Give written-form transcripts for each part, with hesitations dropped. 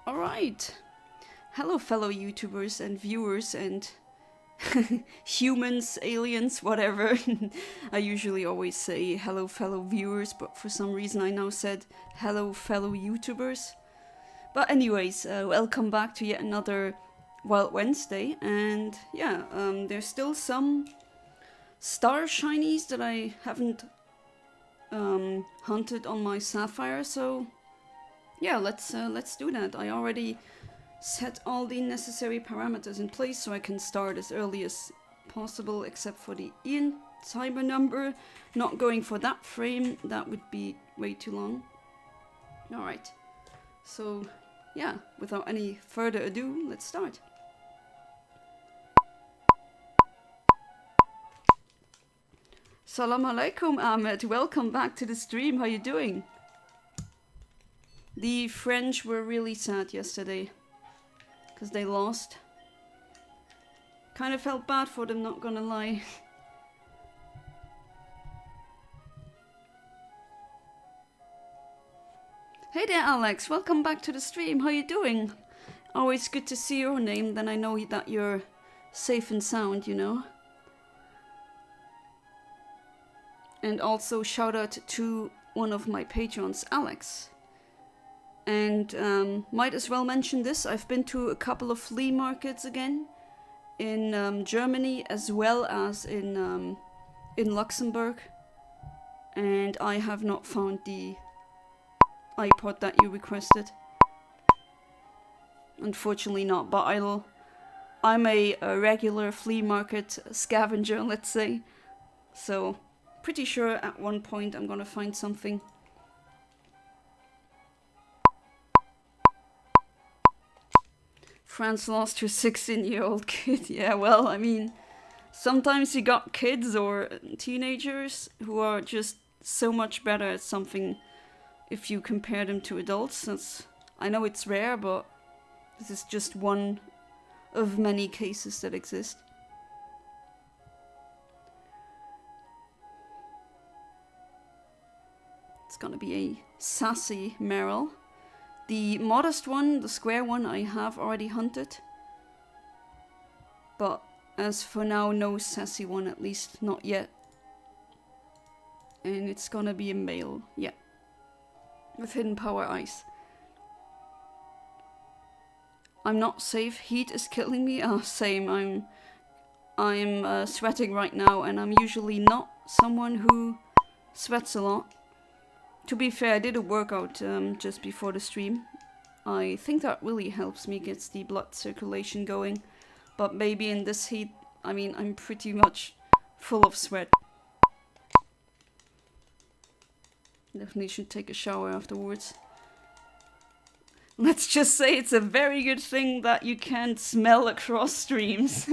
Alright. Hello, fellow YouTubers and viewers and humans, aliens, whatever. I usually always say hello, fellow viewers, but for some reason I now said hello, fellow YouTubers. But anyways, welcome back to yet another Wild Wednesday. And yeah, there's still some star shinies that I haven't hunted on my Sapphire, so yeah, let's do that. I already set all the necessary parameters in place so I can start as early as possible, except for the Eontimer number. Not going for that frame, that would be way too long. Alright, so yeah, without any further ado, let's start. Salam alaikum, Ahmed. Welcome back to the stream. How you doing? The French were really sad yesterday because they lost. Kind of felt bad for them, not gonna lie. Hey there, Alex. Welcome back to the stream. How you doing? Always good to see your name. Then I know that you're safe and sound, you know. And also shout out to one of my patrons, Alex. And might as well mention this, I've been to a couple of flea markets again in Germany as well as in Luxembourg. And I have not found the iPod that you requested. Unfortunately not, but I'm a regular flea market scavenger, let's say. So pretty sure at one point I'm gonna find something. France lost her 16-year-old kid. Yeah, well, I mean, sometimes you got kids or teenagers who are just so much better at something if you compare them to adults. I know it's rare, but this is just one of many cases that exist. It's gonna be a sassy Meryl. The modest one, the square one, I have already hunted. But as for now, no sassy one, at least not yet. And it's gonna be a male, yeah. With hidden power ice. I'm not safe, heat is killing me. Oh, same, I'm sweating right now, and I'm usually not someone who sweats a lot. To be fair, I did a workout just before the stream. I think that really helps me get the blood circulation going. But maybe in this heat, I mean, I'm pretty much full of sweat. Definitely should take a shower afterwards. Let's just say it's a very good thing that you can't smell across streams.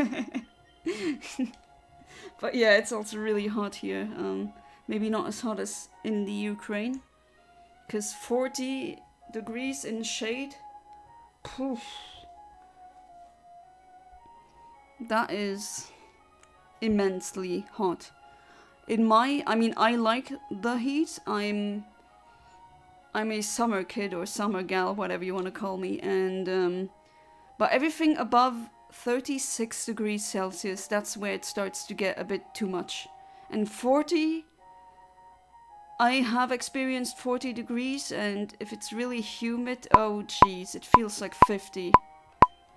But yeah, it's also really hot here. Maybe not as hot as in the Ukraine. Because 40 degrees in shade. Poof. That is immensely hot. I mean, I like the heat. I'm a summer kid or summer gal, whatever you want to call me. And but everything above 36 degrees Celsius, that's where it starts to get a bit too much. And 40... I have experienced 40 degrees, and if it's really humid, oh jeez, it feels like 50.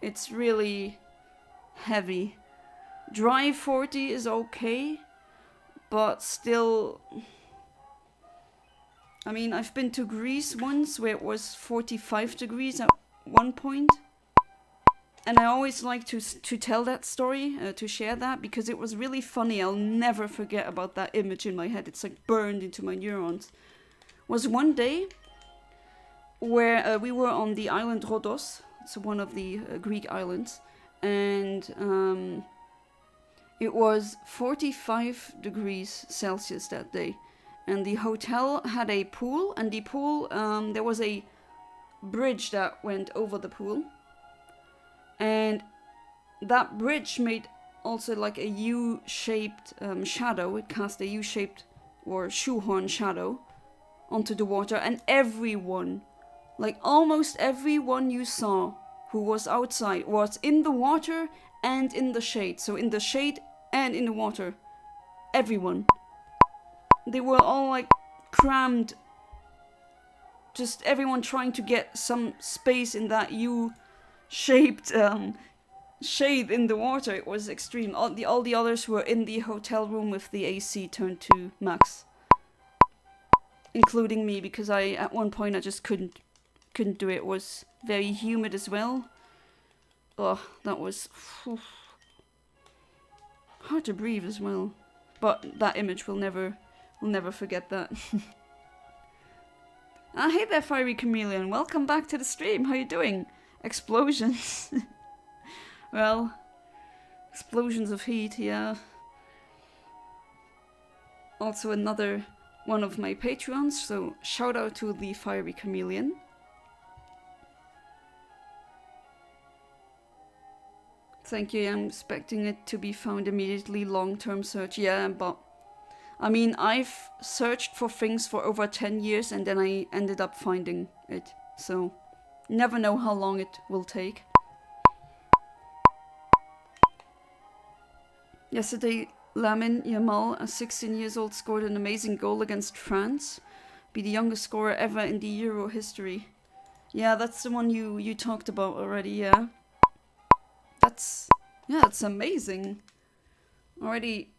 It's really heavy. Dry 40 is okay, but still... I mean, I've been to Greece once where it was 45 degrees at one point. And I always like to tell that story, to share that, because it was really funny. I'll never forget about that image in my head. It's like burned into my neurons. Was one day where we were on the island Rhodos. It's one of the Greek islands. And it was 45 degrees Celsius that day. And the hotel had a pool. And the pool, there was a bridge that went over the pool. And that bridge made also like a U-shaped shadow. It cast a U-shaped or shoehorn shadow onto the water. And everyone Like almost everyone you saw who was outside was in the water and in the shade. So in the shade and in the water. Everyone. They were all like crammed. Just everyone trying to get some space in that U-shaped shade in the water. It was extreme. All the others were in the hotel room with the AC turned to max. Including me, because at one point I just couldn't do it. It was very humid as well. Oh, that was hard to breathe as well. But that image we'll never forget that. Hey there, Fiery Chameleon. Welcome back to the stream. How you doing? Explosions. Well, explosions of heat, yeah. Also another one of my Patreons, so shout out to the Fiery Chameleon. Thank you, I'm expecting it to be found immediately, long-term search. Yeah, but I mean, I've searched for things for over 10 years and then I ended up finding it. So, never know how long it will take. Yesterday, Lamine Yamal, a 16 years old, scored an amazing goal against France. Be the youngest scorer ever in the Euro history. Yeah, that's the one you talked about already, yeah. That's amazing. Already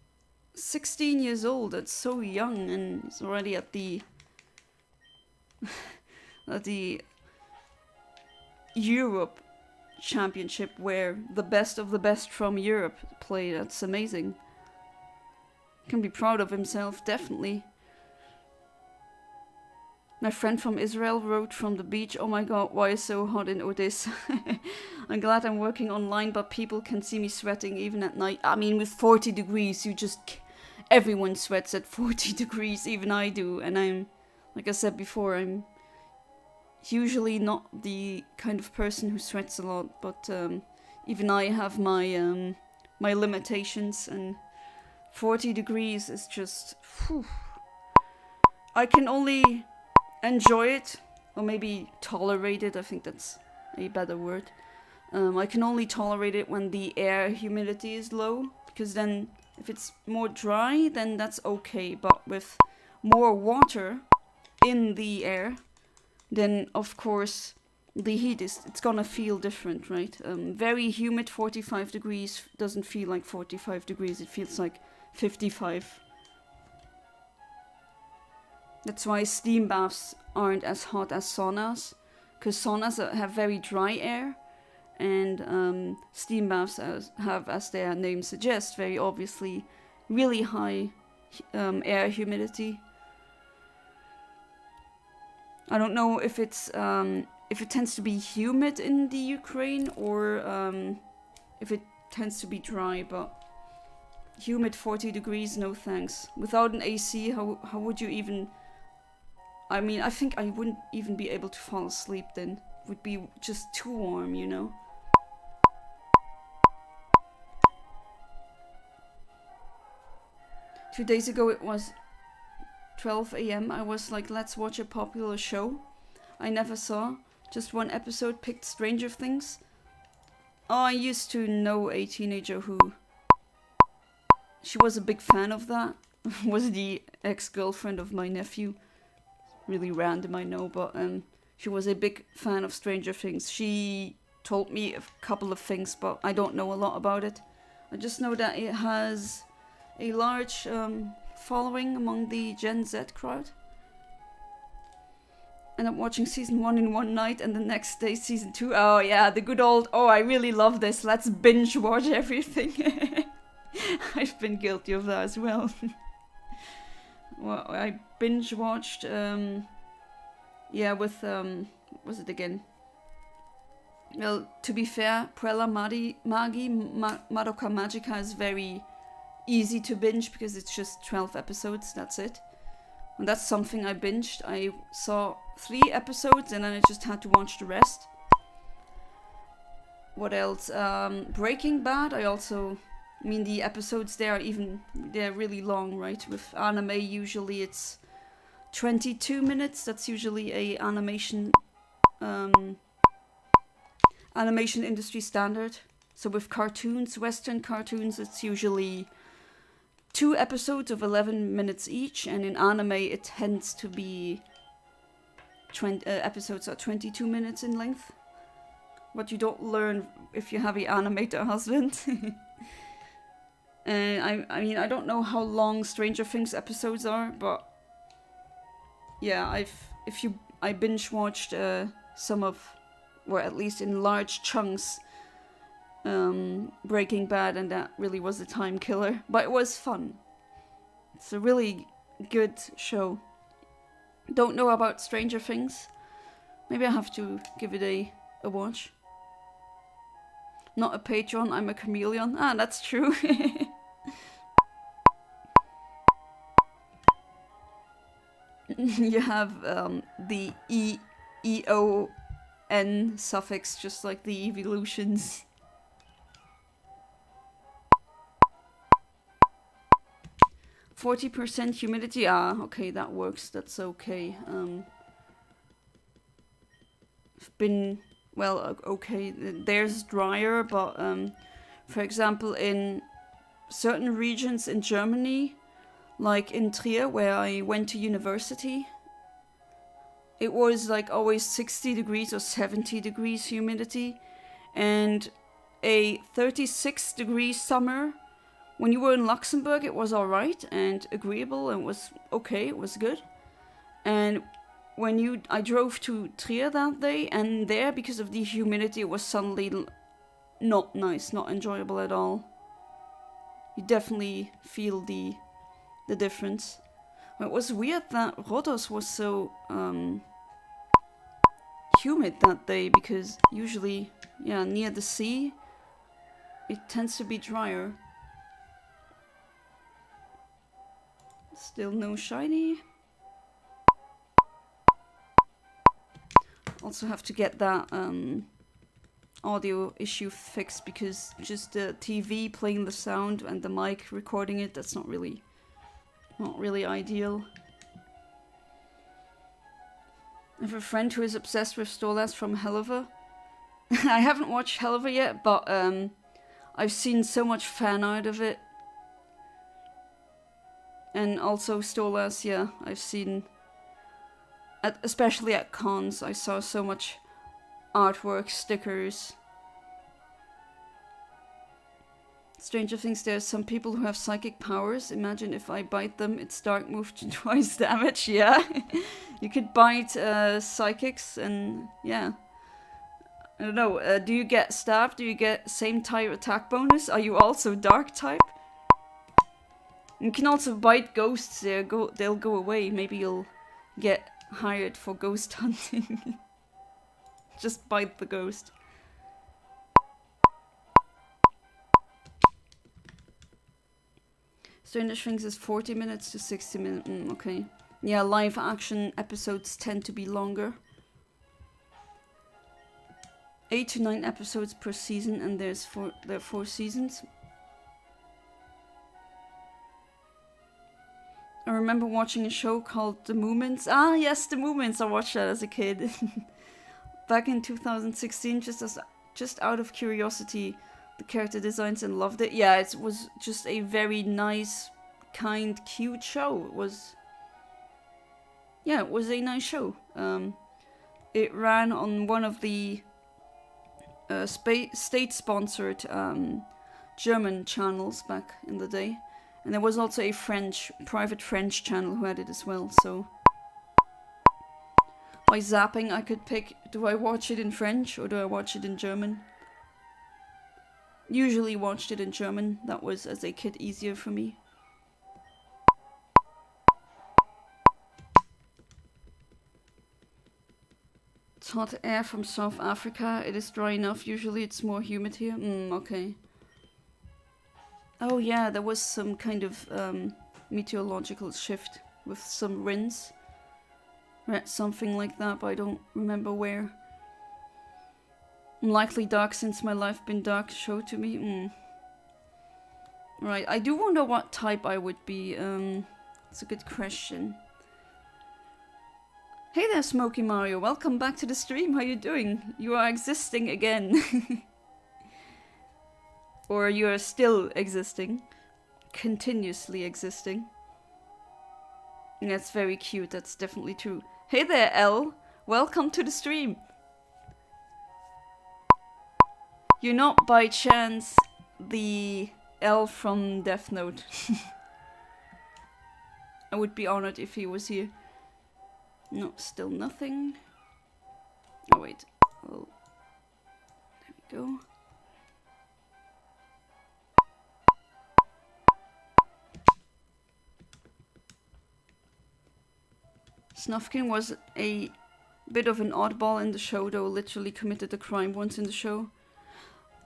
16 years old, that's so young, and he's already at the at the Europe Championship where the best of the best from Europe play. That's amazing. Can be proud of himself, definitely. My friend from Israel wrote from the beach, "Oh my god, why is it so hot in Odessa?" I'm glad I'm working online, but people can see me sweating even at night. I mean, with 40 degrees, everyone sweats at 40 degrees, even I do. And I'm, like I said before, I'm usually not the kind of person who sweats a lot, but even I have my my limitations, and 40 degrees is just, whew. I can only enjoy it, or maybe tolerate it. I think that's a better word. I can only tolerate it when the air humidity is low, because then if it's more dry, then that's okay. But with more water in the air, then of course the heat it's gonna feel different, right? Very humid 45 degrees doesn't feel like 45 degrees, it feels like 55. That's why steam baths aren't as hot as saunas, because saunas have very dry air, and steam baths have, as their name suggests, very obviously really high air humidity. I don't know if it tends to be humid in the Ukraine or if it tends to be dry, but humid 40 degrees, no thanks. Without an AC, how would you even... I mean, I think I wouldn't even be able to fall asleep then. It would be just too warm, you know? Two days ago it was 12 a.m. I was like, let's watch a popular show I never saw. Just one episode, picked Stranger Things. Oh, I used to know a teenager who... She was a big fan of that. Was the ex-girlfriend of my nephew. Really random, I know, but she was a big fan of Stranger Things. She told me a couple of things, but I don't know a lot about it. I just know that it has a large following among the Gen Z crowd. And I'm watching season 1 in one night, and the next day season 2. Oh yeah, the good old, oh I really love this, let's binge watch everything. I've been guilty of that as well. Well, I binge watched, yeah, with, what was it again? Well, to be fair, Puella Magi Madoka Magica is very easy to binge because it's just 12 episodes, that's it. And that's something I binged. I saw 3 episodes and then I just had to watch the rest. What else? Breaking Bad, I mean, the episodes they're really long, right? With anime, usually it's 22 minutes. That's usually a animation animation industry standard. So with cartoons, Western cartoons, it's usually 2 episodes of 11 minutes each, and in anime it tends to be episodes are 22 minutes in length. What you don't learn if you have an animator husband. And I mean, I don't know how long Stranger Things episodes are, but yeah, I binge watched some of, or at least in large chunks, Breaking Bad, and that really was a time killer, but it was fun. It's a really good show. Don't know about Stranger Things. Maybe I have to give it a watch. Not a patron, I'm a chameleon. Ah, that's true. You have the E-O-N suffix, just like the evolutions. %40 humidity. Ah, okay, that works. That's okay. Been, well, okay. There's drier, but for example, in certain regions in Germany, like in Trier, where I went to university, it was like always 60 degrees or 70 degrees humidity, and a 36 degrees summer. When you were in Luxembourg, it was alright and agreeable and was okay, it was good. And when I drove to Trier that day, and there, because of the humidity, it was suddenly not nice, not enjoyable at all. You definitely feel the difference. It was weird that Rhodos was so humid that day, because usually, yeah, near the sea, it tends to be drier. Still no shiny. Also have to get that audio issue fixed, because just the TV playing the sound and the mic recording it, that's not really ideal. I have a friend who is obsessed with Stolas from Helluva. I haven't watched Helluva yet, but I've seen so much fan art of it. And also Stolas, yeah, I've seen, especially at cons, I saw so much artwork, stickers. Stranger Things, there's some people who have psychic powers. Imagine if I bite them, it's dark move to twice damage. Yeah, you could bite psychics, and yeah. I don't know, do you get stabbed? Do you get same type attack bonus? Are you also dark type? You can also bite ghosts, they'll go away. Maybe you'll get hired for ghost hunting. Just bite the ghost. Stranger Things is 40 minutes to 60 minutes. Okay. Yeah, live action episodes tend to be longer. 8 to 9 episodes per season, and there are 4 seasons. I remember watching a show called The Movements. Ah, yes, The Movements. I watched that as a kid. Back in 2016, just out of curiosity, the character designs, and loved it. Yeah, it was just a very nice, kind, cute show. It was a nice show. It ran on one of the state-sponsored German channels back in the day. And there was also a private French channel who had it as well, so by zapping I could pick, do I watch it in French or do I watch it in German? Usually watched it in German, that was as a kid easier for me. It's hot air from South Africa, it is dry enough, usually it's more humid here. Okay. Oh yeah, there was some kind of meteorological shift with some winds. Read something like that, but I don't remember where. Unlikely dark since my life been dark, show to me. Right, I do wonder what type I would be. It's a good question. Hey there, Smoky Mario. Welcome back to the stream. How you doing? You are existing again. Or you are still existing. Continuously existing. That's very cute. That's definitely true. Hey there, L. Welcome to the stream. You're not by chance the L from Death Note. I would be honored if he was here. No, still nothing. Oh wait. Oh, there we go. Snufkin was a bit of an oddball in the show, though. Literally committed a crime once in the show.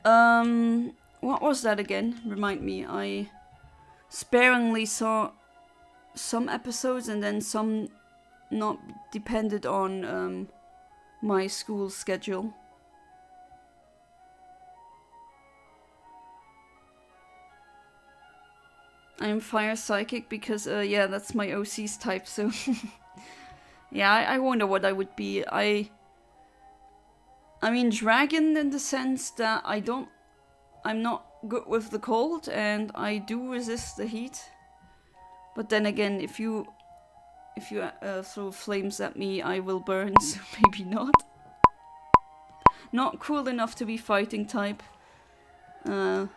What was that again? Remind me. I sparingly saw some episodes and then some not depended on my school schedule. I'm fire psychic because yeah, that's my OC's type, so yeah, I wonder what I would be. I mean dragon in the sense that I'm not good with the cold and I do resist the heat. But then again, if you throw flames at me, I will burn, so maybe not. Not cool enough to be fighting type. But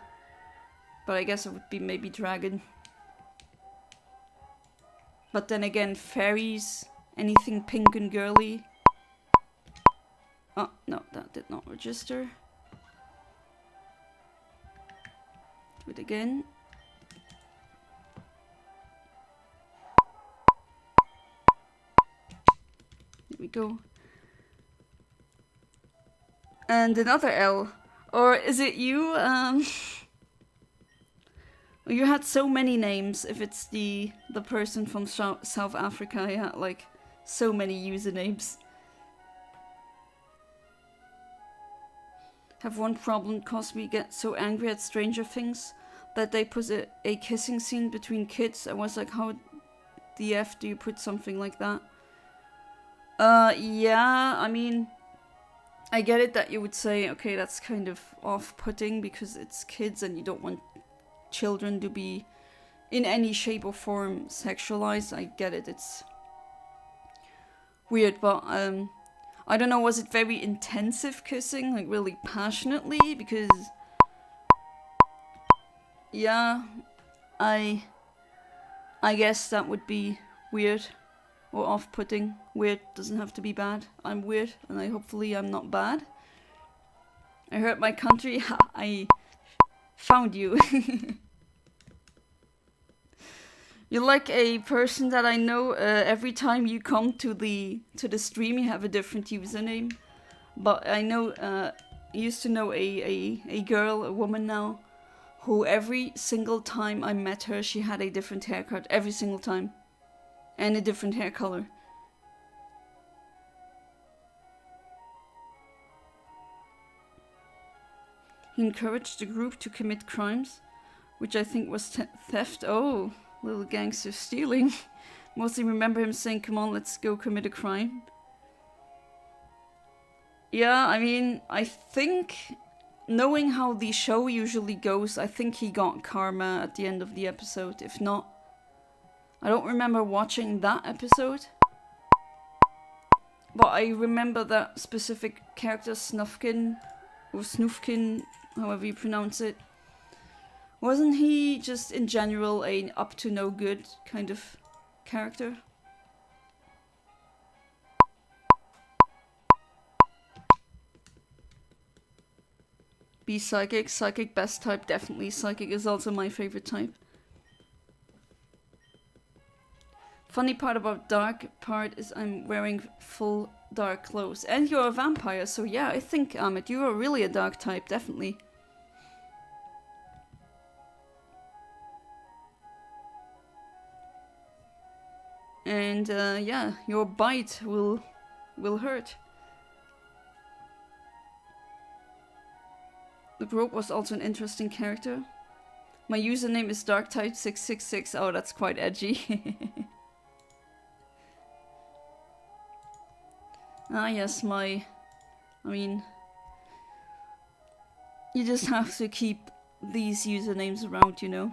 I guess it would be maybe dragon. But then again, fairies, anything pink and girly. Oh, no, that did not register. Do it again. Here we go. And another L. Or is it you? You had so many names. If it's the person from South Africa, you had like so many usernames. Have one problem caused me get so angry at Stranger Things that they put a kissing scene between kids. I was like, how the F do you put something like that? Yeah, I mean, I get it that you would say, okay, that's kind of off-putting because it's kids and you don't want children to be in any shape or form sexualized. I get it, it's weird, but I don't know, was it very intensive kissing, like really passionately? Because yeah, I guess that would be weird or off-putting. Weird doesn't have to be bad. I'm weird and hopefully I'm not bad. I hurt my country. I found you. You're like a person that I know. Every time you come to the stream, you have a different username. But I know, I used to know a girl, a woman now, who every single time I met her, she had a different haircut every single time, and a different hair color. He encouraged the group to commit crimes, which I think was theft. Oh. Little gangster stealing. Mostly remember him saying, come on, let's go commit a crime. Yeah, I mean, I think, knowing how the show usually goes, I think he got karma at the end of the episode. If not, I don't remember watching that episode. But I remember that specific character, Snufkin, or Snoofkin, however you pronounce it. Wasn't he just in general a up to no good kind of character? Be psychic. Psychic best type, definitely. Psychic is also my favorite type. Funny part about dark part is I'm wearing full dark clothes. And you're a vampire, so yeah, I think, Amit, you are really a dark type, definitely. And yeah, your bite will hurt. The Broke was also an interesting character. My username is darktype666. Oh, that's quite edgy. Ah, yes, I mean, you just have to keep these usernames around, you know.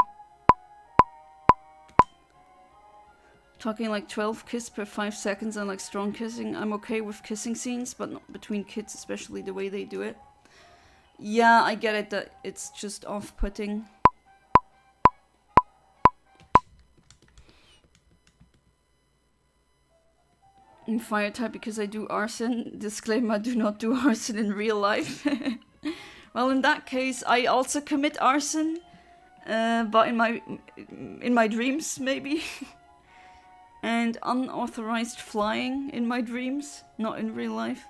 Talking like 12 kiss per 5 seconds and like strong kissing. I'm okay with kissing scenes, but not between kids, especially the way they do it. Yeah, I get it that it's just off-putting. In fire type because I do arson. Disclaimer, I do not do arson in real life. Well, in that case, I also commit arson. But in my dreams, maybe. And unauthorized flying in my dreams, not in real life.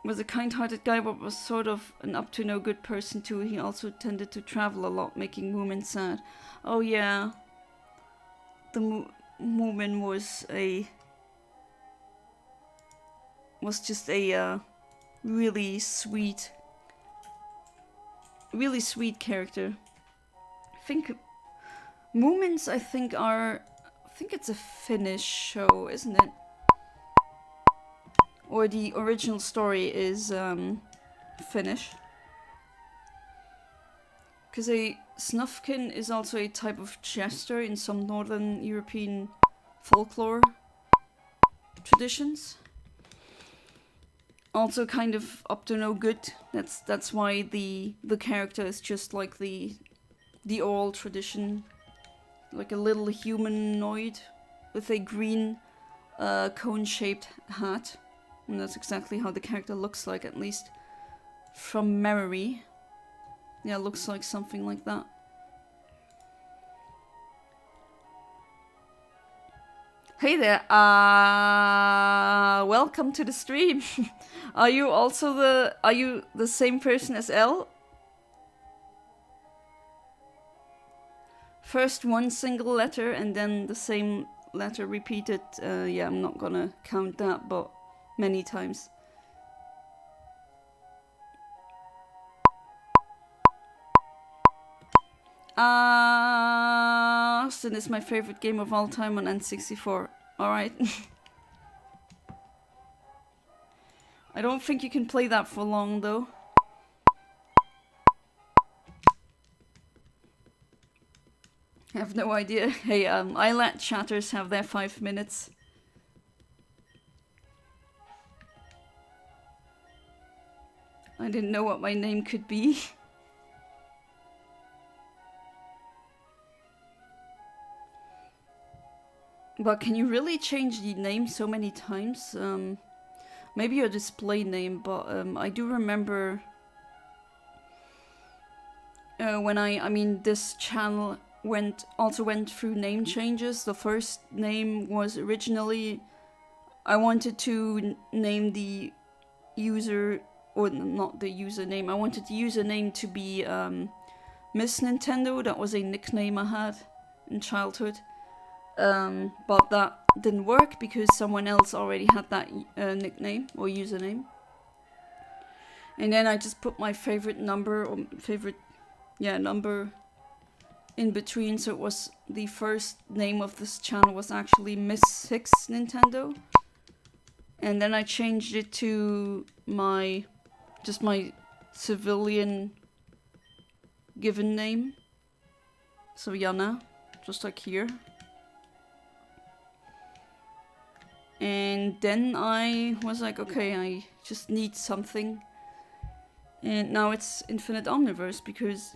Was a kind-hearted guy, but was sort of an up-to-no-good person too. He also tended to travel a lot, making women sad. Oh yeah. The woman was just a really sweet character. I think Moomins, I think it's a Finnish show, isn't it? Or the original story is Finnish. Because a Snufkin is also a type of jester in some northern European folklore traditions. Also kind of up to no good. That's why the character is just like the oral tradition. Like a little humanoid with a green cone-shaped hat. And that's exactly how the character looks like, at least from memory. Yeah, looks like something like that. Hey there, welcome to the stream. Are you the same person as Elle? First one single letter and then the same letter repeated. Yeah, I'm not gonna count that, but many times. Austin is my favorite game of all time on N64. Alright. I don't think you can play that for long though. I have no idea. Hey, I let chatters have their 5 minutes. I didn't know what my name could be. But can you really change the name so many times? Maybe your display name, but I do remember when this channel went through name changes. The first name was originally, I wanted to name the user, or not the username, I wanted the username to be Miss Nintendo. That was a nickname I had in childhood. But that didn't work because someone else already had that nickname or username. And then I just put my favorite number or number in between, so it was the first name of this channel was actually Miss 6 Nintendo. And then I changed it to my civilian given name. So Yana, just like here. And then I was like, okay, I just need something. And now it's Infinite Omniverse, because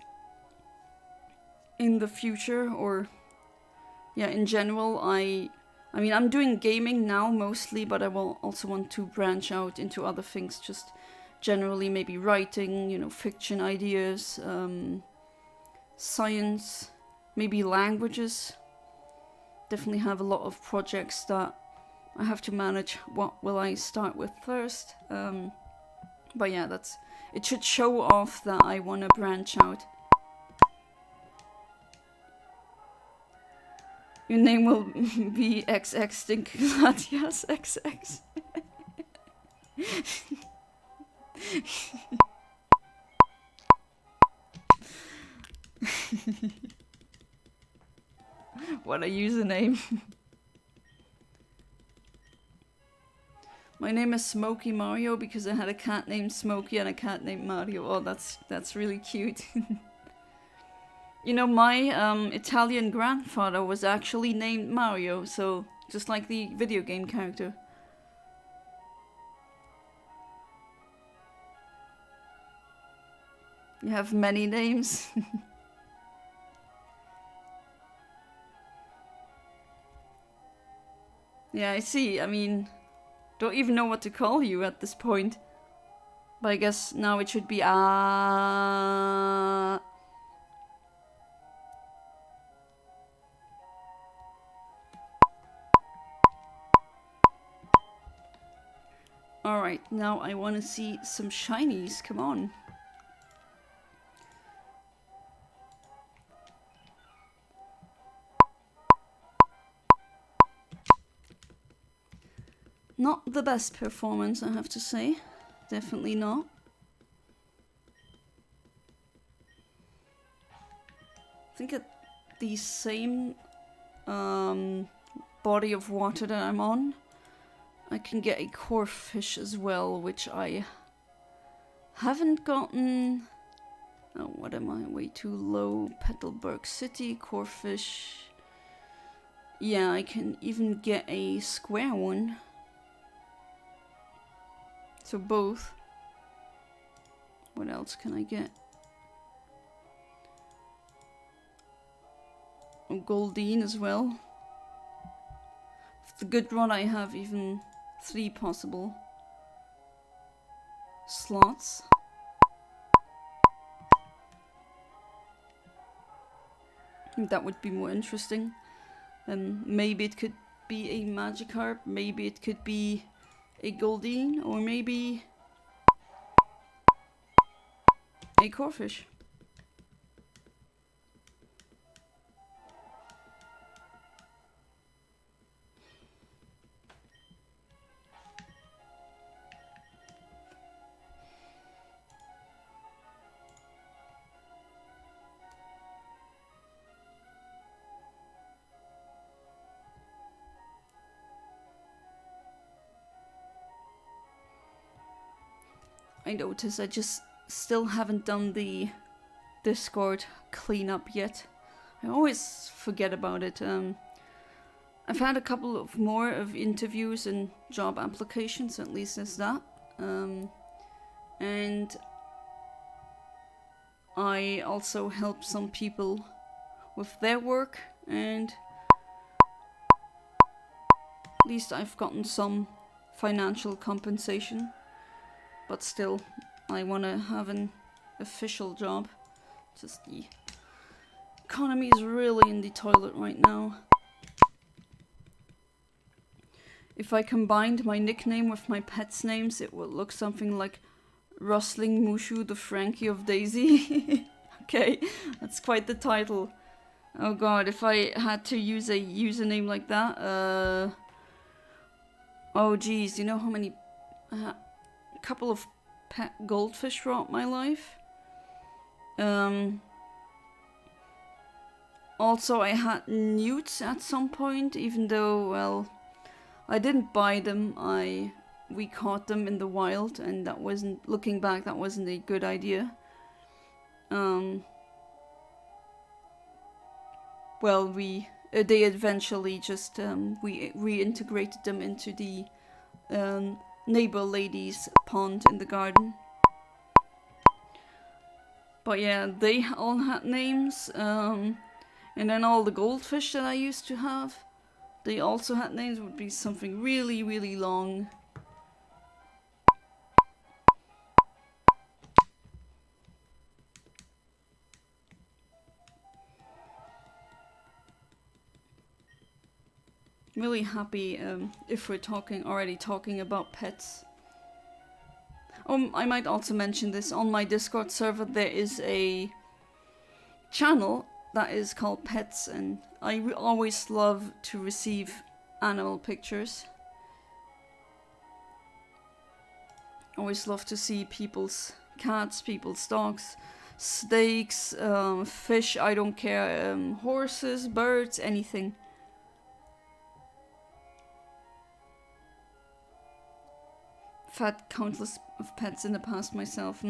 in the future, or yeah, in general, I mean, I'm doing gaming now mostly, but I will also want to branch out into other things, just generally maybe writing, fiction ideas, science, maybe languages. Definitely have a lot of projects that I have to manage. What will I start with first? But yeah, it should show off that I want to branch out. Your name will be XX Stink Gladius XX. What a username. My name is Smokey Mario because I had a cat named Smokey and a cat named Mario. Oh, that's really cute. You know, my Italian grandfather was actually named Mario, so just like the video game character. You have many names. Yeah, I see. I mean, don't even know what to call you at this point. But I guess now it should be Alright, now I want to see some shinies. Come on. Not the best performance, I have to say. Definitely not. I think at the same body of water that I'm on, I can get a core fish as well, which I haven't gotten. Oh, what am I? Way too low. Petalburg City, core fish. Yeah, I can even get a square one. So both. What else can I get? Oh, Goldeen as well. With the good run I have even 3 possible slots. I think that would be more interesting. Maybe it could be a Magikarp, maybe it could be a Goldeen, or maybe a Corfish. I notice I just still haven't done the Discord cleanup yet. I always forget about it. I've had a couple of more of interviews and job applications, at least there's that. And I also help some people with their work, and at least I've gotten some financial compensation. But still, I want to have an official job. Just the economy is really in the toilet right now. If I combined my nickname with my pets' names, it would look something like Rustling Mushu, the Frankie of Daisy. Okay, that's quite the title. Oh god, if I had to use a username like that, oh geez, you know how many... couple of pet goldfish throughout my life. Also, I had newts at some point, even though, well, I didn't buy them. We caught them in the wild, and that wasn't, looking back, that wasn't a good idea. Well, they eventually just we reintegrated them into the neighbor lady's pond in the garden. But yeah, they all had names, and then all the goldfish that I used to have, they also had names. Would be something really, really long. Really happy if we're already talking about pets. I might also mention this, on my Discord server there is a channel that is called Pets, and I always love to receive animal pictures. Always love to see people's cats, people's dogs, snakes, fish, I don't care, horses, birds, anything. had countless of pets in the past myself.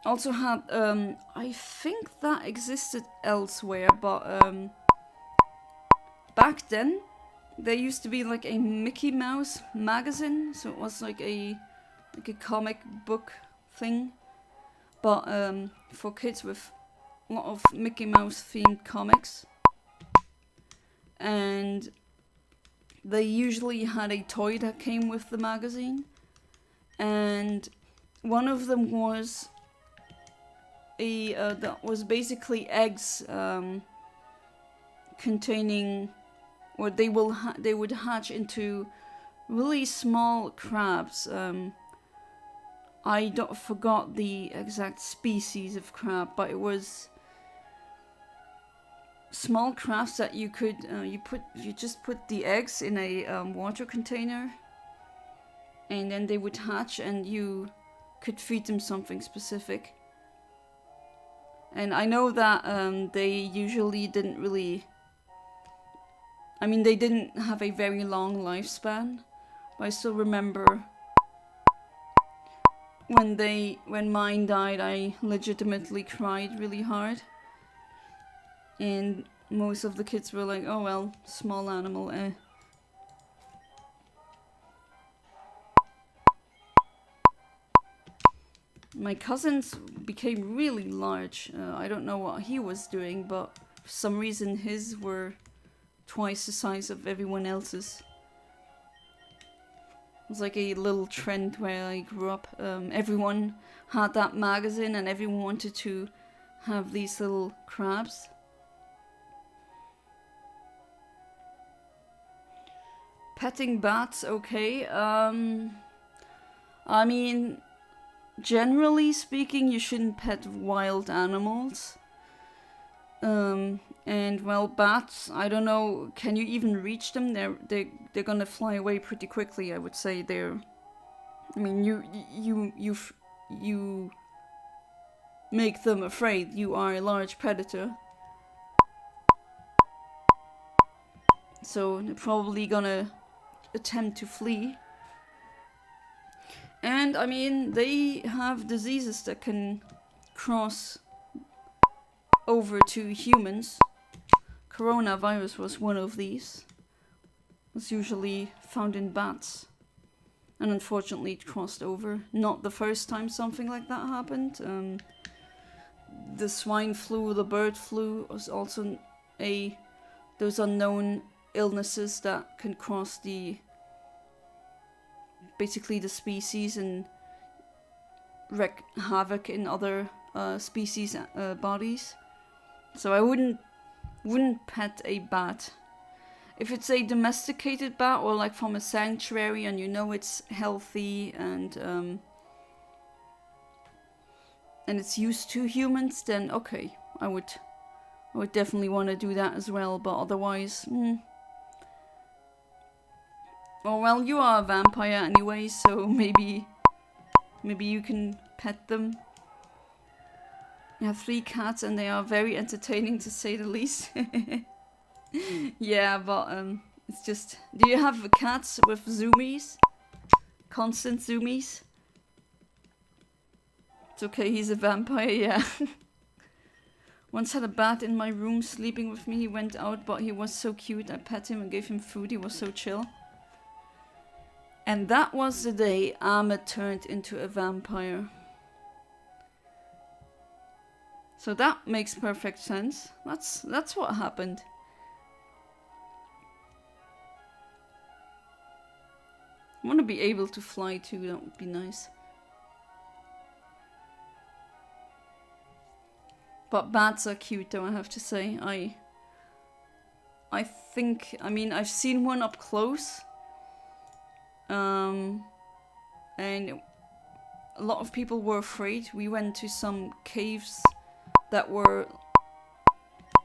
Also had, I think that existed elsewhere, but back then there used to be like a Mickey Mouse magazine, so it was like a comic book thing, but for kids with a lot of Mickey Mouse themed comics. And they usually had a toy that came with the magazine, and one of them was that was basically eggs containing, or they would hatch into really small crabs. I forgot the exact species of crab, but it was small crabs that you could you just put the eggs in a water container, and then they would hatch, and you could feed them something specific. And I know that they usually didn't really, I mean, they didn't have a very long lifespan, but I still remember when mine died, I legitimately cried really hard. And most of the kids were like, oh well, small animal, eh. My cousins became really large. I don't know what he was doing, but for some reason his were twice the size of everyone else's. It was like a little trend where I grew up. Everyone had that magazine and everyone wanted to have these little crabs. Petting bats, okay. I mean, generally speaking, you shouldn't pet wild animals. And well, bats, I don't know, can you even reach them? They're gonna fly away pretty quickly, I would say. I mean, you make them afraid. You are a large predator. So they're probably gonna attempt to flee. And I mean, they have diseases that can cross over to humans. Coronavirus was one of these. It's usually found in bats. And unfortunately it crossed over. Not the first time something like that happened. The swine flu, the bird flu was also those unknown illnesses that can cross basically the species and wreak havoc in other species bodies. So I wouldn't pet a bat. If it's a domesticated bat or like from a sanctuary and you know it's healthy and it's used to humans, then okay, I would definitely want to do that as well. But otherwise, oh well, you are a vampire anyway, so maybe you can pet them. I have 3 cats and they are very entertaining to say the least. Yeah, but it's just, do you have cats with zoomies? Constant zoomies? It's okay, he's a vampire, yeah. Once had a bat in my room sleeping with me. He went out, but he was so cute. I pet him and gave him food. He was so chill. And that was the day Ahmed turned into a vampire. So that makes perfect sense. That's what happened. I want to be able to fly too, that would be nice. But bats are cute though, I have to say. I think, I mean, I've seen one up close. And a lot of people were afraid. We went to some caves that were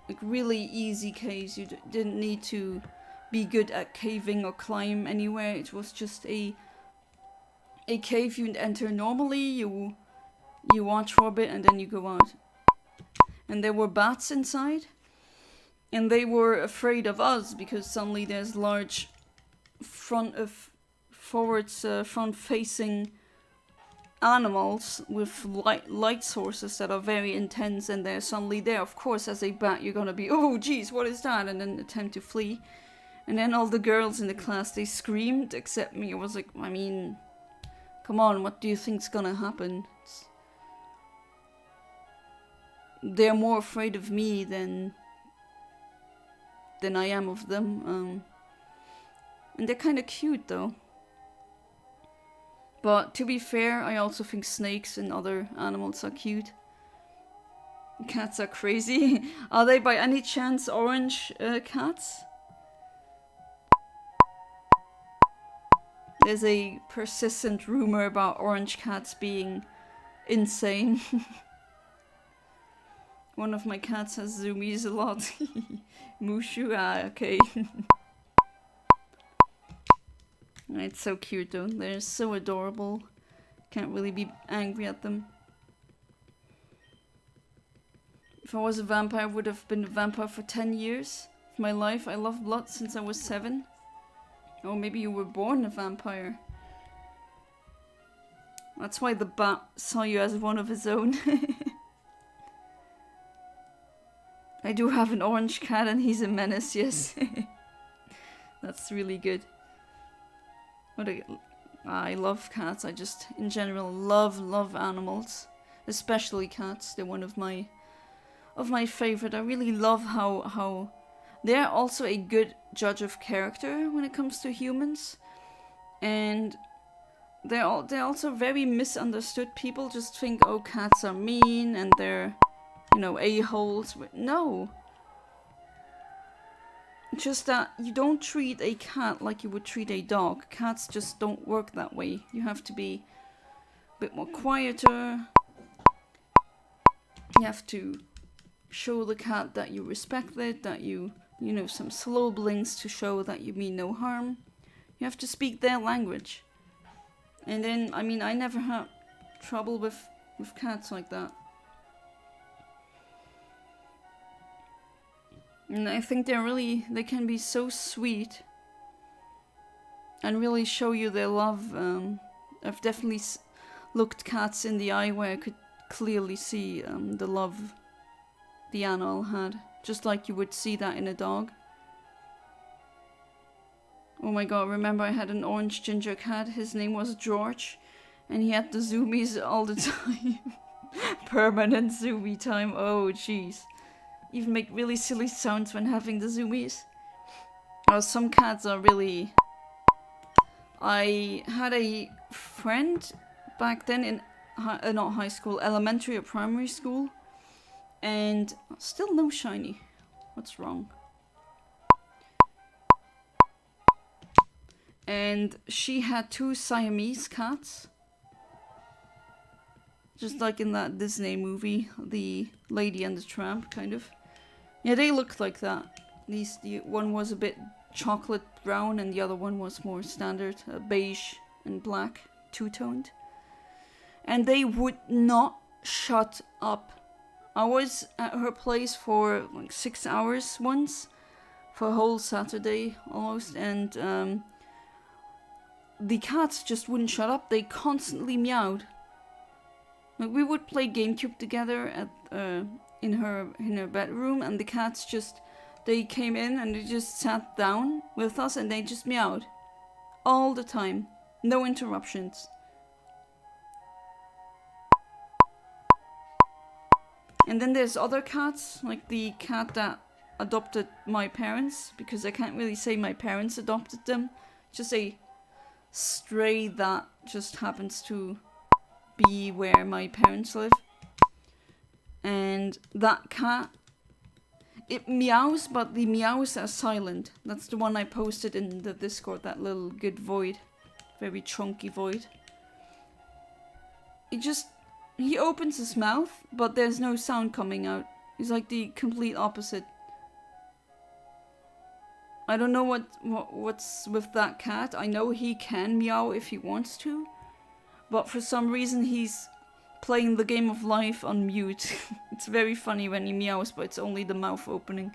like really easy caves. You didn't need to be good at caving or climb anywhere. It was just a cave you'd enter normally. You watch for a bit and then you go out. And there were bats inside. And they were afraid of us because suddenly there's large front front-facing animals with light sources that are very intense, and they're suddenly there. Of course, as a bat, you're gonna be, oh geez, what is that? And then attempt to flee. And then all the girls in the class, they screamed, except me. I was like, I mean, come on, what do you think's gonna happen? They're more afraid of me than I am of them. And they're kind of cute, though. But to be fair, I also think snakes and other animals are cute. Cats are crazy. Are they by any chance orange cats? There's a persistent rumor about orange cats being insane. One of my cats has zoomies a lot. Mushu, okay. It's so cute though, they're so adorable. Can't really be angry at them. If I was a vampire, I would have been a vampire for 10 years of my life. I love blood since I was 7. Or maybe you were born a vampire. That's why the bat saw you as one of his own. I do have an orange cat and he's a menace, yes. That's really good. I love cats. I just, in general, love animals. Especially cats. They're one of my favorite. I really love how they're also a good judge of character when it comes to humans. And they're also very misunderstood. People just think, oh, cats are mean and they're, you know, a-holes. No. Just that you don't treat a cat like you would treat a dog. Cats just don't work that way. You have to be a bit more quieter. You have to show the cat that you respect it, that you know, some slow blinks to show that you mean no harm. You have to speak their language. And then, I mean, I never had trouble with cats like that. And I think they can be so sweet and really show you their love. I've definitely looked cats in the eye where I could clearly see the love the animal had. Just like you would see that in a dog. Oh my god, remember I had an orange ginger cat. His name was George. And he had the zoomies all the time. Permanent zoomie time. Oh jeez. Even make really silly sounds when having the zoomies. Oh, some cats are really... I had a friend back then in, not high school, elementary or primary school. And still no shiny. What's wrong? And she had 2 Siamese cats. Just like in that Disney movie, The Lady and the Tramp, kind of. Yeah, they looked like that. At least the one was a bit chocolate brown and the other one was more standard, beige and black, two-toned. And they would not shut up. I was at her place for like 6 hours once, for a whole Saturday almost, and the cats just wouldn't shut up. They constantly meowed. Like, we would play GameCube together at in her bedroom, and the cats just, they came in and they just sat down with us and they just meowed all the time, no interruptions. And then there's other cats, like the cat that adopted my parents, because I can't really say my parents adopted them, just a stray that just happens to be where my parents live. And that cat, it meows, but the meows are silent. That's the one I posted in the Discord, that little good void. Very chunky void. He opens his mouth, but there's no sound coming out. He's like the complete opposite. I don't know what's with that cat. I know he can meow if he wants to, but for some reason he's playing the game of life on mute. It's very funny when he meows, but it's only the mouth opening.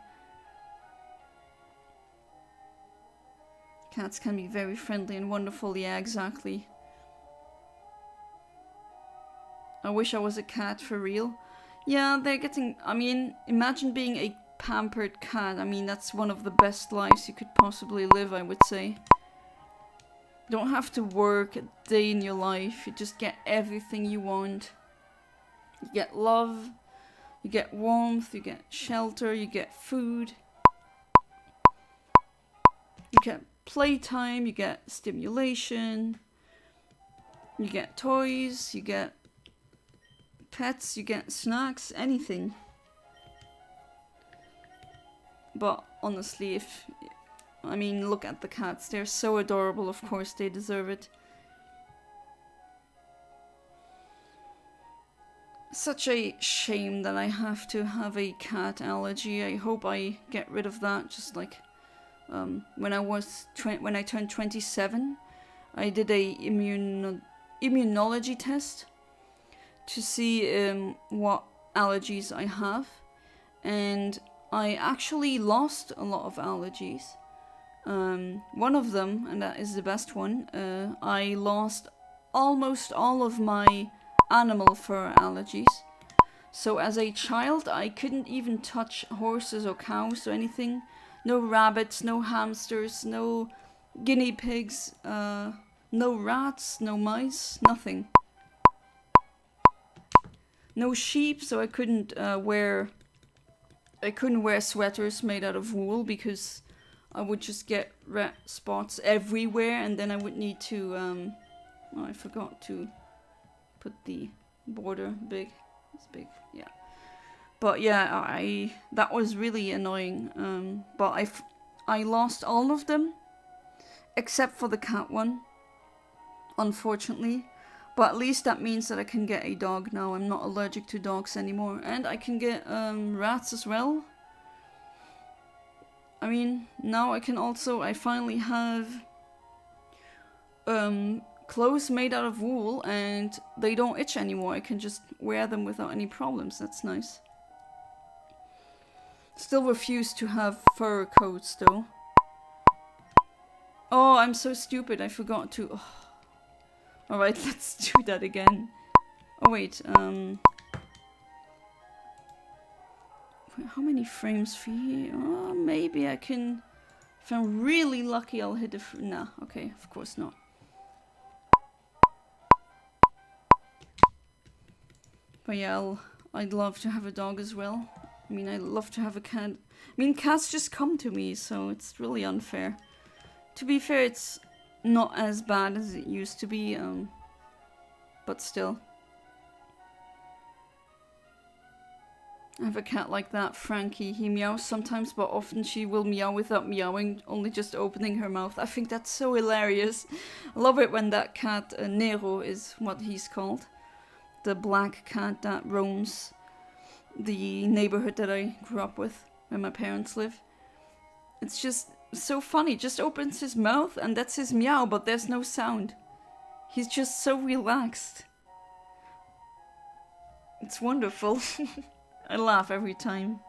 Cats can be very friendly and wonderful. Yeah, exactly. I wish I was a cat for real. Yeah, they're getting... I mean, imagine being a pampered cat. I mean, that's one of the best lives you could possibly live, I would say. You don't have to work a day in your life. You just get everything you want. You get love. You get warmth. You get shelter. You get food. You get playtime. You get stimulation. You get toys. You get pets, you get snacks, anything. But honestly, I mean, look at the cats. They're so adorable, of course they deserve it. Such a shame that I have to have a cat allergy. I hope I get rid of that. Just like when I turned 27, I did a immunology test to see what allergies I have, and I actually lost a lot of allergies. One of them, and that is the best one, I lost almost all of my animal fur allergies. So as a child I couldn't even touch horses or cows or anything. No rabbits, no hamsters, no guinea pigs, no rats, no mice, nothing. No sheep, so I couldn't wear sweaters made out of wool because I would just get red spots everywhere, and then I would need to oh, I forgot to put the border big. It's big, yeah. But yeah, that was really annoying. But I lost all of them except for the cat one, unfortunately. But at least that means that I can get a dog now. I'm not allergic to dogs anymore. And I can get rats as well. I mean, now I finally have clothes made out of wool and they don't itch anymore. I can just wear them without any problems. That's nice. Still refuse to have fur coats though. Oh, I'm so stupid. I forgot to... Oh. Alright, let's do that again. Oh wait, how many frames for here? Oh, maybe I can... If I'm really lucky, I'll hit a... Nah, okay, of course not. But yeah, I'd love to have a dog as well. I mean, I'd love to have a cat. I mean, cats just come to me, so it's really unfair. To be fair, it's not as bad as it used to be, but still. I have a cat like that, Frankie. He meows sometimes, but often she will meow without meowing, only just opening her mouth. I think that's so hilarious. I love it when that cat, Nero is what he's called. The black cat that roams the neighborhood that I grew up with, where my parents live. It's just so funny. Just opens his mouth and that's his meow, but there's no sound. He's just so relaxed. It's wonderful. I laugh every time.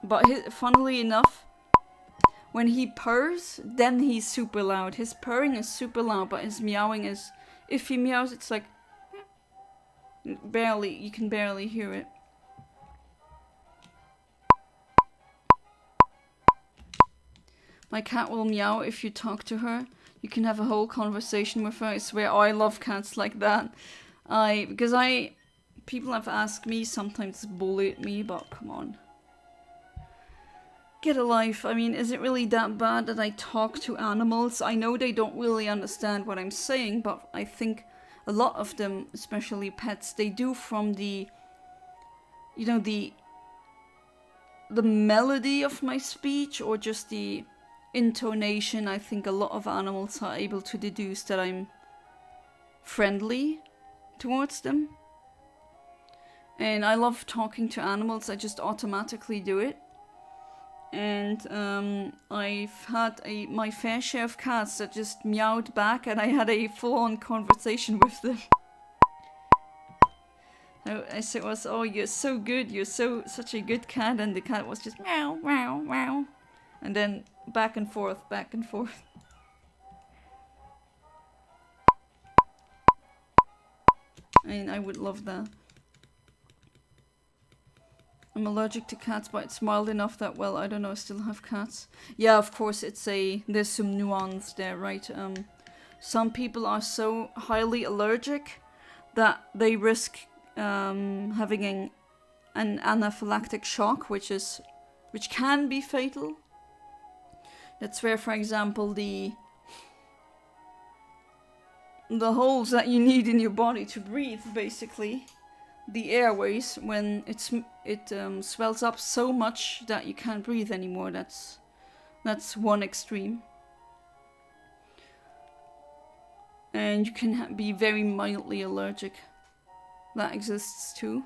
But funnily enough, when he purrs, then he's super loud. His purring is super loud, but his meowing is... If he meows, it's like... Barely, you can barely hear it. My cat will meow if you talk to her. You can have a whole conversation with her. I swear, oh, I love cats like that. People have asked me, sometimes bullied me, but come on. Get a life. I mean, is it really that bad that I talk to animals? I know they don't really understand what I'm saying, but I think a lot of them, especially pets, they do from the, you know, the melody of my speech or just the intonation. I think a lot of animals are able to deduce that I'm friendly towards them. And I love talking to animals. I just automatically do it. And I've had my fair share of cats that just meowed back, and I had a full-on conversation with them. So I said, "Oh, you're so good. You're such a good cat," and the cat was just meow, meow, meow. And then back and forth, back and forth. I mean, I would love that. I'm allergic to cats, but it's mild enough that, well, I don't know, I still have cats. Yeah, of course, there's some nuance there, right? Some people are so highly allergic that they risk having an anaphylactic shock, which can be fatal. That's where, for example, the holes that you need in your body to breathe, basically, the airways, when it swells up so much that you can't breathe anymore. That's one extreme. And you can be very mildly allergic. That exists too.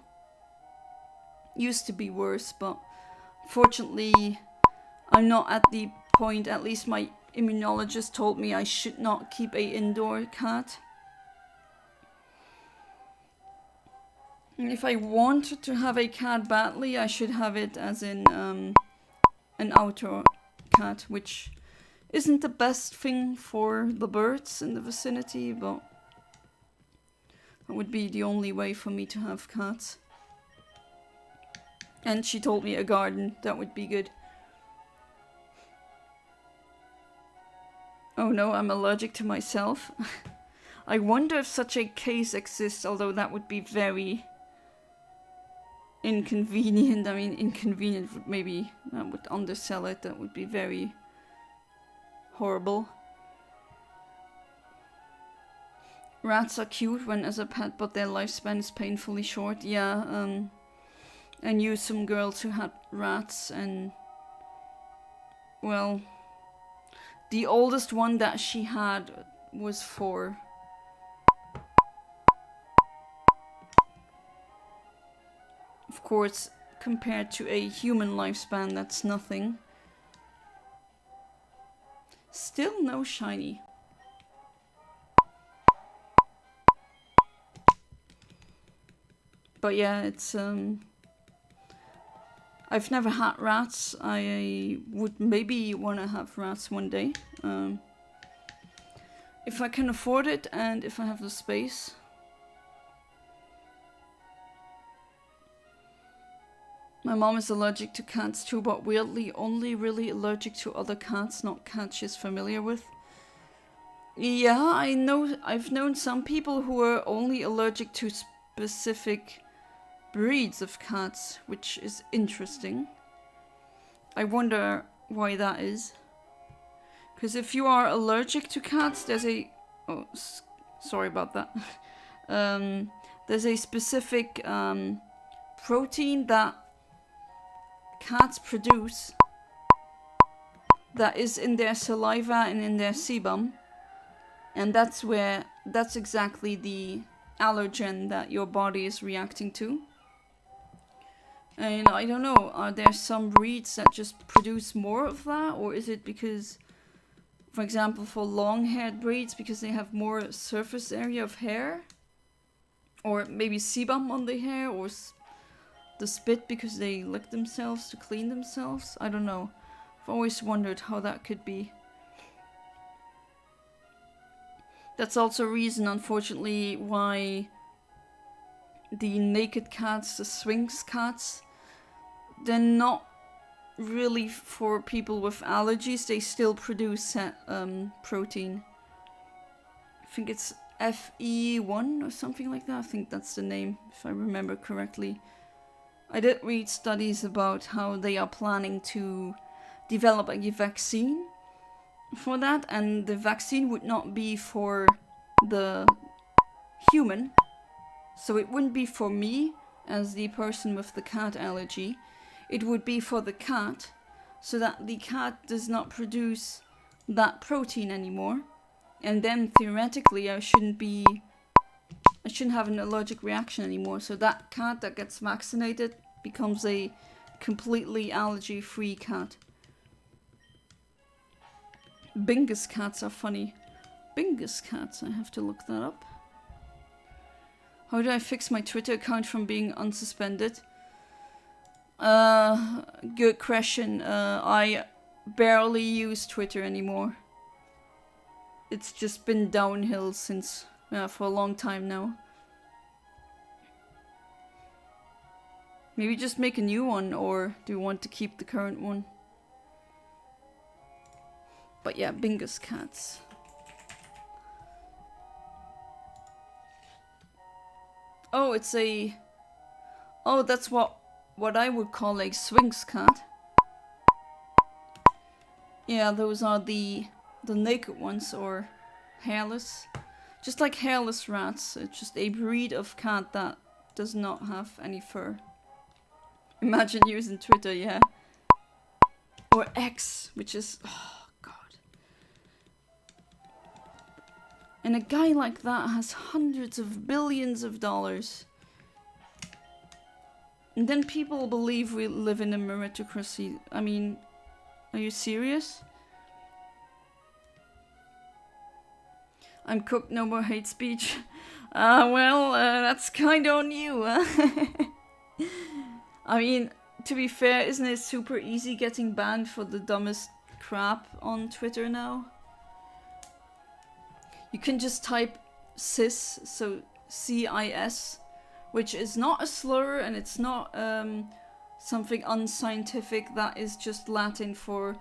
Used to be worse, but fortunately I'm not at the point, at least my immunologist told me I should not keep a indoor cat. And if I wanted to have a cat badly, I should have it as in an outdoor cat, which isn't the best thing for the birds in the vicinity, but that would be the only way for me to have cats. And she told me a garden, that would be good. Oh no, I'm allergic to myself. I wonder if such a case exists, although that would be very inconvenient. I mean, inconvenient would maybe, that would undersell it, that would be very horrible. Rats are cute when as a pet, but their lifespan is painfully short. Yeah, I knew some girls who had rats, and well, the oldest one that she had was 4. Of course, compared to a human lifespan, that's nothing. Still no shiny. But yeah, it's I've never had rats. I would maybe want to have rats one day. If I can afford it and if I have the space. My mom is allergic to cats too, but weirdly only really allergic to other cats, not cats she's familiar with. Yeah, I've known some people who are only allergic to specific breeds of cats, which is interesting. I wonder why that is. Because if you are allergic to cats, there's a... Oh, sorry about that. There's a specific protein that cats produce that is in their saliva and in their sebum. And that's exactly the allergen that your body is reacting to. And I don't know, are there some breeds that just produce more of that? Or is it because, for example, for long-haired breeds, because they have more surface area of hair? Or maybe sebum on the hair, or the spit because they lick themselves to clean themselves? I don't know. I've always wondered how that could be. That's also a reason, unfortunately, why the naked cats, the Sphinx cats, they're not really for people with allergies. They still produce protein. I think it's FE1 or something like that. I think that's the name, if I remember correctly. I did read studies about how they are planning to develop a vaccine for that, and the vaccine would not be for the human, so it wouldn't be for me as the person with the cat allergy. It would be for the cat, so that the cat does not produce that protein anymore, and then theoretically I shouldn't have an allergic reaction anymore. So that cat that gets vaccinated becomes a completely allergy-free cat. Bingus cats are funny. Bingus cats, I have to look that up. How do I fix my Twitter account from being unsuspended? Good question. I barely use Twitter anymore. It's just been downhill since, for a long time now. Maybe just make a new one, or do you want to keep the current one? But yeah, Bingus cats. Oh, it's a... Oh, that's what I would call a Sphinx cat. Yeah, those are the naked ones, or hairless. Just like hairless rats. It's just a breed of cat that does not have any fur. Imagine using Twitter, yeah. Or X, which is... Oh, God. And a guy like that has hundreds of billions of dollars. And then people believe we live in a meritocracy. I mean, are you serious? I'm cooked, no more hate speech. Well, that's kind of on you. I mean, to be fair, isn't it super easy getting banned for the dumbest crap on Twitter now? You can just type cis, so C-I-S, which is not a slur and it's not something unscientific. That is just Latin for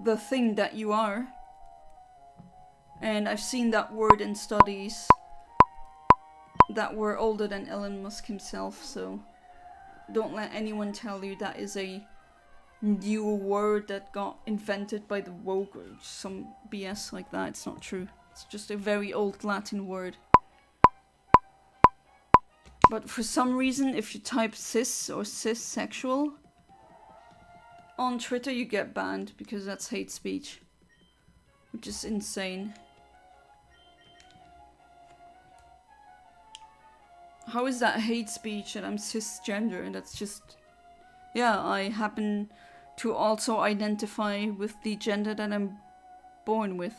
the thing that you are. And I've seen that word in studies that were older than Elon Musk himself, so don't let anyone tell you that is a new word that got invented by the woke or some BS like that. It's not true. It's just a very old Latin word. But for some reason, if you type cis or cissexual on Twitter, you get banned because that's hate speech, which is insane. How is that hate speech and I'm cisgender? And that's just... Yeah, I happen to also identify with the gender that I'm born with.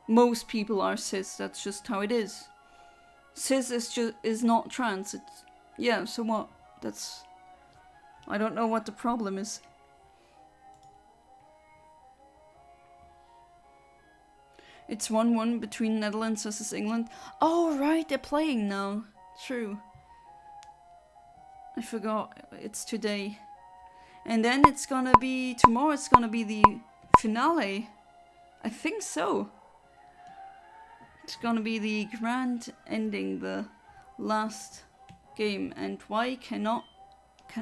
Most people are cis, that's just how it is. Cis is not trans. It's... Yeah, so what? That's... I don't know what the problem is. It's 1-1 between Netherlands versus England. Oh, right, they're playing now. True. I forgot. It's today. And then it's gonna be... Tomorrow it's gonna be the finale. I think so. It's gonna be the grand ending, the last game. And why can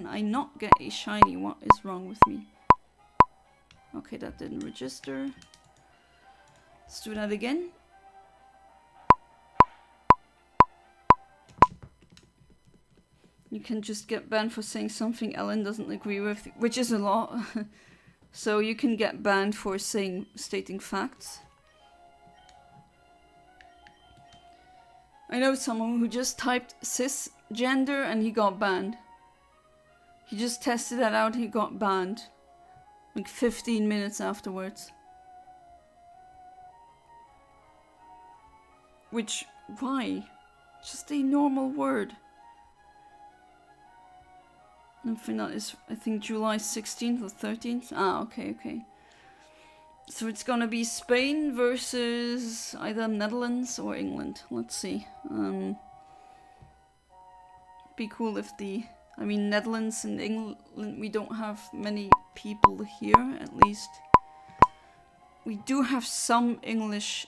I not get a shiny? What is wrong with me? Okay, that didn't register. Let's do that again. You can just get banned for saying something Ellen doesn't agree with, which is a lot. So you can get banned for stating facts. I know someone who just typed cisgender and he got banned. He just tested that out and he got banned. Like 15 minutes afterwards. Which, why? Just a normal word. And final is, I think, July 16th or 13th. Ah, okay. So it's gonna be Spain versus either Netherlands or England. Let's see. Be cool if Netherlands and England, we don't have many people here, at least. We do have some English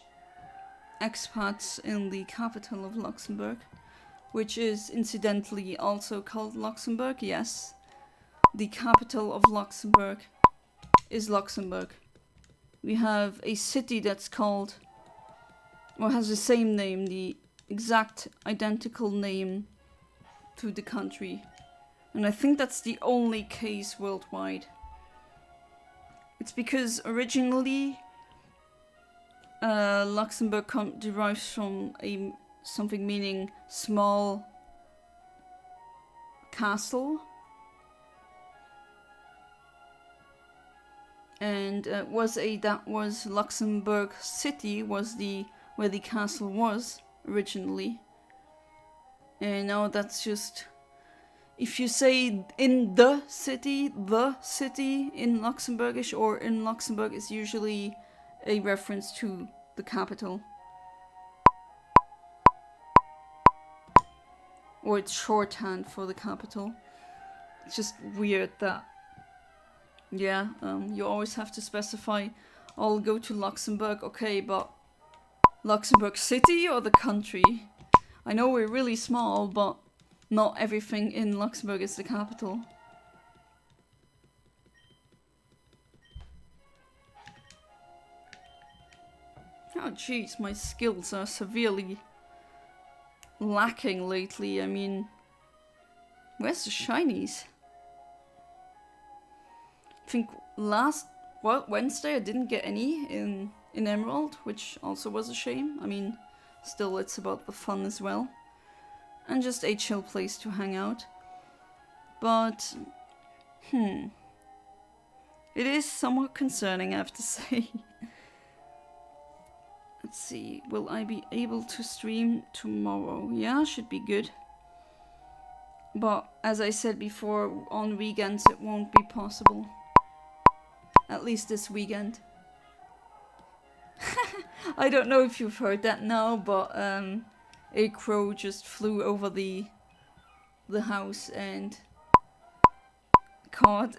expats in the capital of Luxembourg, which is incidentally also called Luxembourg. Yes, the capital of Luxembourg is Luxembourg. We have a city that's called, or has the same name, the exact identical name to the country, and I think that's the only case worldwide. It's because originally Luxembourg derives from something meaning small castle, and that was Luxembourg City was where the castle was originally, and now that's just if you say in the city in Luxembourgish or in Luxembourg is usually a reference to the capital. Or it's shorthand for the capital. It's just weird that, yeah, you always have to specify, I'll go to Luxembourg, okay, but Luxembourg City or the country? I know we're really small, but not everything in Luxembourg is the capital. Oh jeez, my skills are severely lacking lately. I mean, where's the shinies? I think Wednesday I didn't get any in Emerald, which also was a shame. I mean, still it's about the fun as well. And just a chill place to hang out. But, it is somewhat concerning, I have to say. Let's see, will I be able to stream tomorrow? Yeah, should be good. But, as I said before, on weekends it won't be possible. At least this weekend. I don't know if you've heard that now, but a crow just flew over the house and caught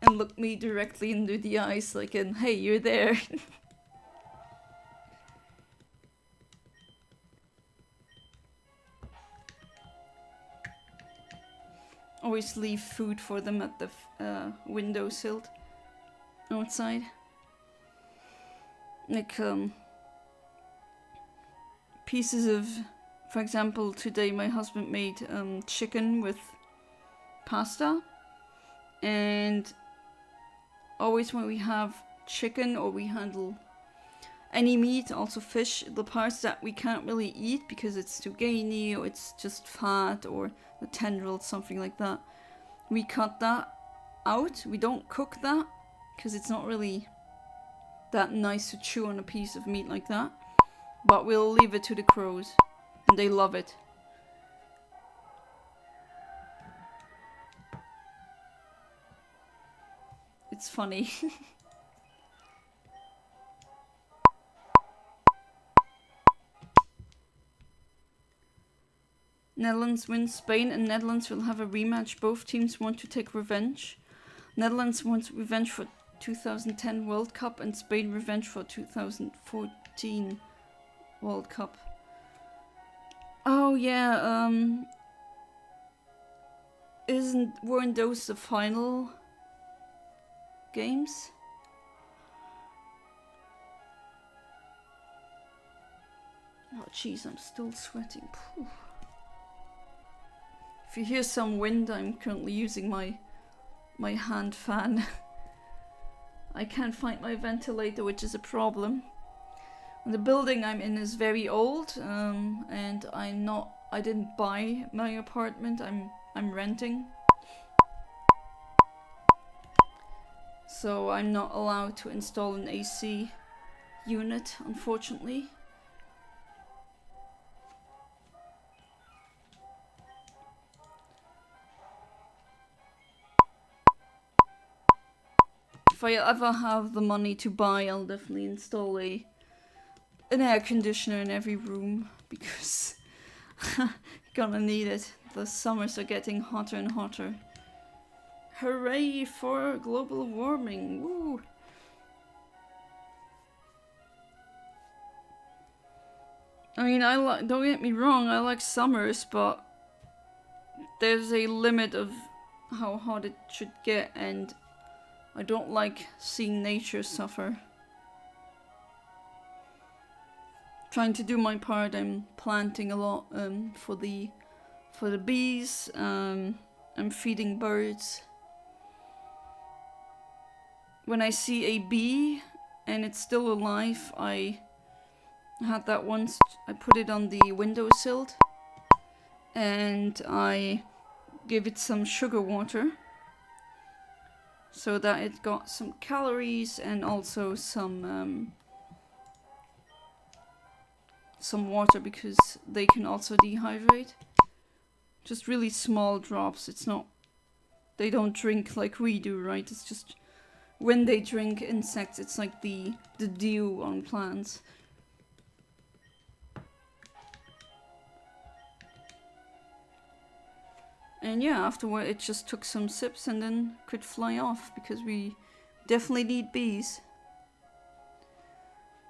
and looked me directly into the eyes like, hey, you're there. Always leave food for them at the windowsill outside. Like, pieces of, for example, today my husband made chicken with pasta, and always when we have chicken or we handle any meat, also fish, the parts that we can't really eat because it's too gamey or it's just fat or the tendrils, something like that, we cut that out. We don't cook that because it's not really that nice to chew on a piece of meat like that, but we'll leave it to the crows and they love it. It's funny. Netherlands wins. Spain and Netherlands will have a rematch. Both teams want to take revenge. Netherlands wants revenge for 2010 World Cup and Spain revenge for 2014 World Cup. Oh yeah, weren't those the final games? Oh jeez, I'm still sweating. Phew. If you hear some wind, I'm currently using my hand fan. I can't find my ventilator, which is a problem. The building I'm in is very old, and I didn't buy my apartment, I'm renting. So I'm not allowed to install an AC unit, unfortunately. If I ever have the money to buy, I'll definitely install an air conditioner in every room, because gonna need it. The summers are getting hotter and hotter. Hooray for global warming! Woo! I mean, don't get me wrong, I like summers, but there's a limit of how hot it should get, and I don't like seeing nature suffer. Trying to do my part. I'm planting a lot for the bees. I'm feeding birds. When I see a bee and it's still alive, I had that once. I put it on the windowsill and I gave it some sugar water, so that it got some calories and also some water, because they can also dehydrate. Just really small drops. It's not... They don't drink like we do, right? It's just... When they drink insects, it's like the dew on plants. And yeah, afterward it just took some sips and then could fly off, because we definitely need bees.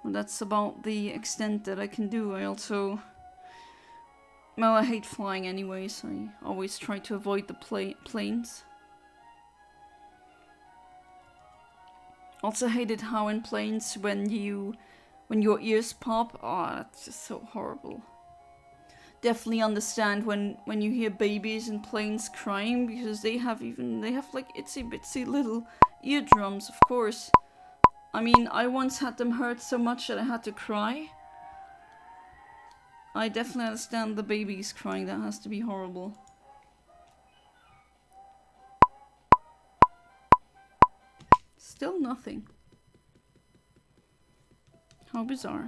Well, that's about the extent that I can do. I also... Well, I hate flying anyway, so I always try to avoid the planes. Also hated how in planes when your ears pop, oh, that's just so horrible. Definitely understand when you hear babies in planes crying, because they have like itsy bitsy little eardrums, of course. I mean, I once had them hurt so much that I had to cry. I definitely understand the babies crying, that has to be horrible. Still nothing. How bizarre.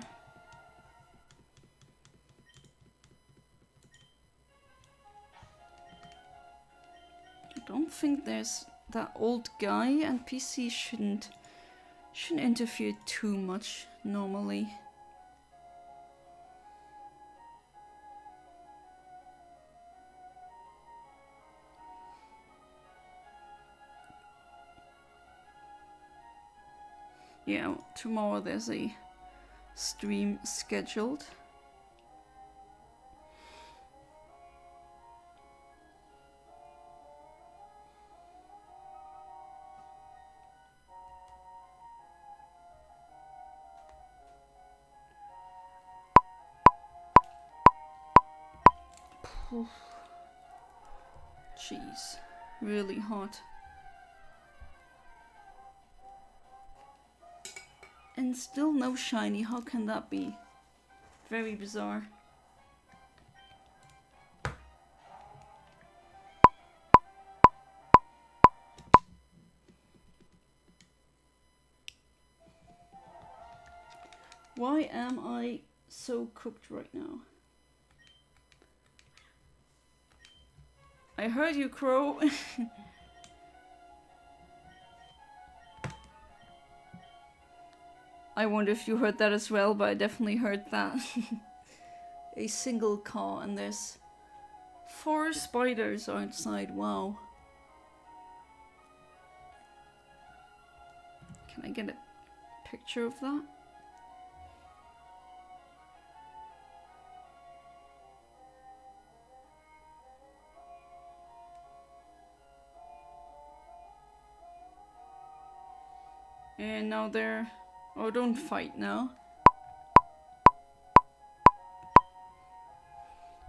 I don't think there's that old guy, and PC shouldn't interfere too much normally. Yeah, tomorrow there's a stream scheduled. Jeez, really hot. And still no shiny, how can that be? Very bizarre. Why am I so cooked right now? I heard you, Crow. I wonder if you heard that as well, but I definitely heard that. A single caw, and there's 4 spiders outside. Wow. Can I get a picture of that? And now they're... Oh, don't fight now.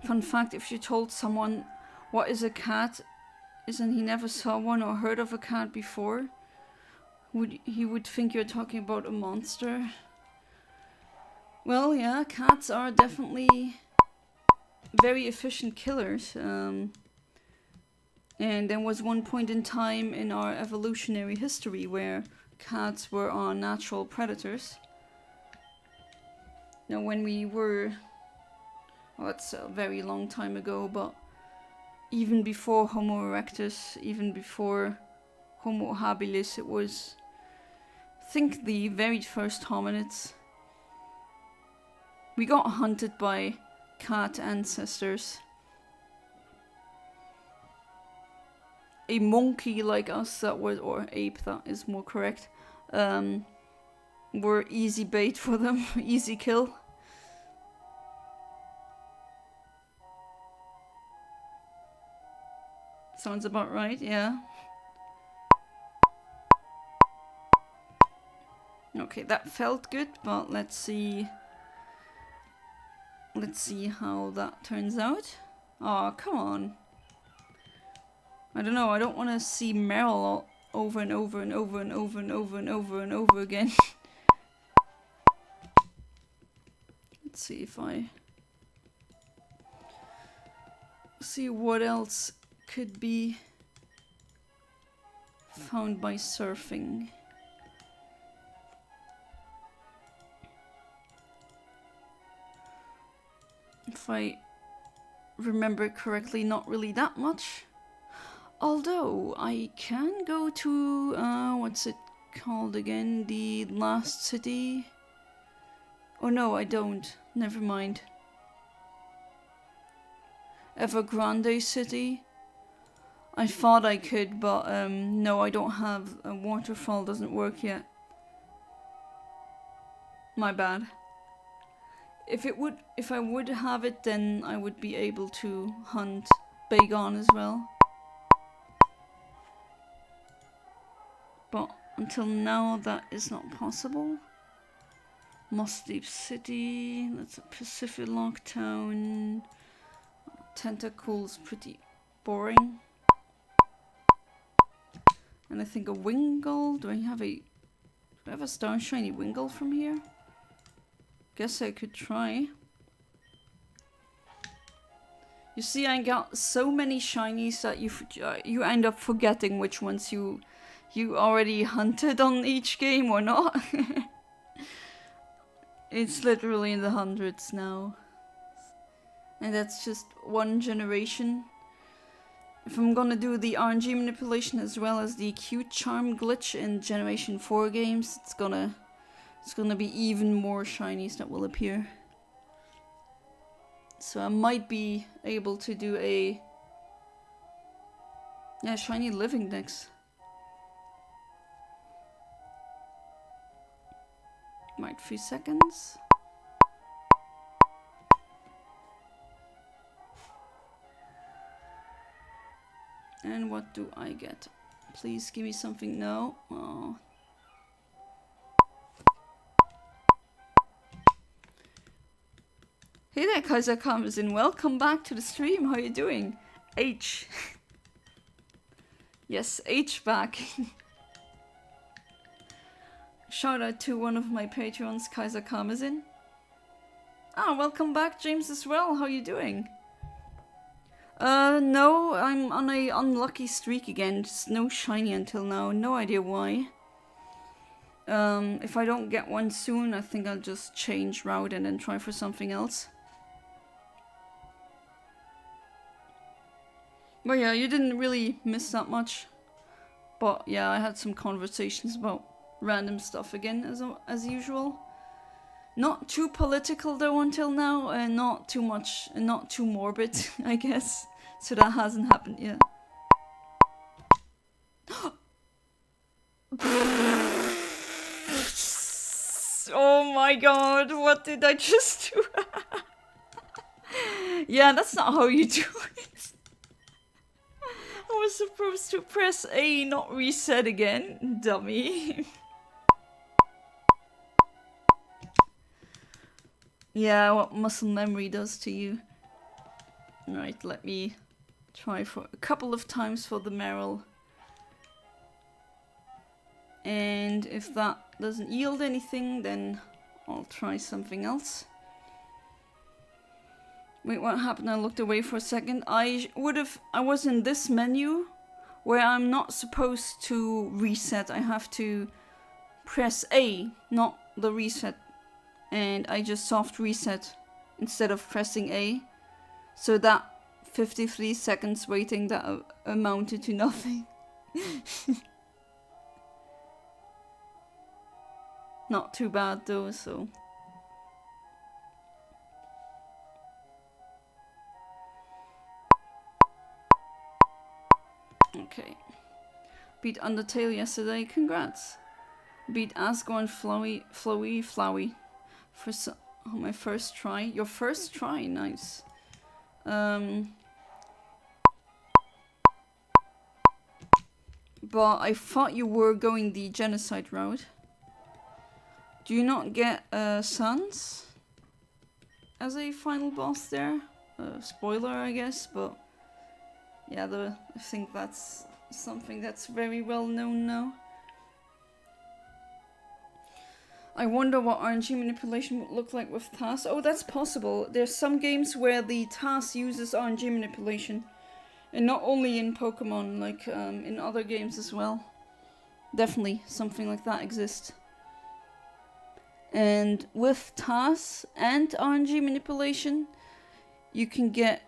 Fun fact, if you told someone what is a cat, isn't he never saw one or heard of a cat before, he would think you're talking about a monster. Well, yeah, cats are definitely very efficient killers. And there was one point in time in our evolutionary history where cats were our natural predators. Now, when we were... Well, that's a very long time ago, but even before Homo erectus, even before Homo habilis, it was, I think, the very first hominids. We got hunted by cat ancestors. A monkey like us, that was, or ape, that is more correct, were easy bait for them, easy kill. Sounds about right, yeah. Okay, that felt good, but let's see. Let's see how that turns out. Oh, come on. I don't know, I don't want to see Meryl over and over and over and over and over and over and over again. Let's see if I... see what else could be found by surfing. If I remember correctly, not really that much. Although, I can go to, what's it called again? The last city? Oh no, I don't. Never mind. Evergrande City. I thought I could, but no, I don't have. A waterfall doesn't work yet. My bad. If I would have it, then I would be able to hunt Bagon as well. But until now, that is not possible. Moss Deep City. That's a Pacific Locktown. Tentacles, pretty boring. And I think a Wingull. Do I have a Star Shiny Wingull from here? Guess I could try. You see, I got so many shinies that you end up forgetting which ones you already hunted on each game or not. It's literally in the hundreds now. And that's just one generation. If I'm gonna do the RNG manipulation as well as the cute charm glitch in Generation 4 games, it's gonna be even more shinies that will appear. So I might be able to do a shiny living dex. Might 3 seconds. And what do I get? Please give me something. No. Oh. Hey there, Kaiser comes in. Welcome back to the stream. How are you doing? H. Yes, H back. Shout out to one of my patrons, Kaiser Karmazin. Ah, welcome back, James, as well. How are you doing? No, I'm on a unlucky streak again. Just no shiny until now. No idea why. If I don't get one soon, I think I'll just change route and then try for something else. But yeah, you didn't really miss that much. But yeah, I had some conversations about random stuff again, as usual. Not too political though until now, and not too much, and not too morbid, I guess. So that hasn't happened yet. Oh my god, what did I just do? Yeah, that's not how you do it. I was supposed to press A, not reset again, dummy. Yeah, what muscle memory does to you. Right, let me try for a couple of times for the Meryl. And if that doesn't yield anything, then I'll try something else. Wait, what happened? I looked away for a second. I was in this menu where I'm not supposed to reset. I have to press A, not the reset. And I just soft reset instead of pressing A. So that 53 seconds waiting, that amounted to nothing. Not too bad though, so. Okay. Beat Undertale yesterday, congrats. Beat Asgore and Flowey. For my first try. Your first try, nice. But I thought you were going the genocide route. Do you not get Sans as a final boss there? Spoiler, I guess, but yeah, I think that's something that's very well known now. I wonder what RNG manipulation would look like with TAS. Oh, that's possible. There's some games where the TAS uses RNG manipulation. And not only in Pokemon, like in other games as well. Definitely, something like that exists. And with TAS and RNG manipulation, you can get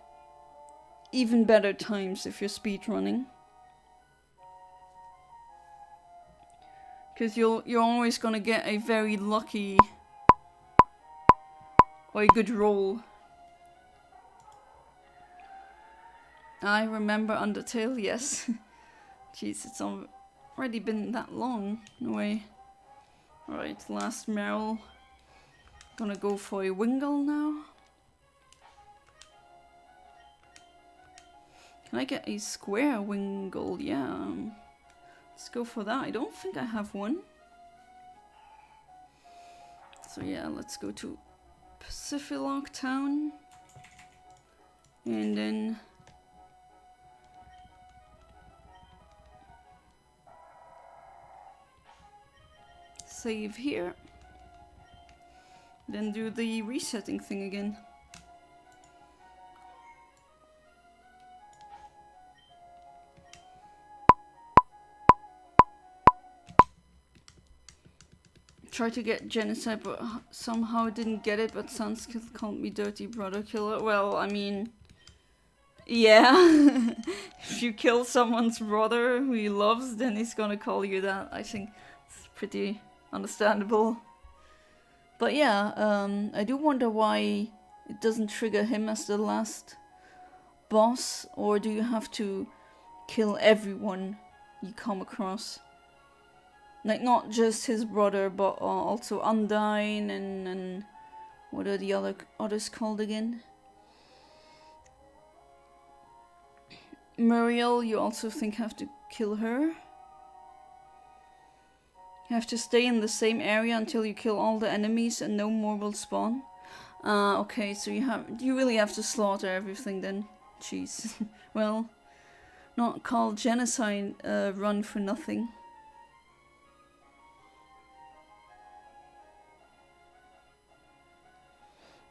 even better times if you're speedrunning. Because you're always gonna get a very lucky or a good roll. I remember Undertale, yes. Jeez, it's already been that long. No way. Alright, last Meryl. Gonna go for a Wingull now. Can I get a square Wingull? Yeah. Let's go for that. I don't think I have one. So yeah, let's go to Pacifilock Town. And then save here. Then do the resetting thing again. Tried to get genocide, but somehow didn't get it. But Sanskrit called me dirty brother killer. Well, I mean, yeah. If you kill someone's brother who he loves, then he's gonna call you that. I think it's pretty understandable. But yeah, I do wonder why it doesn't trigger him as the last boss, or do you have to kill everyone you come across? Like, not just his brother, but also Undyne and what are the others called again? Muriel, you also think have to kill her? You have to stay in the same area until you kill all the enemies and no more will spawn. Okay, so you really have to slaughter everything then. Jeez. Well, not called genocide run for nothing.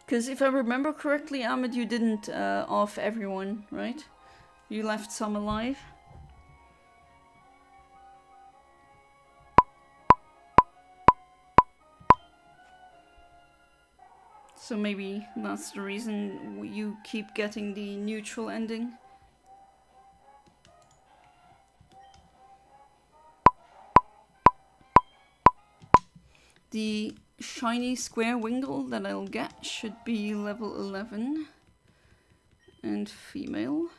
Because if I remember correctly, Ahmed, you didn't off everyone, right? You left some alive. So maybe that's the reason you keep getting the neutral ending. The shiny square Wingull that I'll get should be level 11 and female.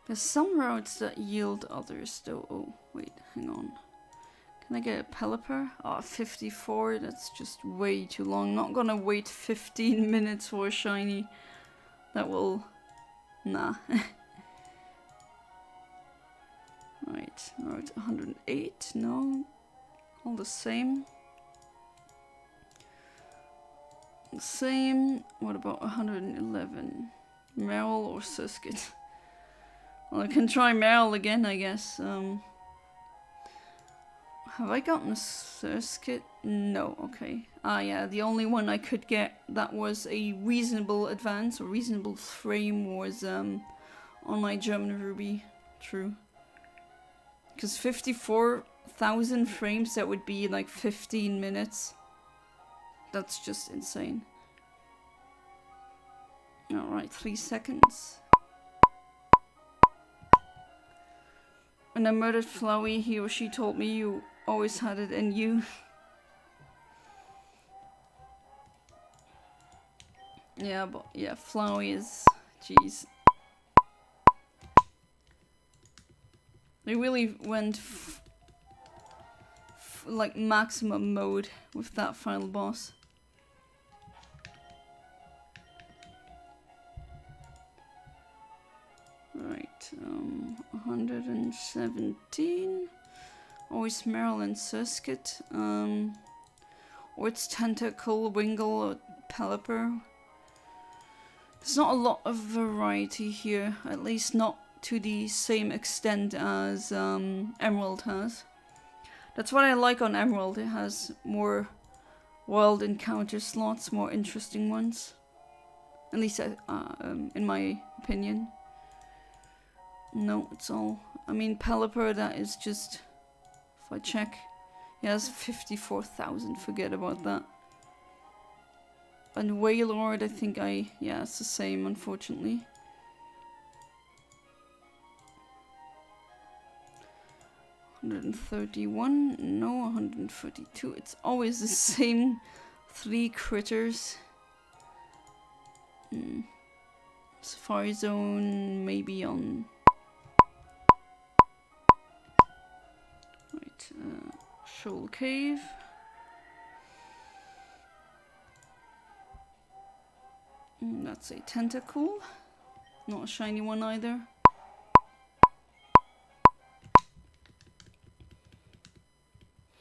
There's some routes that yield others though. Oh, wait, hang on. Can I get a Pelipper? Oh, 54, that's just way too long. Not gonna wait 15 minutes for a shiny. That will... Nah. Right, route 108, no. All the same. The same. What about 111? Meryl or Surskit? Well, I can try Meryl again, I guess. Have I gotten a Surskit? No, okay. Ah, yeah, the only one I could get that was a reasonable advance or reasonable frame was on my German Ruby. True. Because 54,000 frames, that would be like 15 minutes. That's just insane. Alright, 3 seconds. When I murdered Flowey, he or she told me you always had it in you. Yeah, but yeah, Flowey is... Jeez. They really went like maximum mode with that final boss. Right, 117. Always Meryl and Surskit. Or it's Tentacle, Wingull, or Pelipper. There's not a lot of variety here, at least not to the same extent as Emerald has. That's what I like on Emerald. It has more world encounter slots, more interesting ones. At least in my opinion. No, it's all... I mean, Pelipper, that is just... If I check... Yeah, it's 54,000, forget about that. And Wailord, I think yeah, it's the same, unfortunately. $131, no, 142. It's always the same 3 critters. Safari Zone, maybe on... Right, Shoal Cave. That's a tentacle. Not a shiny one either.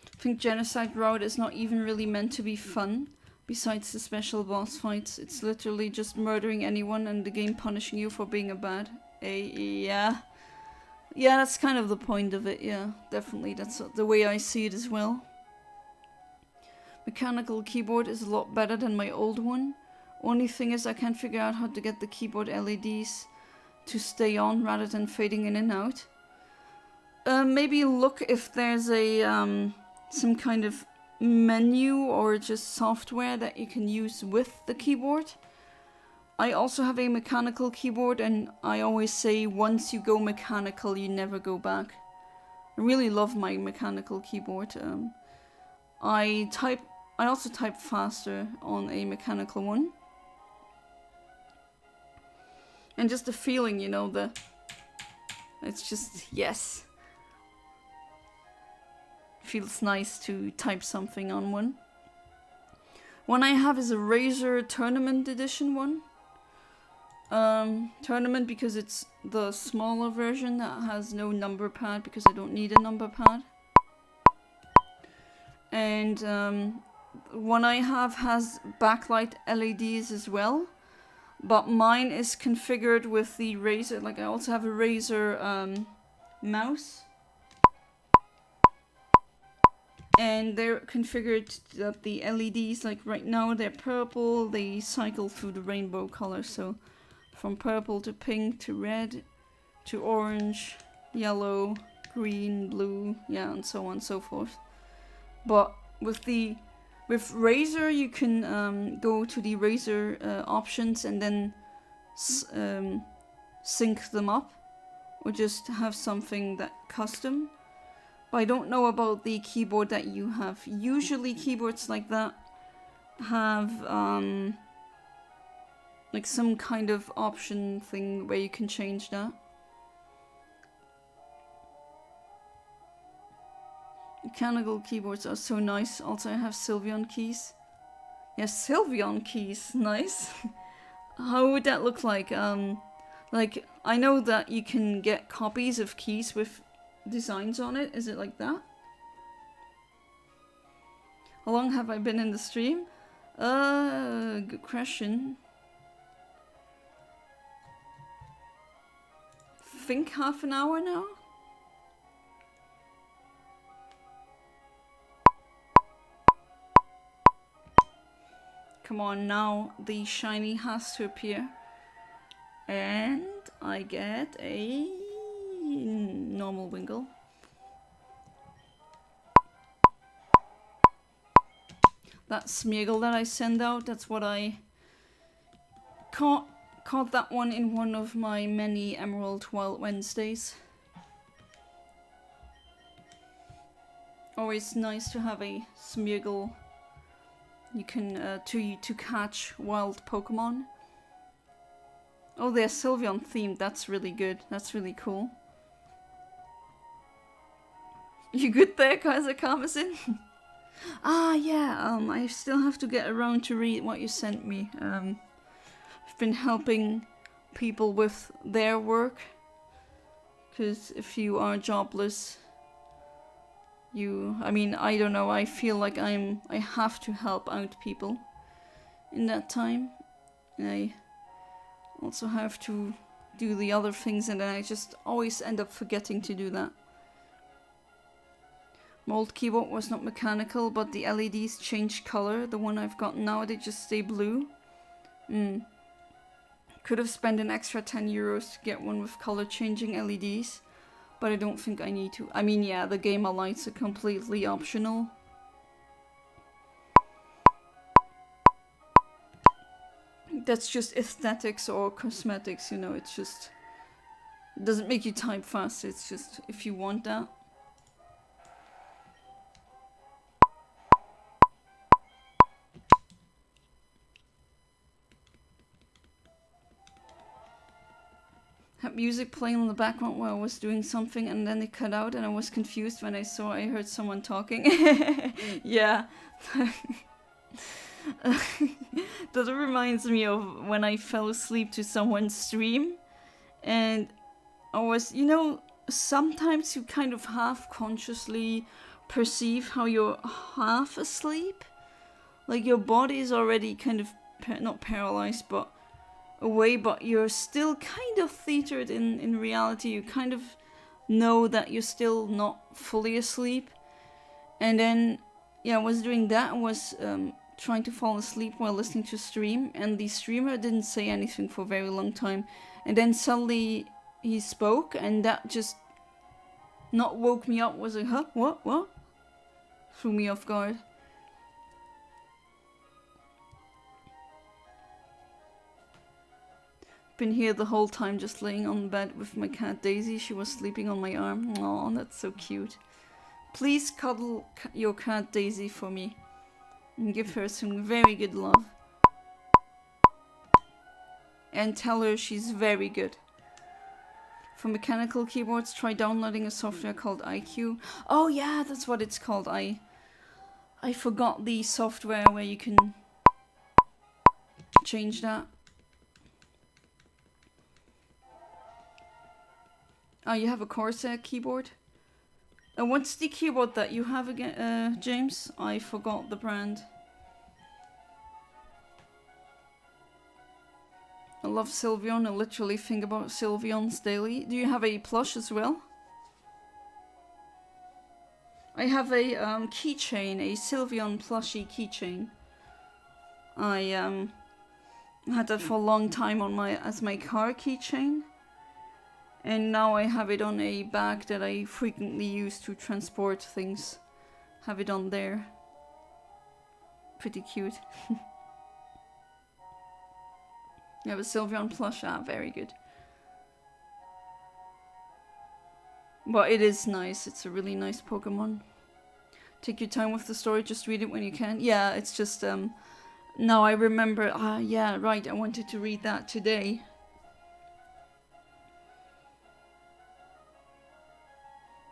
I think Genocide Route is not even really meant to be fun. Besides the special boss fights, it's literally just murdering anyone and the game punishing you for being a bad. Yeah. Yeah, that's kind of the point of it, yeah. Definitely, that's the way I see it as well. Mechanical keyboard is a lot better than my old one. Only thing is I can't figure out how to get the keyboard LEDs to stay on rather than fading in and out. Maybe look if there's a some kind of menu or just software that you can use with the keyboard. I also have a mechanical keyboard, and I always say once you go mechanical you never go back. I really love my mechanical keyboard. I also type faster on a mechanical one. And just the feeling, you know, it's just, yes. Feels nice to type something on one. One I have is a Razer Tournament Edition one. Tournament because it's the smaller version that has no number pad because I don't need a number pad. And one I have has backlight LEDs as well. But mine is configured with the Razer, like I also have a Razer mouse. And they're configured that the LEDs, like right now they're purple, they cycle through the rainbow color. So from purple to pink to red to orange, yellow, green, blue, yeah, and so on and so forth. But with Razer you can go to the Razer options and then sync them up, or just have something that custom. But I don't know about the keyboard that you have. Usually keyboards like that have like some kind of option thing where you can change that. Mechanical keyboards are so nice. Also I have Sylveon keys. Yes, Sylveon keys, nice. How would that look like? Like I know that you can get copies of keys with designs on it. Is it like that? How long have I been in the stream? Good question. Think half an hour now? Come on, now the shiny has to appear. And I get a normal Wingull. That Smeargle that I send out, that's what I caught that one in one of my many Emerald Wild Wednesdays. Always nice to have a Smeargle you can to catch wild Pokemon. Oh, they're Sylveon themed. That's really good. That's really cool. You good there, Kaiser Karmasin? Ah, yeah. I still have to get around to read what you sent me. I've been helping people with their work, because if you are jobless, I mean, I don't know. I feel like I have to help out people in that time. And I also have to do the other things, and then I just always end up forgetting to do that. My old keyboard was not mechanical, but the LEDs changed color. The one I've got now, they just stay blue. Could have spent an extra €10 to get one with color changing LEDs, But I don't think I need to. I mean, yeah, the gamer lights are completely optional. That's just aesthetics or cosmetics, you know, it's just... It doesn't make you type fast, it's just if you want that. Had music playing in the background while I was doing something and then it cut out and I was confused when I heard someone talking. Yeah. That reminds me of when I fell asleep to someone's stream and I was, you know, sometimes you kind of half consciously perceive how you're half asleep. Like your body is already kind of, not paralyzed, but away, but you're still kind of theatered in reality. You kind of know that you're still not fully asleep. And then, yeah, I was doing that. I was trying to fall asleep while listening to stream, and the streamer didn't say anything for a very long time. And then suddenly he spoke, and that just not woke me up. Was like, huh? What? Threw me off guard. Been here the whole time, just laying on the bed with my cat Daisy. She was sleeping on my arm. Oh, that's so cute. Please cuddle your cat Daisy for me and give her some very good love. And tell her she's very good. For mechanical keyboards, try downloading a software called IQ. Oh yeah, that's what it's called. I forgot the software where you can change that. Oh, you have a Corsair keyboard? And what's the keyboard that you have again, James? I forgot the brand. I love Sylveon. I literally think about Sylveons daily. Do you have a plush as well? I have a keychain, a Sylveon plushie keychain. I had that for a long time on as my car keychain. And now I have it on a bag that I frequently use to transport things. Have it on there. Pretty cute. You have a Sylveon plush? Ah, very good. But it is nice. It's a really nice Pokemon. Take your time with the story. Just read it when you can. Yeah, it's just... now I remember... Ah, yeah, right. I wanted to read that today.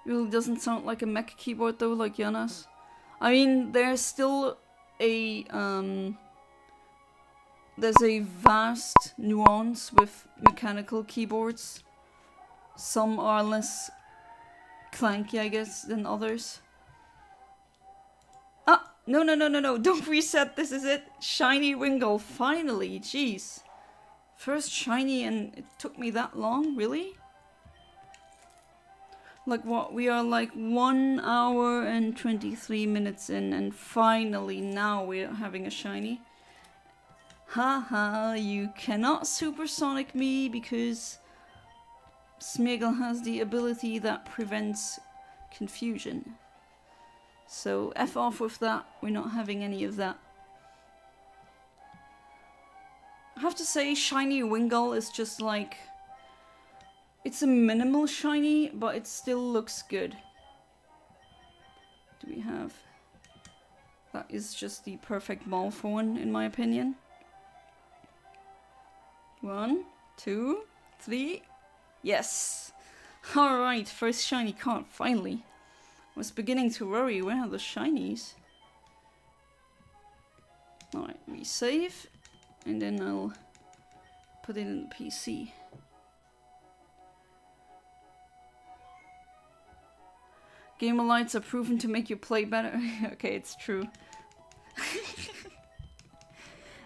Really doesn't sound like a mech keyboard though, like Yana's. I mean, there's still a there's a vast nuance with mechanical keyboards. Some are less clanky, I guess, than others. Ah, no, don't reset, this is it. Shiny Wingull, finally, jeez. First shiny and it took me that long, really? Like what, we are like 1 hour and 23 minutes in and finally now we're having a shiny. Haha, you cannot supersonic me because Smeagol has the ability that prevents confusion. So F off with that, we're not having any of that. I have to say Shiny Wingull is just like... It's a minimal shiny, but it still looks good. Do we have... That is just the perfect ball for one, in my opinion. 1, 2, 3. Yes! Alright, first shiny card, finally. I was beginning to worry, where are the shinies? Alright, we save. And then I'll put it in the PC. Gamer lights are proven to make you play better. Okay, it's true.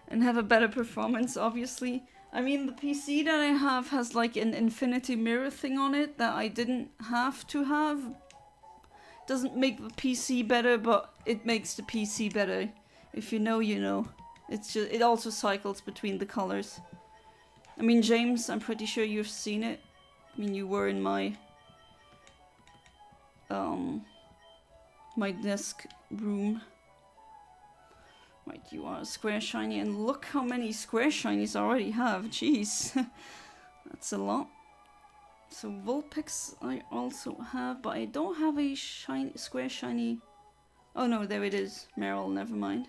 And have a better performance, obviously. I mean, the PC that I have has like an infinity mirror thing on it that I didn't have to have. Doesn't make the PC better, but it makes the PC better. If you know, you know. It's just, it also cycles between the colors. I mean, James, I'm pretty sure you've seen it. I mean, you were in my my desk room. Right, you are a square shiny, and look how many square shinies I already have. Jeez, that's a lot. So Vulpix I also have, but I don't have a shiny square shiny. Oh no, there it is. Meryl, never mind.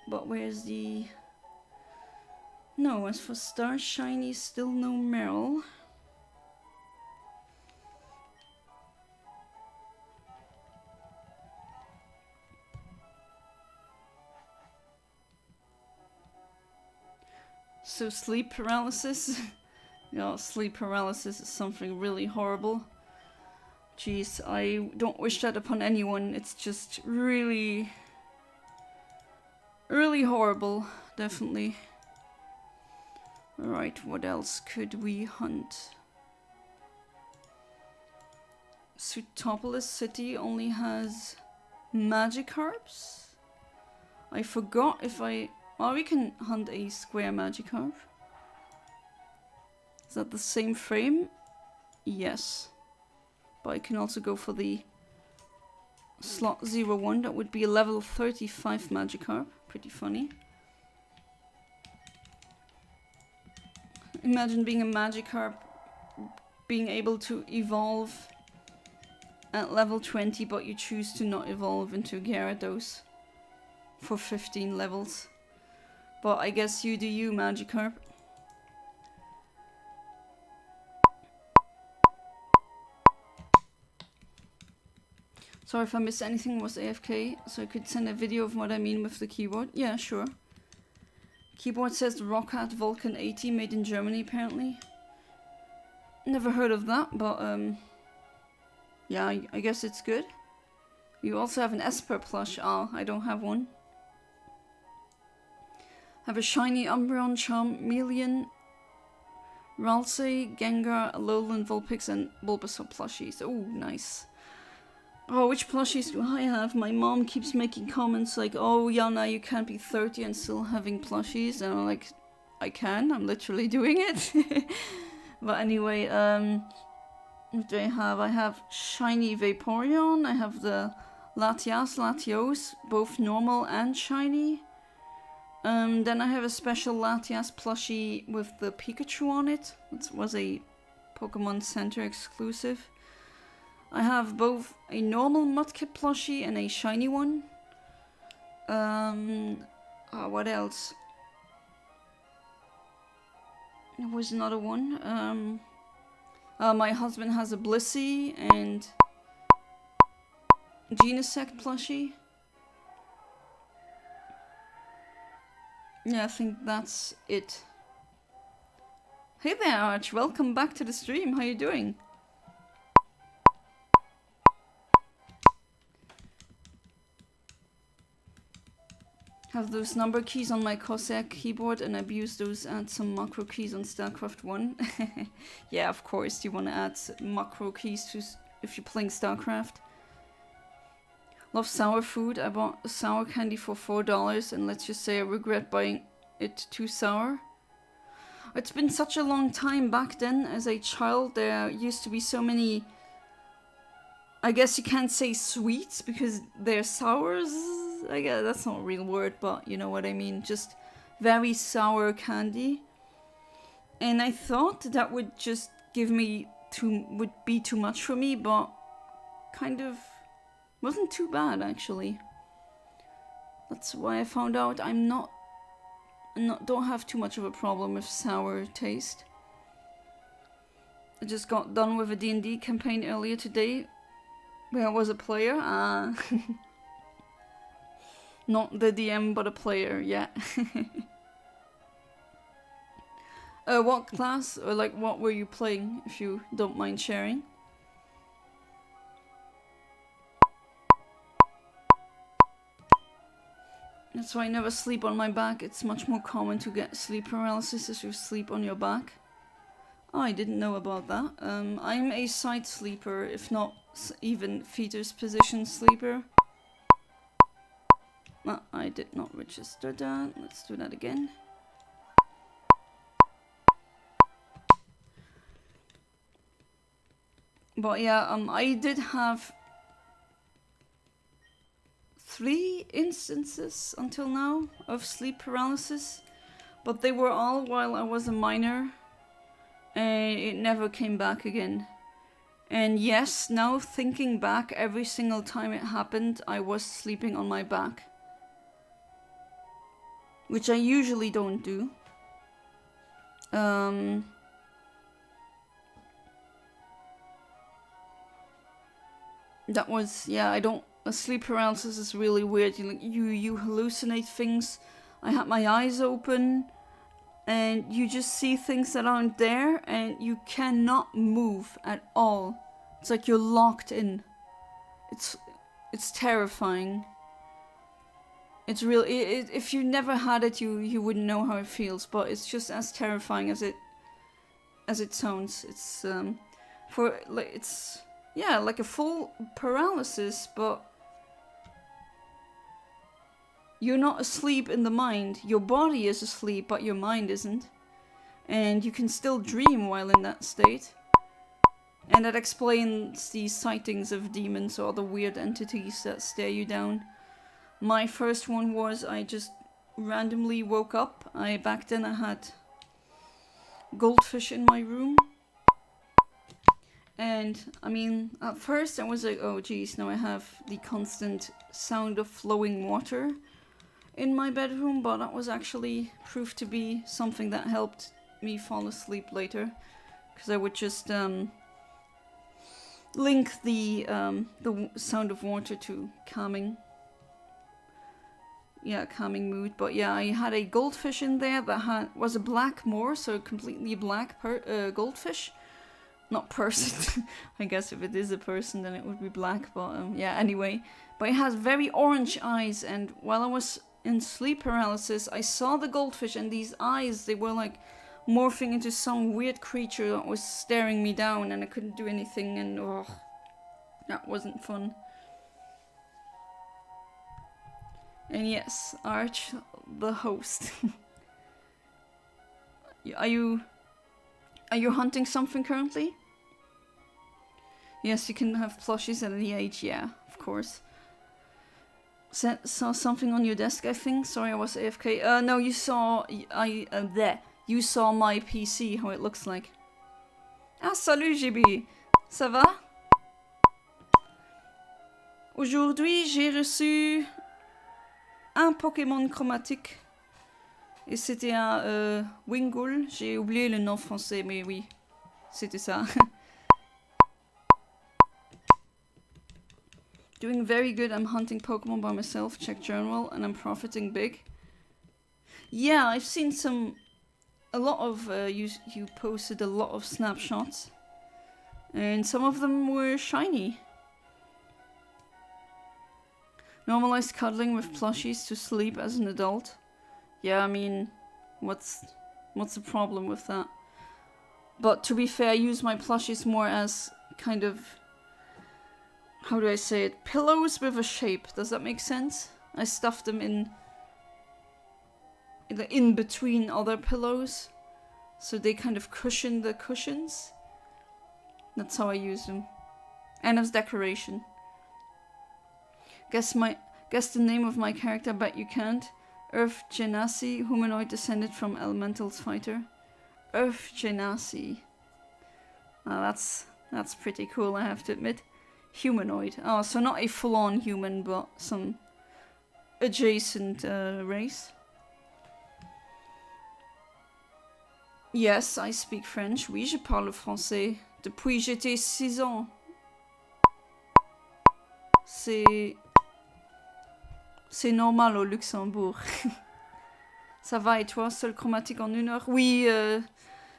But where's the... No, as for Star Shiny, still no Meryl. So sleep paralysis? Yeah, sleep paralysis is something really horrible. Jeez, I don't wish that upon anyone. It's just really horrible, definitely. Alright, what else could we hunt? Suitopolis City only has Magikarps? I forgot if I... Well, we can hunt a square Magikarp. Is that the same frame? Yes. But I can also go for the slot 01. That would be a level 35 Magikarp. Pretty funny. Imagine being a Magikarp, being able to evolve at level 20, but you choose to not evolve into Gyarados for 15 levels. But I guess you do you, Magikarp. Sorry if I missed anything, was AFK, so I could send a video of what I mean with the keyboard. Yeah, sure. Keyboard says Roccat Vulcan 80, made in Germany, apparently. Never heard of that, but yeah, I guess it's good. You also have an Esper plush. Ah, I don't have one. Have a shiny Umbreon, Charmeleon, Ralsei, Gengar, Alolan, Vulpix, and Bulbasaur plushies. Oh, nice. Oh, which plushies do I have? My mom keeps making comments like, oh, Yana, you can't be 30 and still having plushies. And I'm like, I can. I'm literally doing it. But anyway, what do I have? I have shiny Vaporeon. I have the Latios, both normal and shiny. Then I have a special Latias plushie with the Pikachu on it. It was a Pokemon Center exclusive. I have both a normal Mudkip plushie and a shiny one. What else? There was another one. My husband has a Blissey and Genesect plushie. Yeah, I think that's it. Hey there, Arch. Welcome back to the stream. How you doing? Have those number keys on my Cossack keyboard and abuse those, add some macro keys on StarCraft 1. Yeah, of course, you want to add macro keys to if you're playing StarCraft. Love sour food. I bought a sour candy for $4 and let's just say I regret buying it too sour. It's been such a long time. Back then, as a child, there used to be so many... I guess you can't say sweets because they're sours. I guess that's not a real word, but you know what I mean. Just very sour candy. And I thought that would just would be too much for me, but kind of wasn't too bad actually. That's why I found out don't have too much of a problem with sour taste. I just got done with a D&D campaign earlier today where I was a player. Not the DM, but a player, yeah. What class, or like what were you playing, if you don't mind sharing? That's why I never sleep on my back. It's much more common to get sleep paralysis if you sleep on your back. Oh, I didn't know about that. I'm a side sleeper, if not even fetus position sleeper. No, I did not register that. Let's do that again. But yeah, I did have 3 instances until now of sleep paralysis, but they were all while I was a minor, and it never came back again. And yes, now thinking back, every single time it happened, I was sleeping on my back, which I usually don't do. That was, yeah, I don't, sleep paralysis is really weird. You hallucinate things. I had my eyes open, and you just see things that aren't there, and you cannot move at all. It's like you're locked in. It's terrifying. It's real. If you never had it, you wouldn't know how it feels. But it's just as terrifying as it sounds. It's yeah, like a full paralysis, but you're not asleep in the mind. Your body is asleep, but your mind isn't. And you can still dream while in that state. And that explains the sightings of demons or other weird entities that stare you down. My first one was I just randomly woke up. Back then I had goldfish in my room. And I mean, at first I was like, oh geez, now I have the constant sound of flowing water in my bedroom, but that was actually proved to be something that helped me fall asleep later, because I would just link the sound of water to calming mood. But yeah, I had a goldfish in there that was a black moor, so a completely black goldfish. Not person. I guess if it is a person, then it would be black. But yeah, anyway. But it has very orange eyes, and while I was in sleep paralysis, I saw the goldfish, and these eyes, they were like morphing into some weird creature that was staring me down, and I couldn't do anything, and oh, that wasn't fun. And yes, Arch, the host. Are you hunting something currently? Yes, you can have plushies at any age, yeah, of course. Saw something on your desk, I think. Sorry, I was AFK. No, you saw... You saw my PC, how it looks like. Ah, salut JB! Ça va? Aujourd'hui, j'ai reçu un Pokémon chromatique. Et c'était un Wingull. J'ai oublié le nom français, mais oui, c'était ça. Doing very good. I'm hunting Pokemon by myself. Check journal, and I'm profiting big. Yeah, I've seen a lot of you posted a lot of snapshots, and some of them were shiny. Normalized cuddling with plushies to sleep as an adult. Yeah, I mean, what's the problem with that? But to be fair, I use my plushies more as kind of, how do I say it? Pillows with a shape. Does that make sense? I stuff them in between other pillows, so they kind of cushion the cushions. That's how I use them. And as decoration. Guess the name of my character, bet you can't. Earth Genasi, humanoid descended from Elemental's fighter. Earth Genasi. That's pretty cool, I have to admit. Humanoid. Oh, so not a full-on human, but some adjacent race. Yes, I speak French. Oui, je parle français. Depuis j'étais 6 ans. C'est normal au Luxembourg. Ça va et toi, seul chromatique en 1 heure? Oui,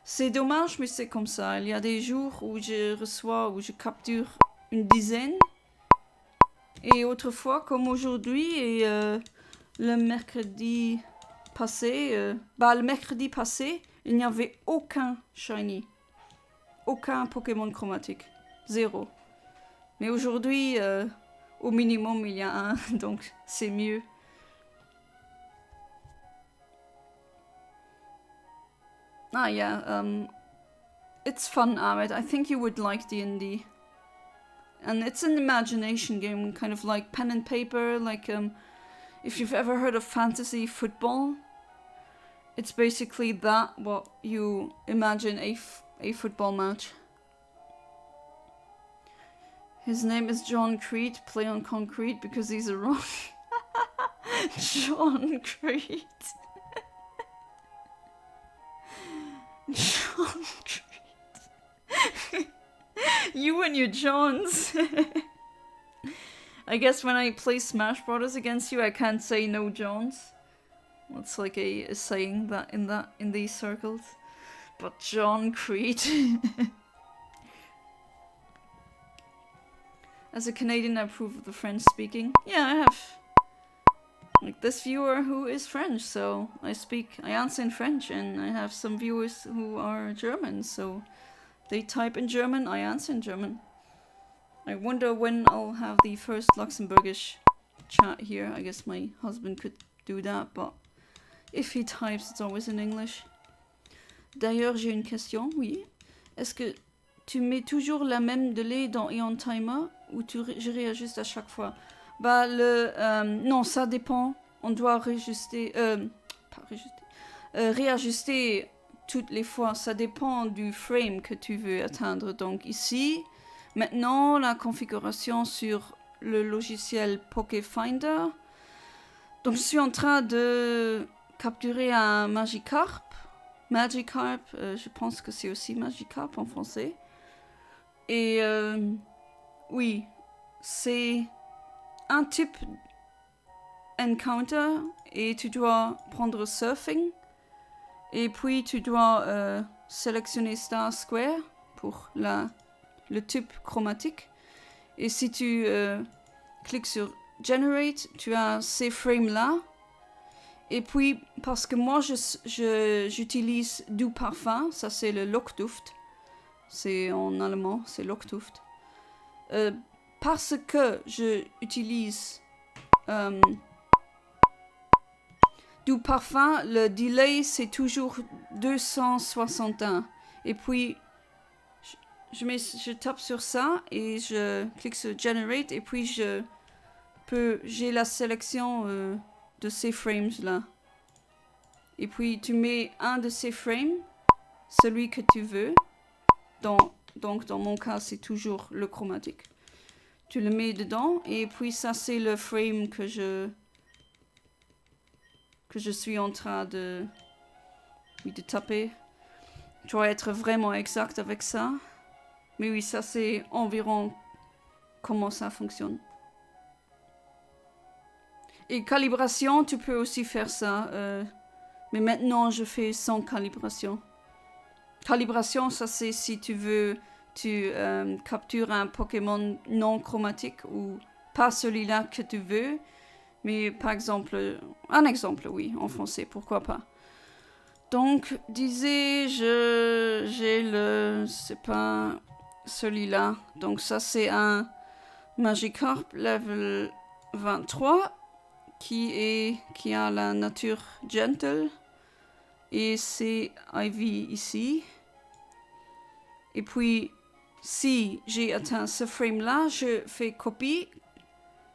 c'est dommage, mais c'est comme ça. Il y a des jours où je capture une dizaine. Et autrefois, comme aujourd'hui, et le mercredi passé, il n'y avait aucun shiny. Aucun Pokémon chromatique. 0. Mais aujourd'hui, au minimum, il y a un, donc c'est mieux. Ah, yeah, it's fun, Ahmed. I think you would like D&D. and it's an imagination game, kind of like pen and paper, like if you've ever heard of fantasy football, it's basically that, what you imagine a football match. His name is John Crete, play on concrete because he's a rock. John Crete. John Crete. You and your Johns. I guess when I play Smash Brothers against you, I can't say no Johns. It's like a saying that in these circles. But John Crete. As a Canadian, I approve of the French speaking. Yeah, I have like this viewer who is French, so I answer in French, and I have some viewers who are German, so they type in German, I answer in German. I wonder when I'll have the first Luxembourgish chat here. I guess my husband could do that, but if he types, it's always in English. D'ailleurs, j'ai une question, oui. Est-ce que tu mets toujours la même délai dans Eontimer ou je réajuste à chaque fois? Bah, non, ça dépend. On doit réajuster toutes les fois. Ça dépend du frame que tu veux atteindre. Donc ici, maintenant, la configuration sur le logiciel Pokéfinder. Donc je suis en train de capturer un Magikarp. Je pense que c'est aussi Magikarp en français. Et oui, c'est un type encounter et tu dois prendre surfing et puis tu dois sélectionner Star Square pour le type chromatique. Et si tu cliques sur Generate, tu as ces frames là. Et puis, parce que moi, j'utilise du parfum, ça c'est le Lockduft. C'est en allemand, c'est Lockduft. Parce que j'utilise du parfum, le delay c'est toujours 261. Et puis, je tape sur ça et je clique sur Generate et puis j'ai la sélection de ces frames là. Et puis tu mets un de ces frames, celui que tu veux. Donc dans mon cas c'est toujours le chromatique. Tu le mets dedans et puis ça c'est le frame que je suis en train de taper. Je dois être vraiment exact avec ça. Mais oui, ça c'est environ comment ça fonctionne. Et calibration, tu peux aussi faire ça. Mais maintenant, je fais sans calibration. Calibration, ça c'est si tu veux, tu captures un Pokémon non chromatique ou pas celui-là que tu veux. Mais par exemple, un exemple, oui, en français, pourquoi pas. Donc, disais, j'ai c'est pas celui-là. Donc ça c'est un Magikarp level 23. Qui a la nature gentle. Et c'est Ivy ici. Et puis, si j'ai atteint ce frame-là, je fais copie.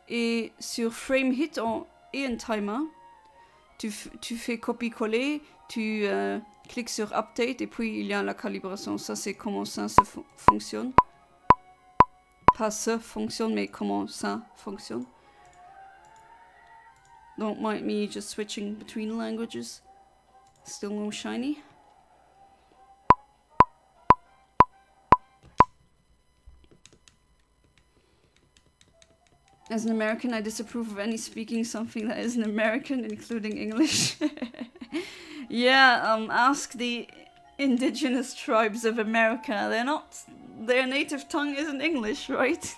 Et sur frame hit en Eontimer, tu fais copier-coller, tu cliques sur update et puis il y a la calibration. Ça, c'est comment ça fonctionne. Pas ça fonctionne, mais comment ça fonctionne. Don't mind me just switching between languages. Still no shiny. As an American, I disapprove of any speaking something that isn't American, including English. Yeah, ask the indigenous tribes of America. Their native tongue isn't English, right?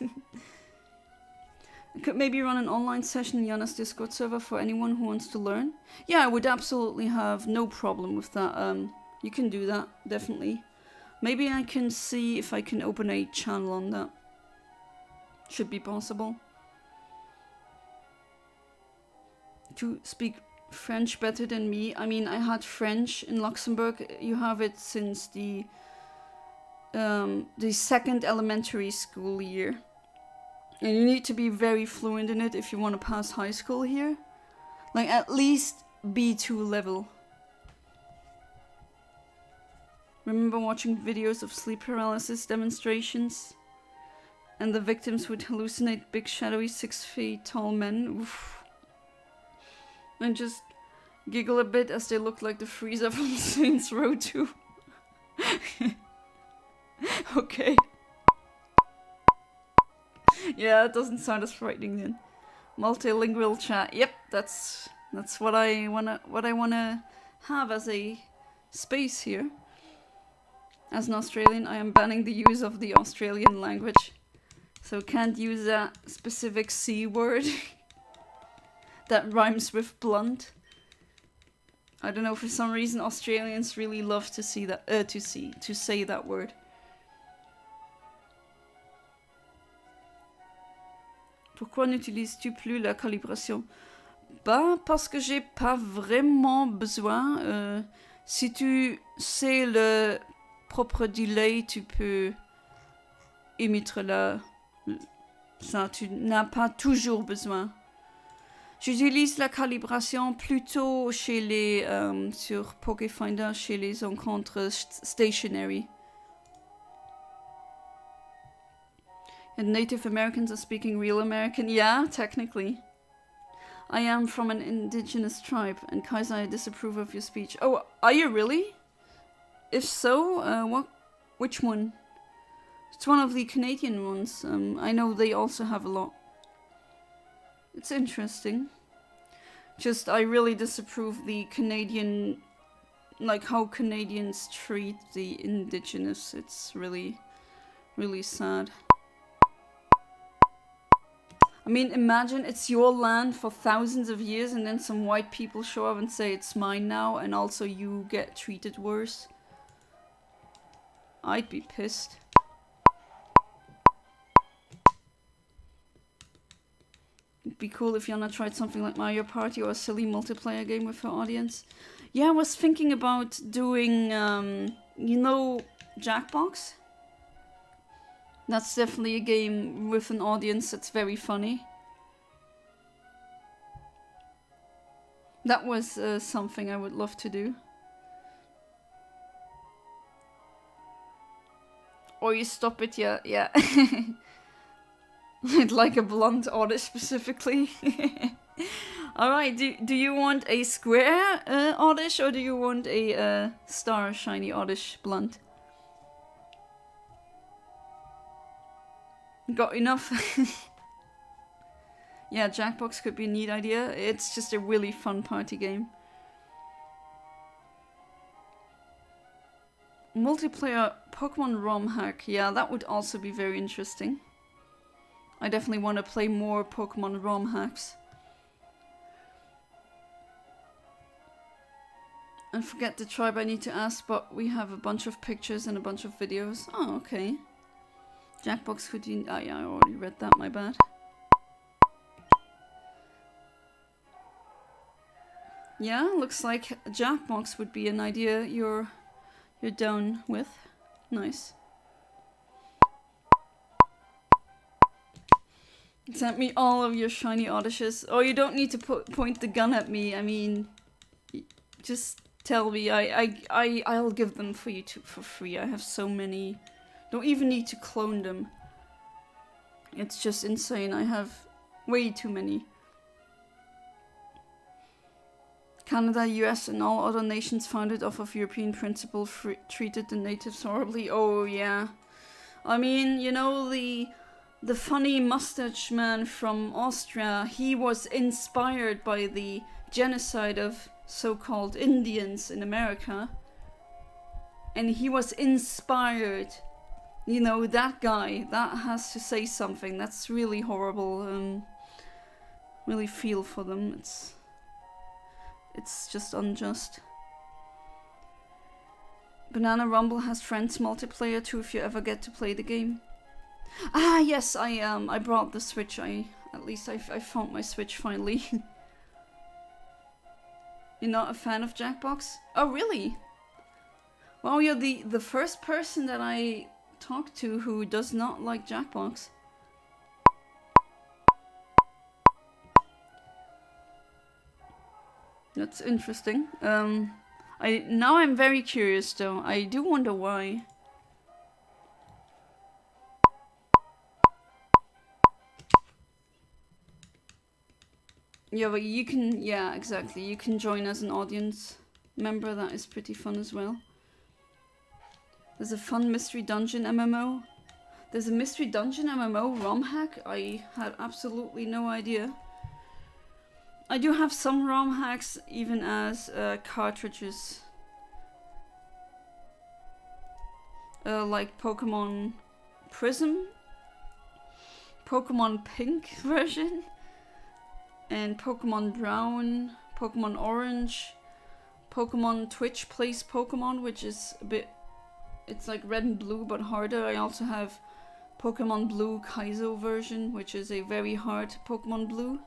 I could maybe run an online session in Yana's Discord server for anyone who wants to learn. Yeah, I would absolutely have no problem with that. You can do that, definitely. Maybe I can see if I can open a channel on that. Should be possible. To speak French better than me. I mean, I had French in Luxembourg. You have it since the second elementary school year. And you need to be very fluent in it if you want to pass high school here. Like at least B2 level. Remember watching videos of sleep paralysis demonstrations? And the victims would hallucinate big shadowy 6 feet tall men. Oof. And just giggle a bit as they look like the Frieza from Saints Row 2. Okay. Yeah, it doesn't sound as frightening then. Multilingual chat. Yep, that's what I wanna have as a space here. As an Australian, I am banning the use of the Australian language. So can't use that specific C word that rhymes with blunt. I don't know, for some reason Australians really love to see that to say that word. Pourquoi n'utilises-tu plus la calibration? Bah, parce que j'ai pas vraiment besoin. Si tu sais le propre delay, tu peux émettre ça, tu n'as pas toujours besoin. J'utilise la calibration plutôt chez les sur Pokéfinder, chez les encontres stationary. And Native Americans are speaking real American. Yeah, technically. I am from an indigenous tribe, and Kaiser, I disapprove of your speech. Oh, are you really? If so, which one? It's one of the Canadian ones. I know they also have a lot. It's interesting. Just, I really disapprove the Canadian, like how Canadians treat the indigenous. It's really, really sad. I mean, imagine it's your land for thousands of years and then some white people show up and say it's mine now, and also you get treated worse. I'd be pissed. It'd be cool if Yana tried something like Mario Party or a silly multiplayer game with her audience. Yeah, I was thinking about doing, you know, Jackbox? That's definitely a game with an audience that's very funny. That was something I would love to do. Or you stop it, yeah. I'd like a blunt oddish specifically. Alright, do you want a square oddish or do you want a star shiny oddish blunt? Got enough? Yeah, Jackbox could be a neat idea. It's just a really fun party game. Multiplayer Pokemon ROM hack. Yeah, that would also be very interesting. I definitely want to play more Pokemon ROM hacks. And forget the tribe I need to ask, but we have a bunch of pictures and a bunch of videos. Oh, okay. Jackbox could you... Oh yeah, I already read that, my bad. Yeah, looks like Jackbox would be an idea you're down with. Nice. Send me all of your shiny oddishes. Oh, you don't need to point the gun at me. I mean, just tell me. I'll give them for you for free. I have so many. Don't even need to clone them. It's just insane. I have way too many. Canada, US, and all other nations founded off of European principle treated the natives horribly. Oh yeah. I mean, you know, the funny mustache man from Austria, he was inspired by the genocide of so-called Indians in America. And he was inspired. You know, that guy, that has to say something. That's really horrible. Really feel for them. It's just unjust. Banana Rumble has friends multiplayer too if you ever get to play the game. Ah yes, I brought the Switch. At least I found my Switch finally. You're not a fan of Jackbox? Oh really? Well, you're the first person that I talked to who does not like Jackbox. That's interesting. Now I'm very curious though. I do wonder why. Yeah, but you can, yeah, exactly. You can join as an audience member. That is pretty fun as well. There's a fun mystery dungeon MMO. There's a mystery dungeon MMO ROM hack. I had absolutely no idea. I do have some ROM hacks even as cartridges. Like Pokemon Prism, Pokemon Pink version, and Pokemon Brown, Pokemon Orange, Pokemon Twitch Plays Pokemon, which is a bit, it's like red and blue but harder. I also have Pokemon Blue Kaizo version, which is a very hard Pokemon Blue.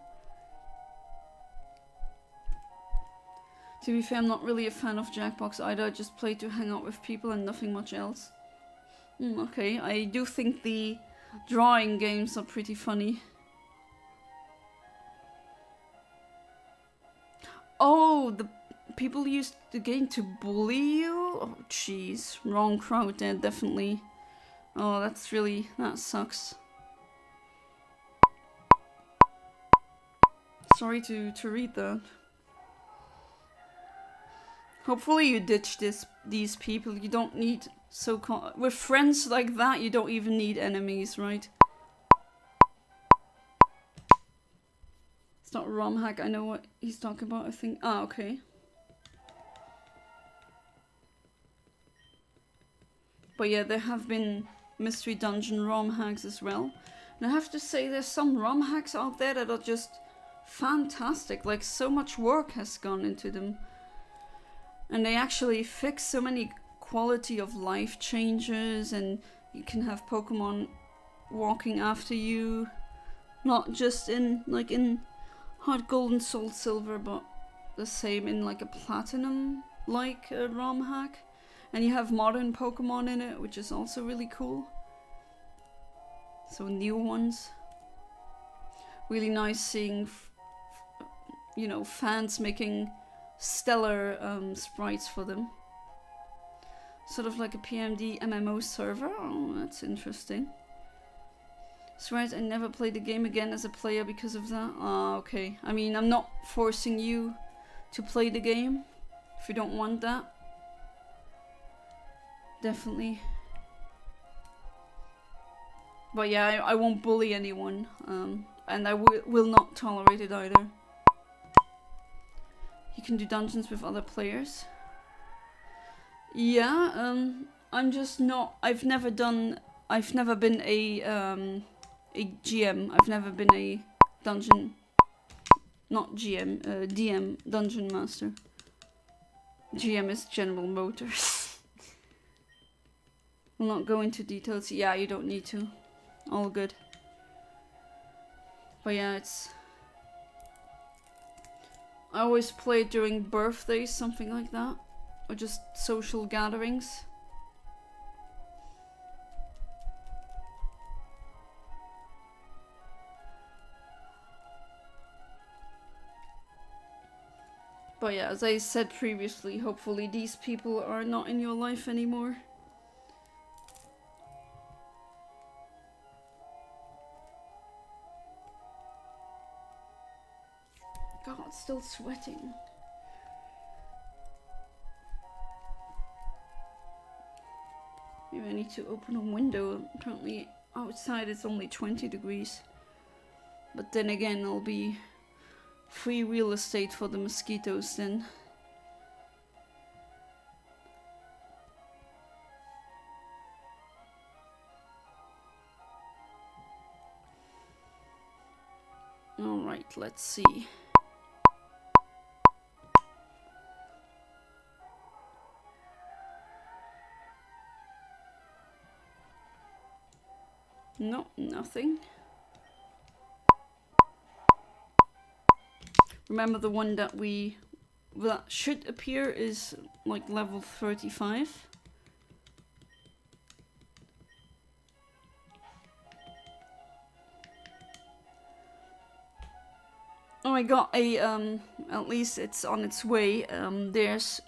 To be fair, I'm not really a fan of Jackbox either. I just play to hang out with people and nothing much else. Okay, I do think the drawing games are pretty funny. Oh, the people used the game to bully you? Oh, jeez. Wrong crowd there, definitely. Oh, that's really... that sucks. Sorry to read that. Hopefully you ditch these people. You don't need with friends like that, you don't even need enemies, right? It's not a ROM hack. I know what he's talking about, I think. Ah, okay. But yeah, there have been Mystery Dungeon ROM hacks as well. And I have to say, there's some ROM hacks out there that are just fantastic. Like, so much work has gone into them. And they actually fix so many quality of life changes, and you can have Pokemon walking after you. Not just in, like, in Heart Gold and Soul Silver, but the same in, like, a Platinum, like, a ROM hack. And you have modern Pokemon in it, which is also really cool. So new ones. Really nice seeing, you know, fans making stellar sprites for them. Sort of like a PMD MMO server. Oh, that's interesting. That's right, I never played the game again as a player because of that. Ah, okay. I mean, I'm not forcing you to play the game if you don't want that. Definitely. But yeah, I won't bully anyone. And I will not tolerate it either. You can do dungeons with other players. Yeah, I'm just not. I've never been a GM. I've never been a dungeon, not GM, DM, dungeon master. GM is General Motors. Will not go into details. Yeah, you don't need to. All good. But yeah, I always play during birthdays, something like that. Or just social gatherings. But yeah, as I said previously, hopefully these people are not in your life anymore. God, still sweating. Maybe I need to open a window. Apparently outside it's only 20 degrees. But then again, I'll be free real estate for the mosquitoes then. Alright, let's see. No, nothing. Remember the one that should appear is like level 35. So I got a, at least it's on its way. There's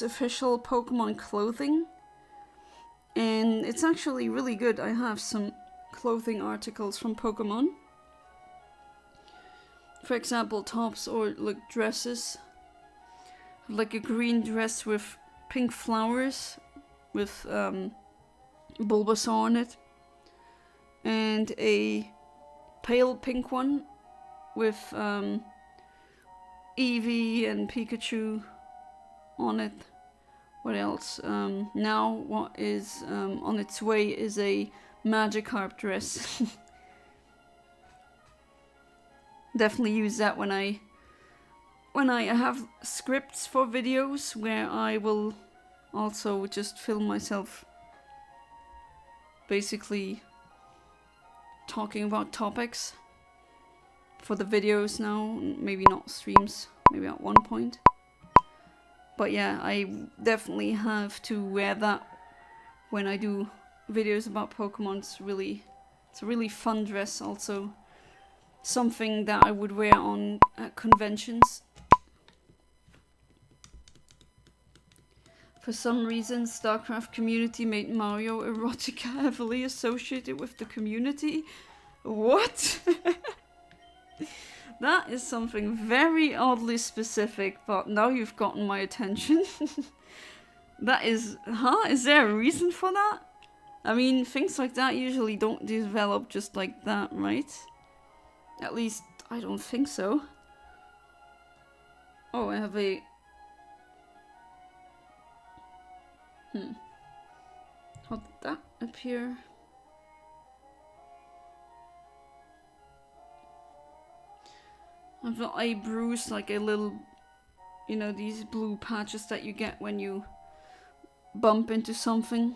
official Pokemon clothing. And it's actually really good. I have some clothing articles from Pokemon. For example, tops or like dresses. Like a green dress with pink flowers with Bulbasaur on it. And a pale pink one with Eevee and Pikachu on it. What else? Now what is on its way is a Magikarp dress. Definitely use that when I have scripts for videos where I will also just film myself basically talking about topics for the videos now, maybe not streams, maybe at one point. But yeah, I definitely have to wear that when I do videos about Pokemon. It's a really fun dress, also something that I would wear at conventions. For some reason, StarCraft community made Mario erotica heavily associated with the community. What? That is something very oddly specific, but now you've gotten my attention. That is... Huh? Is there a reason for that? I mean, things like that usually don't develop just like that, right? At least, I don't think so. Oh, I have a... How did that appear? I've got a bruise, like a little, you know, these blue patches that you get when you bump into something.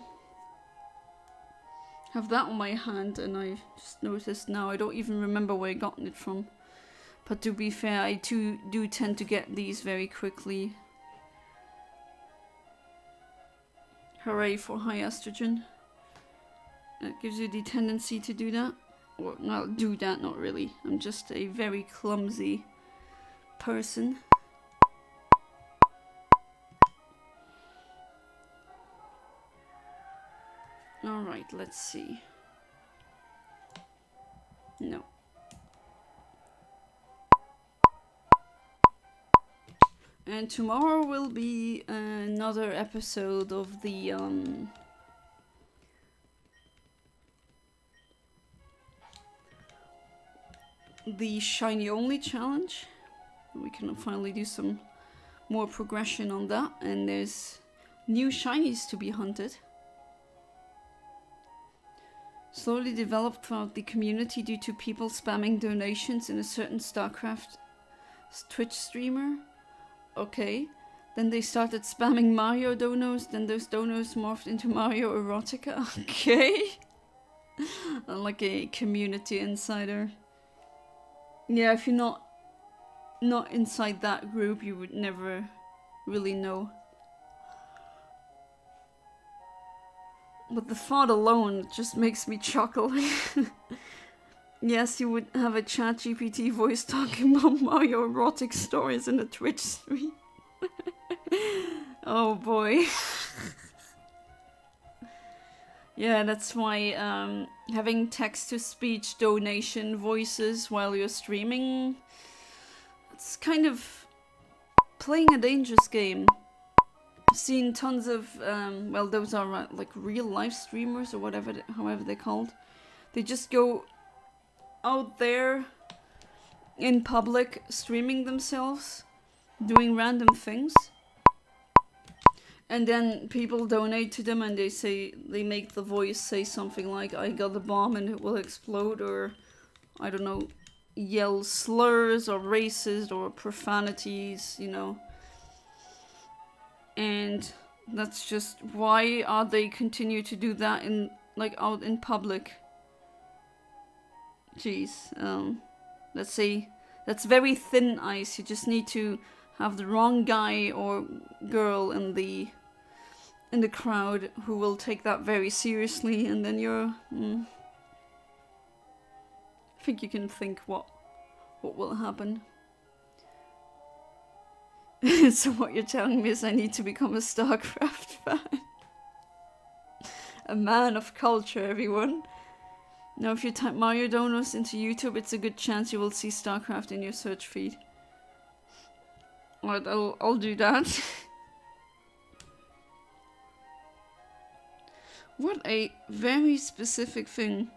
I have that on my hand, and I just noticed now, I don't even remember where I gotten it from. But to be fair, I do tend to get these very quickly. Hooray for high estrogen. That gives you the tendency to do that. Or, well, do that, not really. I'm just a very clumsy person. Alright, let's see. No. And tomorrow will be another episode of the shiny only challenge. We can finally do some more progression on that, and there's new shinies to be hunted. Slowly developed throughout the community due to people spamming donations in a certain StarCraft Twitch streamer. Okay. Then they started spamming Mario donos, then those donos morphed into Mario erotica. Okay. I'm like a community insider. Yeah, if you're not inside that group, you would never really know. But the thought alone just makes me chuckle. Yes, you would have a ChatGPT voice talking about Mario erotic stories in a Twitch stream. Oh boy. Yeah, that's why having text-to-speech donation voices while you're streaming, it's kind of playing a dangerous game. I've seen tons of, well, those are like real-life streamers or whatever, however they're called. They just go out there in public streaming themselves, doing random things. And then people donate to them and they make the voice say something like, I got a bomb and it will explode, or, I don't know, yell slurs or racist or profanities, you know. And that's just, why are they continue to do that in, like, out in public? Jeez, let's say, that's very thin ice. You just need to have the wrong guy or girl in the crowd who will take that very seriously, and then you're... I think you can think what will happen. So what you're telling me is I need to become a StarCraft fan. A man of culture, everyone. Now if you type Mario Donos into YouTube, it's a good chance you will see StarCraft in your search feed. Alright, I'll do that. What a very specific thing.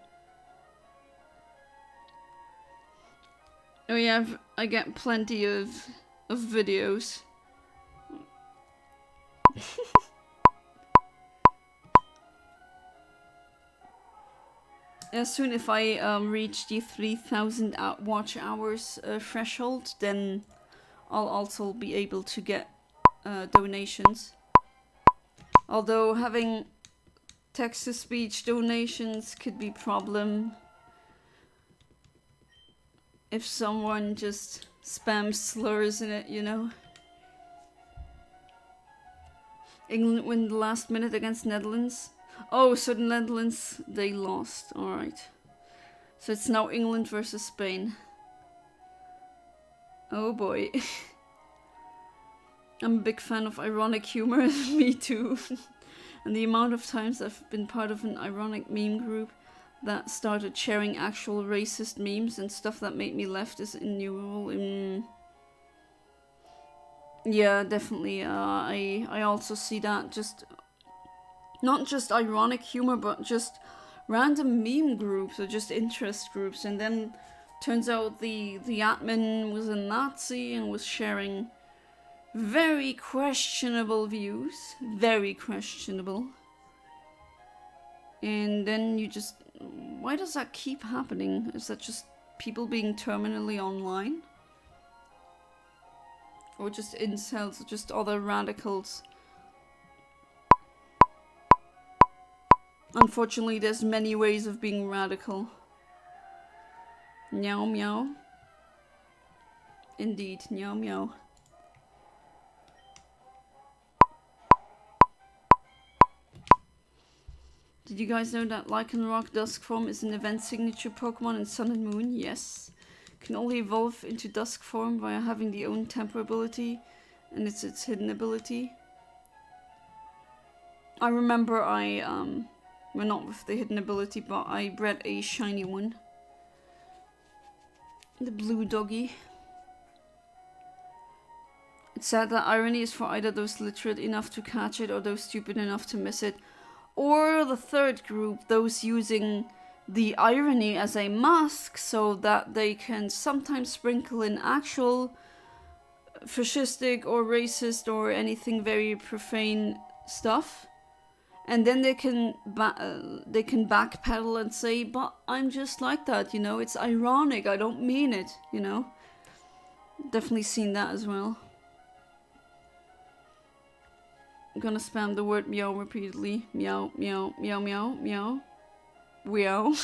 Oh yeah, I get plenty of videos. Soon if I reach the 3,000 watch hours threshold, then I'll also be able to get donations. Although having text-to-speech donations could be a problem if someone just spams slurs in it, you know. England win the last minute against Netherlands. Oh, so the Netherlands, they lost. Alright. So it's now England versus Spain. Oh boy. I'm a big fan of ironic humor. Me too. And the amount of times I've been part of an ironic meme group that started sharing actual racist memes and stuff that made me laugh is innumerable. Yeah, definitely. I also see that. Just not just ironic humor, but just random meme groups or just interest groups. And then turns out the admin was a Nazi and was sharing very questionable views. Very questionable. And then you just... Why does that keep happening? Is that just people being terminally online? Or just incels, or just other radicals? Unfortunately, there's many ways of being radical. Meow meow. Indeed, meow meow. Did you guys know that Lycanroc Duskform is an event signature Pokemon in Sun and Moon? Yes. Can only evolve into Dusk form via having the own temper ability, and it's its hidden ability. I remember well, not with the hidden ability, but I bred a shiny one. The blue doggy. It's sad that irony is for either those literate enough to catch it or those stupid enough to miss it. Or the third group, those using the irony as a mask so that they can sometimes sprinkle in actual fascistic or racist or anything very profane stuff. And then they can backpedal and say, but I'm just like that, you know, it's ironic, I don't mean it, you know. Definitely seen that as well. I'm gonna spam the word meow repeatedly. Meow, meow, meow, meow, meow. Meow.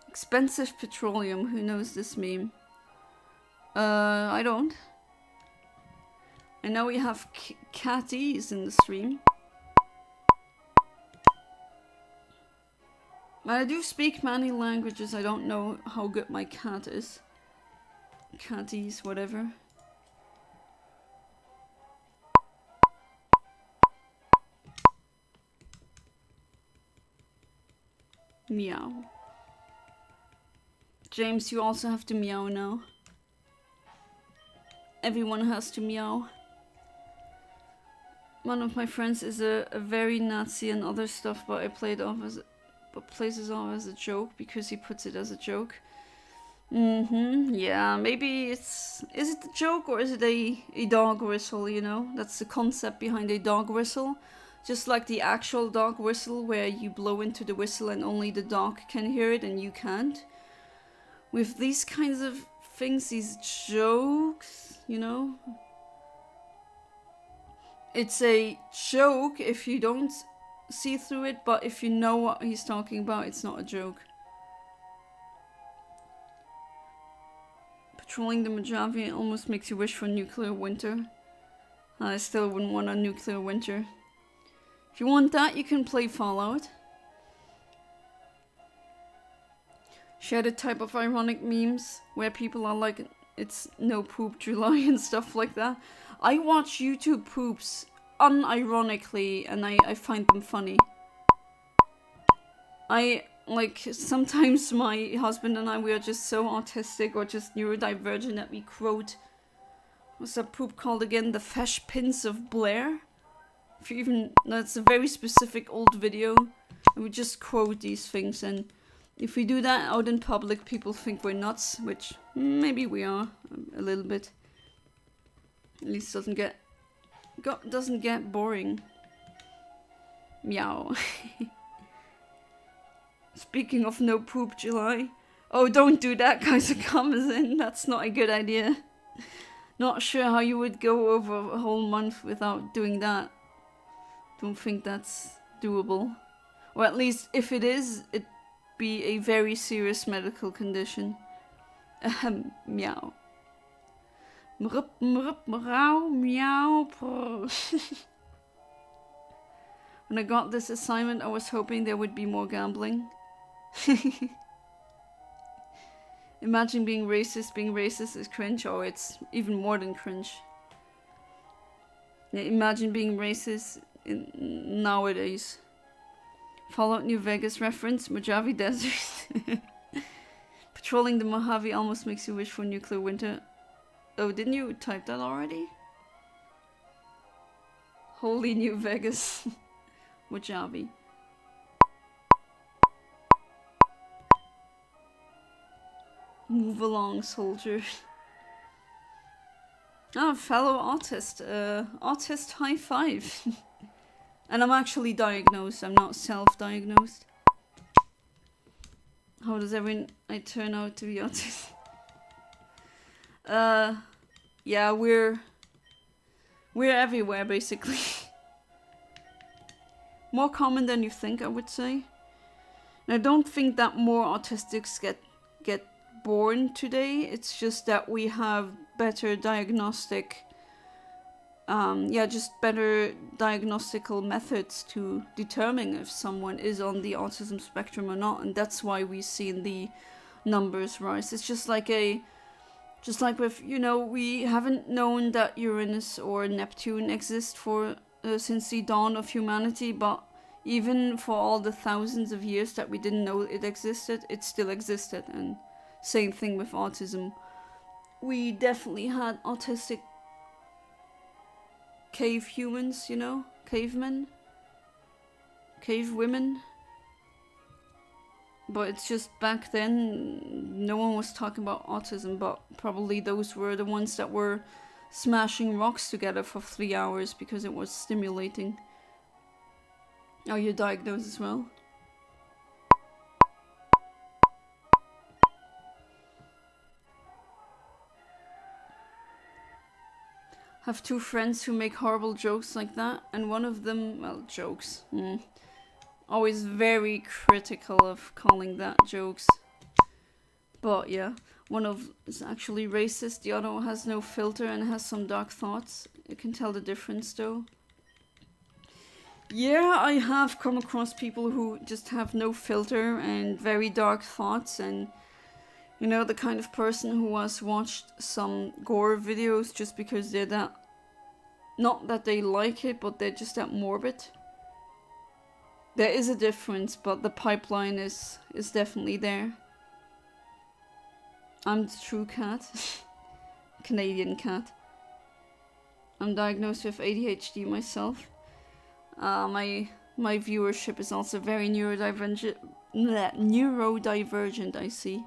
Expensive petroleum. Who knows this meme? I don't. I know we have catties in the stream. I do speak many languages. I don't know how good my cat is. Catties, whatever. Meow. James, you also have to meow now. Everyone has to meow. One of my friends is a very Nazi and other stuff, but plays it off as a joke because he puts it as a joke. Yeah, maybe is it a joke or is it a dog whistle, you know? That's the concept behind a dog whistle. Just like the actual dog whistle where you blow into the whistle and only the dog can hear it and you can't. With these kinds of things, these jokes, you know? It's a joke if you don't see through it, but if you know what he's talking about, it's not a joke. Patrolling the Mojave almost makes you wish for nuclear winter. I still wouldn't want a nuclear winter. If you want that, you can play Fallout. Share the type of ironic memes where people are like it's no poop July and stuff like that. I watch YouTube poops unironically and I find them funny. Sometimes my husband and I, we are just so autistic or just neurodivergent that we quote, what's that poop called again? The Fesh Pins of Blair? If you even, that's a very specific old video. And we just quote these things, and if we do that out in public, people think we're nuts, which maybe we are a little bit. At least doesn't get boring. Meow. Speaking of no poop July. Oh, don't do that, Kaiser comes in. That's not a good idea. Not sure how you would go over a whole month without doing that. Don't think that's doable. Or at least if it is, it'd be a very serious medical condition. Meow. Mrup, mrup, meow, meow. When I got this assignment, I was hoping there would be more gambling. Imagine being racist. Being racist is cringe. Oh, it's even more than cringe. Imagine being racist nowadays. Fallout New Vegas reference, Mojave Desert. Patrolling the Mojave almost makes you wish for nuclear winter. Oh, didn't you type that already? Holy New Vegas. Mojave. Move along, soldier. Ah, fellow autist. Autist high five. And I'm actually diagnosed, I'm not self-diagnosed. How does I turn out to be autistic? Yeah, we're everywhere basically. More common than you think, I would say. And I don't think that more autistics get born today. It's just that we have better diagnostic just better diagnostical methods to determine if someone is on the autism spectrum or not, and that's why we've seen the numbers rise. It's just like with, we haven't known that Uranus or Neptune exist for since the dawn of humanity, but even for all the thousands of years that we didn't know it existed, it still existed. And same thing with autism. We definitely had autistic cave humans, cavemen, cave women. But it's just back then, no one was talking about autism, but probably those were the ones that were smashing rocks together for 3 hours because it was stimulating. Oh, you're diagnosed as well? Have 2 friends who make horrible jokes like that, and one of them, well, jokes. Always very critical of calling that jokes. But yeah, one of is actually racist, the other one has no filter and has some dark thoughts. You can tell the difference though. Yeah, I have come across people who just have no filter and very dark thoughts, and the kind of person who has watched some gore videos just because they're that, not that they like it, but they're just that morbid. There is a difference, but the pipeline is definitely there. I'm the true cat. Canadian cat. I'm diagnosed with ADHD myself. My viewership is also very neurodivergent, I see.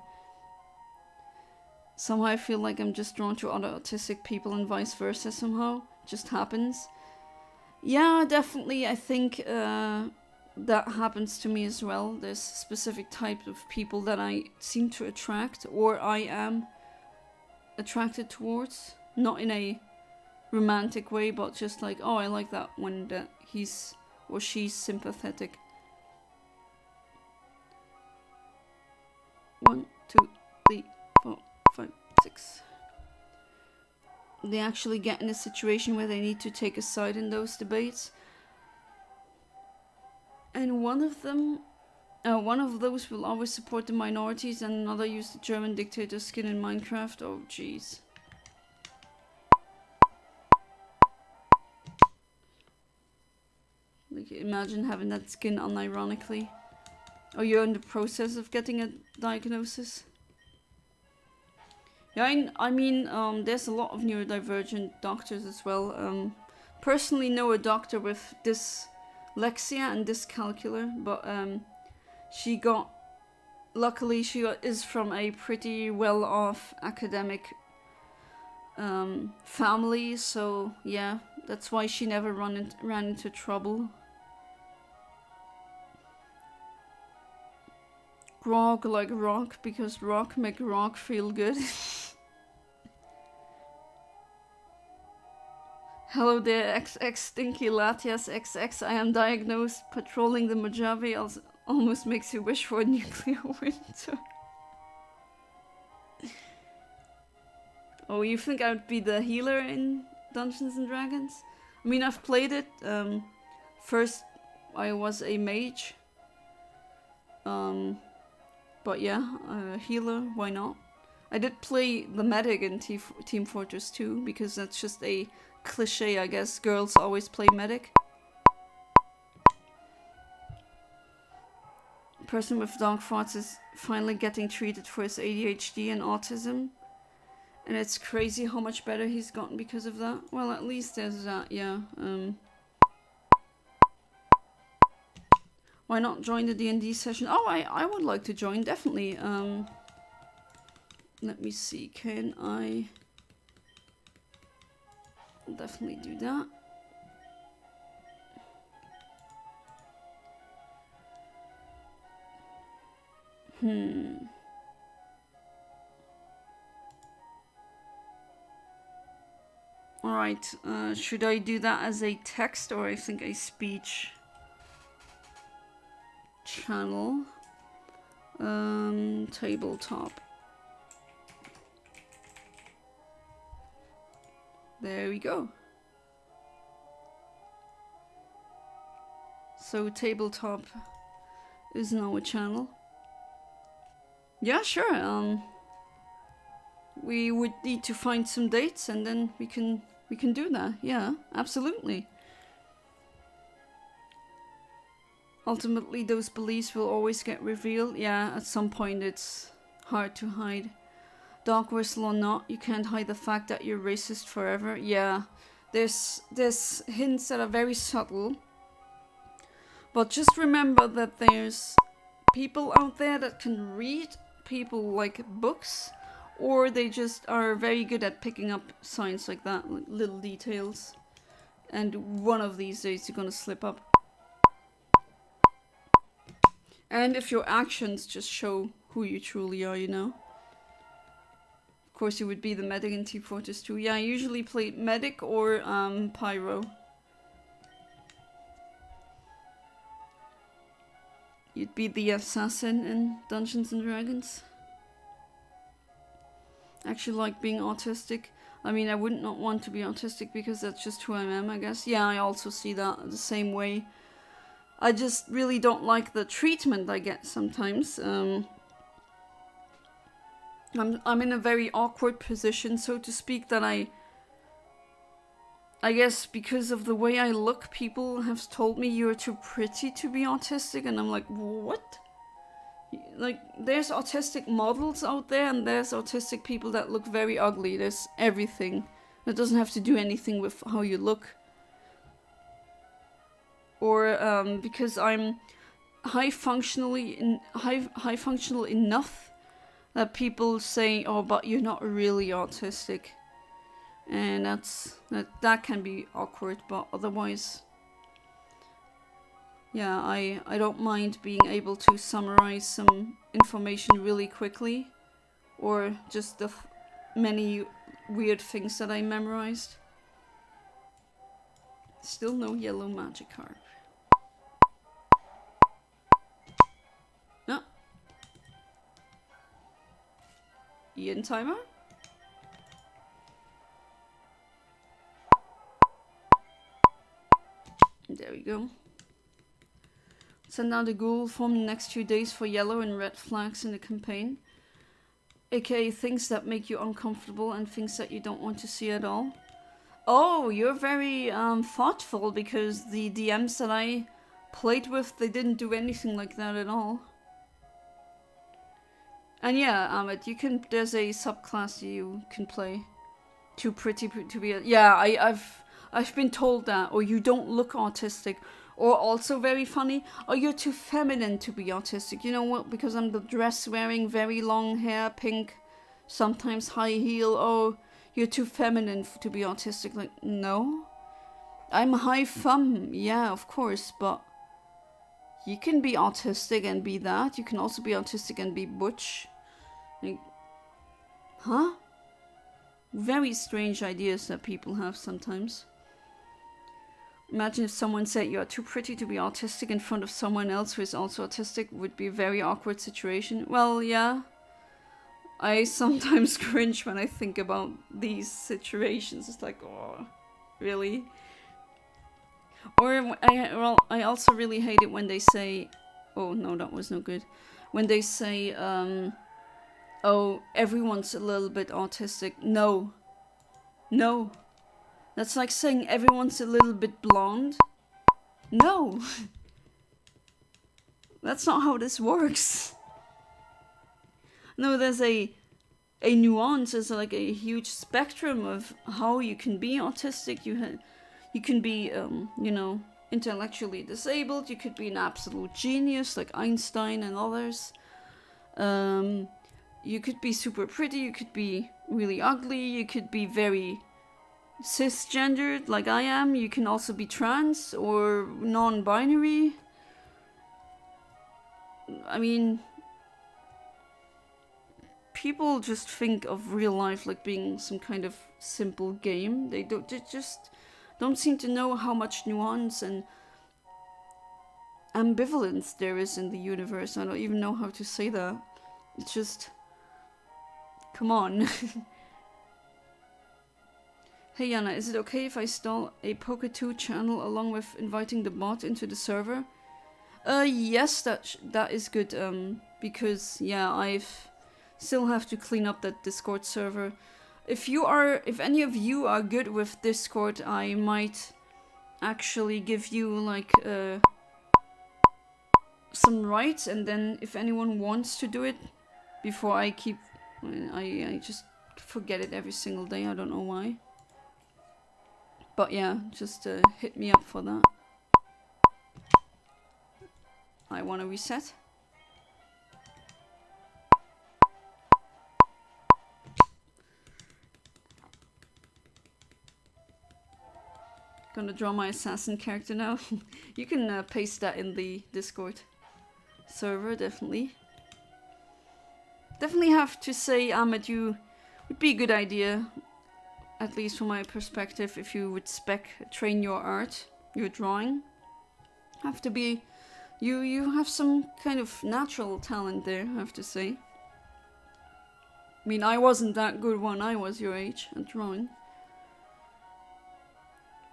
Somehow I feel like I'm just drawn to other autistic people and vice versa somehow. It just happens. Yeah, definitely, I think that happens to me as well. There's specific type of people that I seem to attract, or I am attracted towards. Not in a romantic way, but just like, oh, I like that when that he's or she's sympathetic. 1, 2, 3, 4, 5, 6. They actually get in a situation where they need to take a side in those debates. And one of them One of those will always support the minorities and another use the German dictator skin in Minecraft. Oh jeez. Like, imagine having that skin unironically. Or you're in the process of getting a diagnosis. Yeah, I mean, there's a lot of neurodivergent doctors as well. Personally know a doctor with dyslexia and dyscalculia, but luckily she is from a pretty well-off academic family, so yeah, that's why she never ran into trouble. Grog like rock, because rock make rock feel good. Hello there, XX Stinky Latias XX. I am diagnosed. Patrolling the Mojave almost makes you wish for a nuclear winter. Oh, you think I would be the healer in Dungeons and Dragons? I mean, I've played it. First, I was a mage. But yeah, healer, why not? I did play the medic in Team Fortress 2, because that's just a cliche, I guess. Girls always play medic. Person with dog farts is finally getting treated for his ADHD and autism. And it's crazy how much better he's gotten because of that. Well, at least there's that, yeah. Why not join the D&D session? Oh, I would like to join, definitely. Let me see, can I... I'll definitely do that. Alright, should I do that as a text or I think a speech channel? Tabletop. There we go. So tabletop is now a channel. Yeah, sure. We would need to find some dates and then we can do that. Yeah, absolutely. Ultimately, those beliefs will always get revealed. Yeah, at some point it's hard to hide. Dog whistle or not, you can't hide the fact that you're racist forever. Yeah, there's hints that are very subtle. But just remember that there's people out there that can read people like books, or they just are very good at picking up signs like that, like little details. And one of these days you're gonna slip up. And if your actions just show who you truly are, you know. Of course, you would be the medic in Team Fortress 2. Yeah, I usually play medic or pyro. You'd be the assassin in Dungeons and Dragons. Actually like being autistic. I mean, I would not want to be autistic because that's just who I am, I guess. Yeah, I also see that the same way. I just really don't like the treatment I get sometimes. I'm in a very awkward position, so to speak, that I guess because of the way I look, people have told me you're too pretty to be autistic, and I'm like, what? Like, there's autistic models out there, and there's autistic people that look very ugly. There's everything. It doesn't have to do anything with how you look. Or because I'm high functional enough that people say, oh, but you're not really autistic. And that can be awkward, but otherwise, yeah, I don't mind being able to summarize some information really quickly, or just the many weird things that I memorized. Still no yellow Magikarp. No. Eontimer? There we go. Send out a Google form the next 2 days for yellow and red flags in the campaign. AKA things that make you uncomfortable and things that you don't want to see at all. Oh, you're very thoughtful, because the DMs that I played with, they didn't do anything like that at all. And yeah, Ahmed, there's a subclass you can play. Too pretty to be... Yeah, I've been told that. Or you don't look autistic. Or also very funny, or you're too feminine to be autistic. You know what? Because I'm the dress wearing, very long hair, pink, sometimes high heel. Oh, you're too feminine to be autistic. Like, no. I'm high femme, yeah, of course, but you can be autistic and be that. You can also be autistic and be butch. Like, huh? Very strange ideas that people have sometimes. Imagine if someone said you are too pretty to be autistic in front of someone else who is also autistic. Would be a very awkward situation. Well, yeah. I sometimes cringe when I think about these situations. It's like, oh, really? Or I also really hate it when they say, oh no, that was no good. When they say, oh, everyone's a little bit autistic. No. No. That's like saying everyone's a little bit blonde. No. That's not how this works. No, there's a nuance. There's like a huge spectrum of how you can be autistic. You can be, you know, intellectually disabled. You could be an absolute genius like Einstein and others. You could be super pretty. You could be really ugly. You could be very cisgendered like I am. You can also be trans or non-binary. I mean, people just think of real life like being some kind of simple game. They just don't seem to know how much nuance and ambivalence there is in the universe. I don't even know how to say that. It's just, come on. Hey Yana, is it okay if I install a Poké2 channel along with inviting the bot into the server? Yes, that is good, because, yeah, I've still have to clean up that Discord server. If any of you are good with Discord, I might actually give you, like, some rights, and then if anyone wants to do it, before I just forget it every single day, I don't know why. But yeah, just hit me up for that. I want to reset. Gonna draw my assassin character now. You can paste that in the Discord server, definitely. Definitely have to say, Ahmed, you would be a good idea, at least from my perspective, if you would train your art, your drawing. Have to be, you have some kind of natural talent there, I have to say. I mean, I wasn't that good when I was your age at drawing.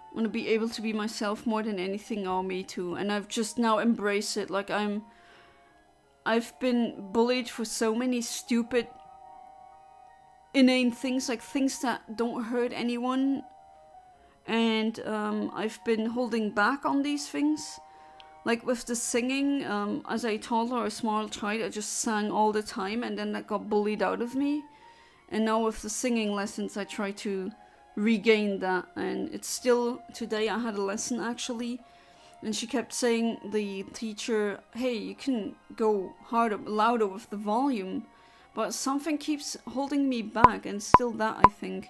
I want to be able to be myself more than anything. Oh, me too. And I've just now embraced it. Like, I've been bullied for so many stupid, inane things, like things that don't hurt anyone. And I've been holding back on these things. Like with the singing, as a toddler or a small child, I just sang all the time, and then that got bullied out of me. And now with the singing lessons, I try to regain that. And it's still, today I had a lesson actually, and she kept saying, the teacher, hey, you can go harder, louder with the volume, but something keeps holding me back, and still that, I think.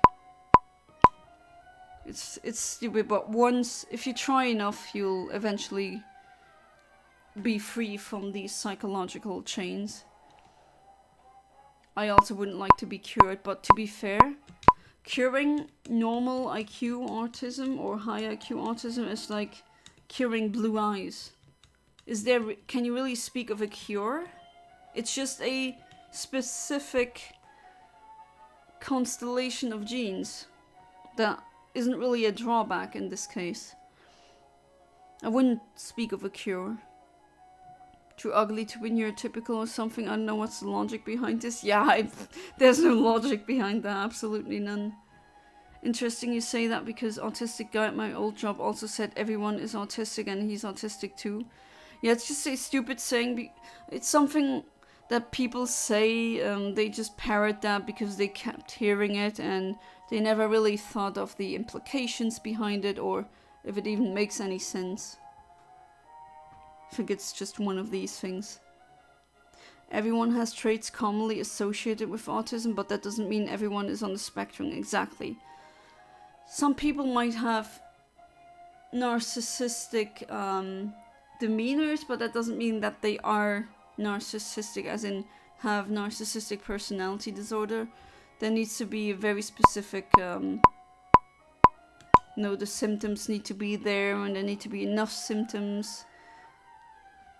It's stupid, but once, if you try enough, you'll eventually be free from these psychological chains. I also wouldn't like to be cured, but to be fair, curing normal IQ autism or high IQ autism is like curing blue eyes. Can you really speak of a cure? It's just a specific constellation of genes that isn't really a drawback in this case. I wouldn't speak of a cure. Too ugly to be neurotypical or something. I don't know what's the logic behind this. Yeah, there's no logic behind that. Absolutely none. Interesting you say that, because autistic guy at my old job also said everyone is autistic and he's autistic too. Yeah, it's just a stupid saying. It's something that people say. They just parrot that because they kept hearing it and they never really thought of the implications behind it or if it even makes any sense. I think it's just one of these things. Everyone has traits commonly associated with autism, but that doesn't mean everyone is on the spectrum. Exactly. Some people might have narcissistic demeanors, but that doesn't mean that they are narcissistic, as in have narcissistic personality disorder. There needs to be a very specific, the symptoms need to be there and there need to be enough symptoms.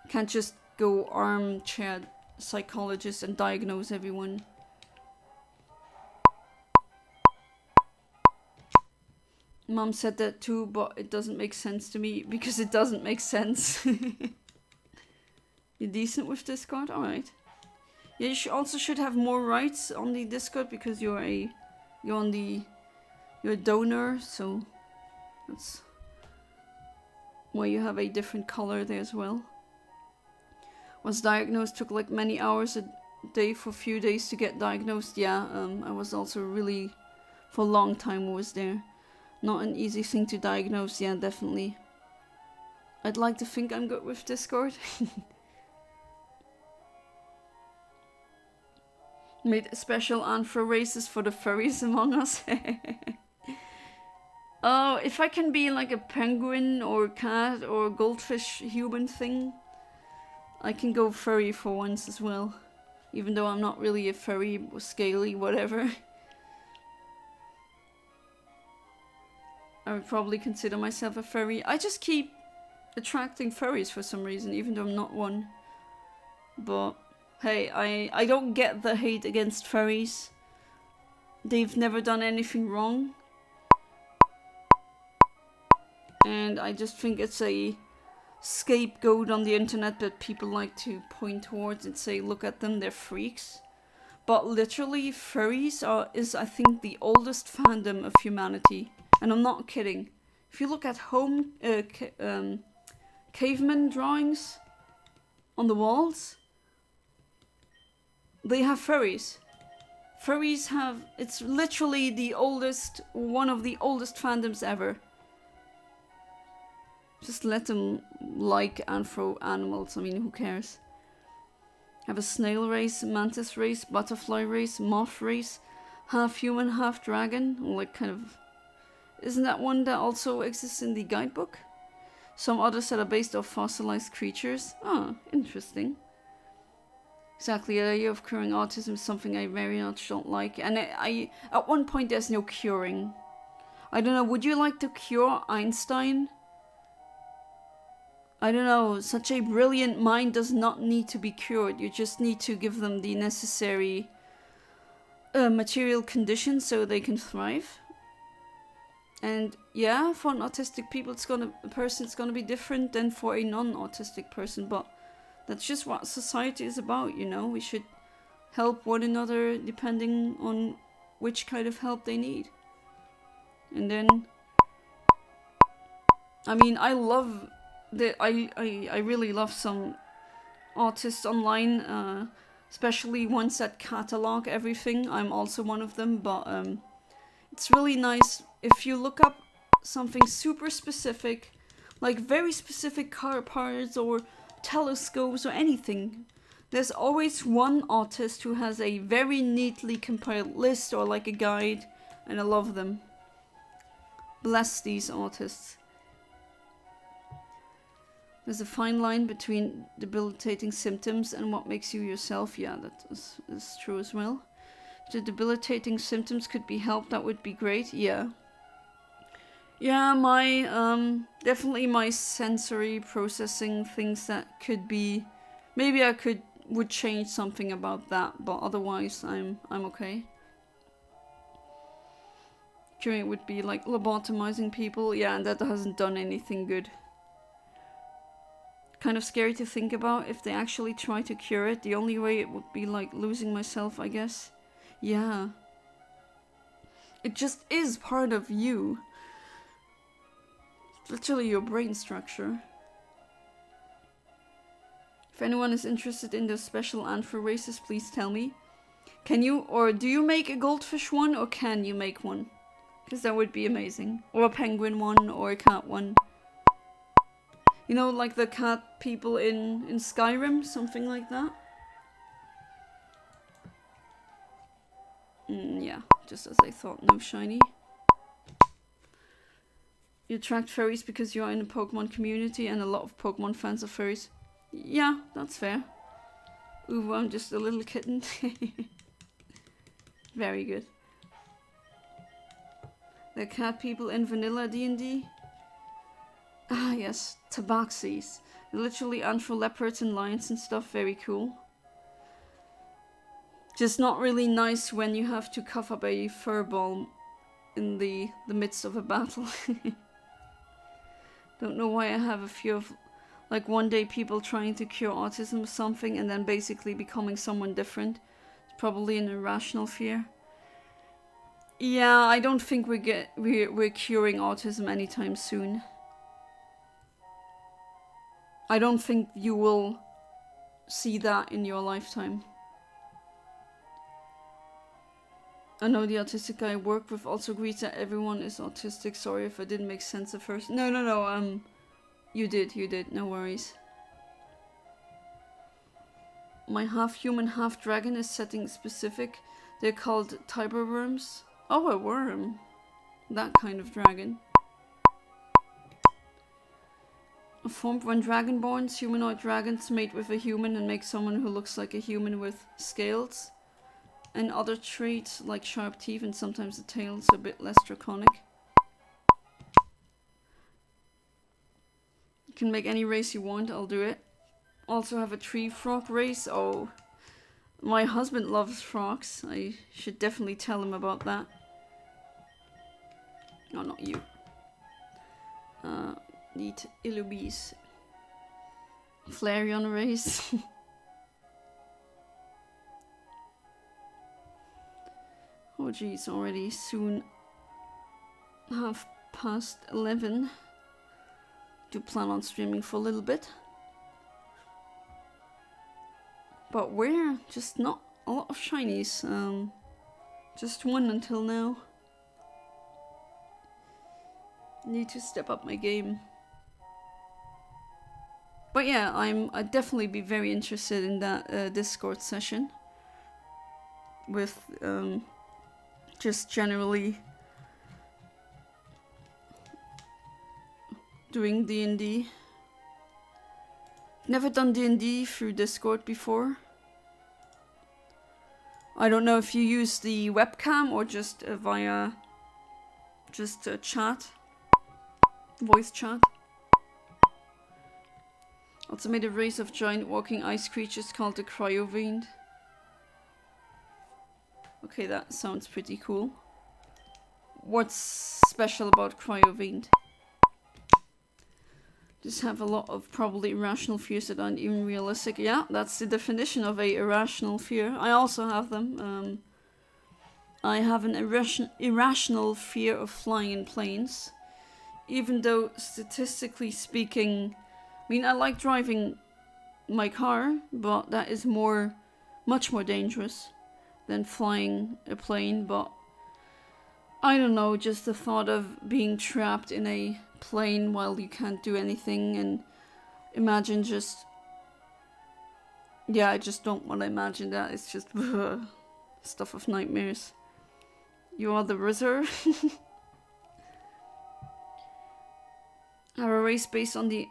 Can't just go armchair psychologist and diagnose everyone. Mom said that too, but it doesn't make sense to me because it doesn't make sense. You're decent with Discord? Alright. Yeah, you also should have more rights on the Discord because you're a donor, so that's why you have a different color there as well. Was diagnosed, took like many hours a day for a few days to get diagnosed. Yeah, I was also really, for a long time was there. Not an easy thing to diagnose, yeah, definitely. I'd like to think I'm good with Discord. Made special anthro races for the furries among us. Oh, if I can be like a penguin or cat or goldfish human thing, I can go furry for once as well. Even though I'm not really a furry or scaly, whatever. I would probably consider myself a furry. I just keep attracting furries for some reason, even though I'm not one. But hey, I don't get the hate against furries. They've never done anything wrong. And I just think it's a scapegoat on the internet that people like to point towards and say, look at them, they're freaks. But literally, furries is I think the oldest fandom of humanity. And I'm not kidding. If you look at caveman drawings on the walls, they have furries. Furries have, it's literally the oldest, one of the oldest fandoms ever. Just let them like anthro animals, I mean, who cares? Have a snail race, mantis race, butterfly race, moth race, half human, half dragon, like kind of... Isn't that one that also exists in the guidebook? Some others that are based off fossilized creatures. Oh, interesting. Exactly, the idea of curing autism is something I very much don't like. And I at one point there's no curing. I don't know, would you like to cure Einstein? I don't know, such a brilliant mind does not need to be cured. You just need to give them the necessary material conditions so they can thrive. And yeah, for an autistic person it's gonna be different than for a non-autistic person, but that's just what society is about, you know? We should help one another depending on which kind of help they need. And then, I mean, I really love some autists online, especially ones that catalog everything. I'm also one of them, but it's really nice if you look up something super specific, like very specific car parts or telescopes or anything. There's always one autist who has a very neatly compiled list or like a guide, and I love them. Bless these autists. There's a fine line between debilitating symptoms and what makes you yourself. Yeah, that is true as well. If the debilitating symptoms could be helped, that would be great. Yeah. Yeah, my, definitely my sensory processing things that could be, maybe I would change something about that, but otherwise I'm okay. Curing would be like lobotomizing people, yeah, and that hasn't done anything good. kind of scary to think about. If they actually try to cure it, the only way it would be like losing myself, I guess. Yeah. It just is part of you. It's literally your brain structure. If anyone is interested in those special Anthro races, please tell me. Can you, or do you make a goldfish one, or can you make one? Because that would be amazing. Or a penguin one, or a cat one. You know, like the cat people in Skyrim, something like that. Yeah, just as I thought, no shiny. You attract furries because you are in a Pokemon community and a lot of Pokemon fans are furries. Yeah, that's fair. Ooh, I'm just a little kitten. Very good. The cat people in vanilla D&D. Ah yes, tabaxis. They're literally anthro leopards and lions and stuff, very cool. Just not really nice when you have to cough up a furball in the midst of a battle. Don't know why I have a fear of, like, one day people trying to cure autism or something and then basically becoming someone different. It's probably an irrational fear. Yeah, I don't think we're curing autism anytime soon. I don't think you will see that in your lifetime. I know the autistic guy I work with also agrees that everyone is autistic. Sorry if I didn't make sense at first. No, you did, no worries. My half human, half dragon is setting specific. They're called Tiber worms. Oh, a worm. That kind of dragon. Formed when dragonborns, humanoid dragons mate with a human and make someone who looks like a human with scales. And other traits like sharp teeth and sometimes a tail, so a bit less draconic. You can make any race you want, I'll do it. Also have a tree frog race. Oh, my husband loves frogs. I should definitely tell him about that. No, not you. Need Illubis. Flareon race. Oh geez, already soon 11:30. Do plan on streaming for a little bit. But we're just not a lot of shinies. Just one until now. Need to step up my game. But yeah, I'd definitely be very interested in that Discord session. With just generally doing D&D. Never done D&D through Discord before. I don't know if you use the webcam or just via chat. Voice chat. Also made a race of giant walking ice creatures called the Cryofiend. Okay, that sounds pretty cool. What's special about Cryofiend? Just have a lot of probably irrational fears that aren't even realistic. Yeah, that's the definition of a irrational fear. I also have them. I have an irrational fear of flying in planes. Even though statistically speaking, I mean, I like driving my car, but that is much more dangerous than flying a plane. But I don't know, just the thought of being trapped in a plane while you can't do anything, and imagine just, yeah, I just don't want to imagine that. It's just stuff of nightmares. You are the RZR. Have a race based on the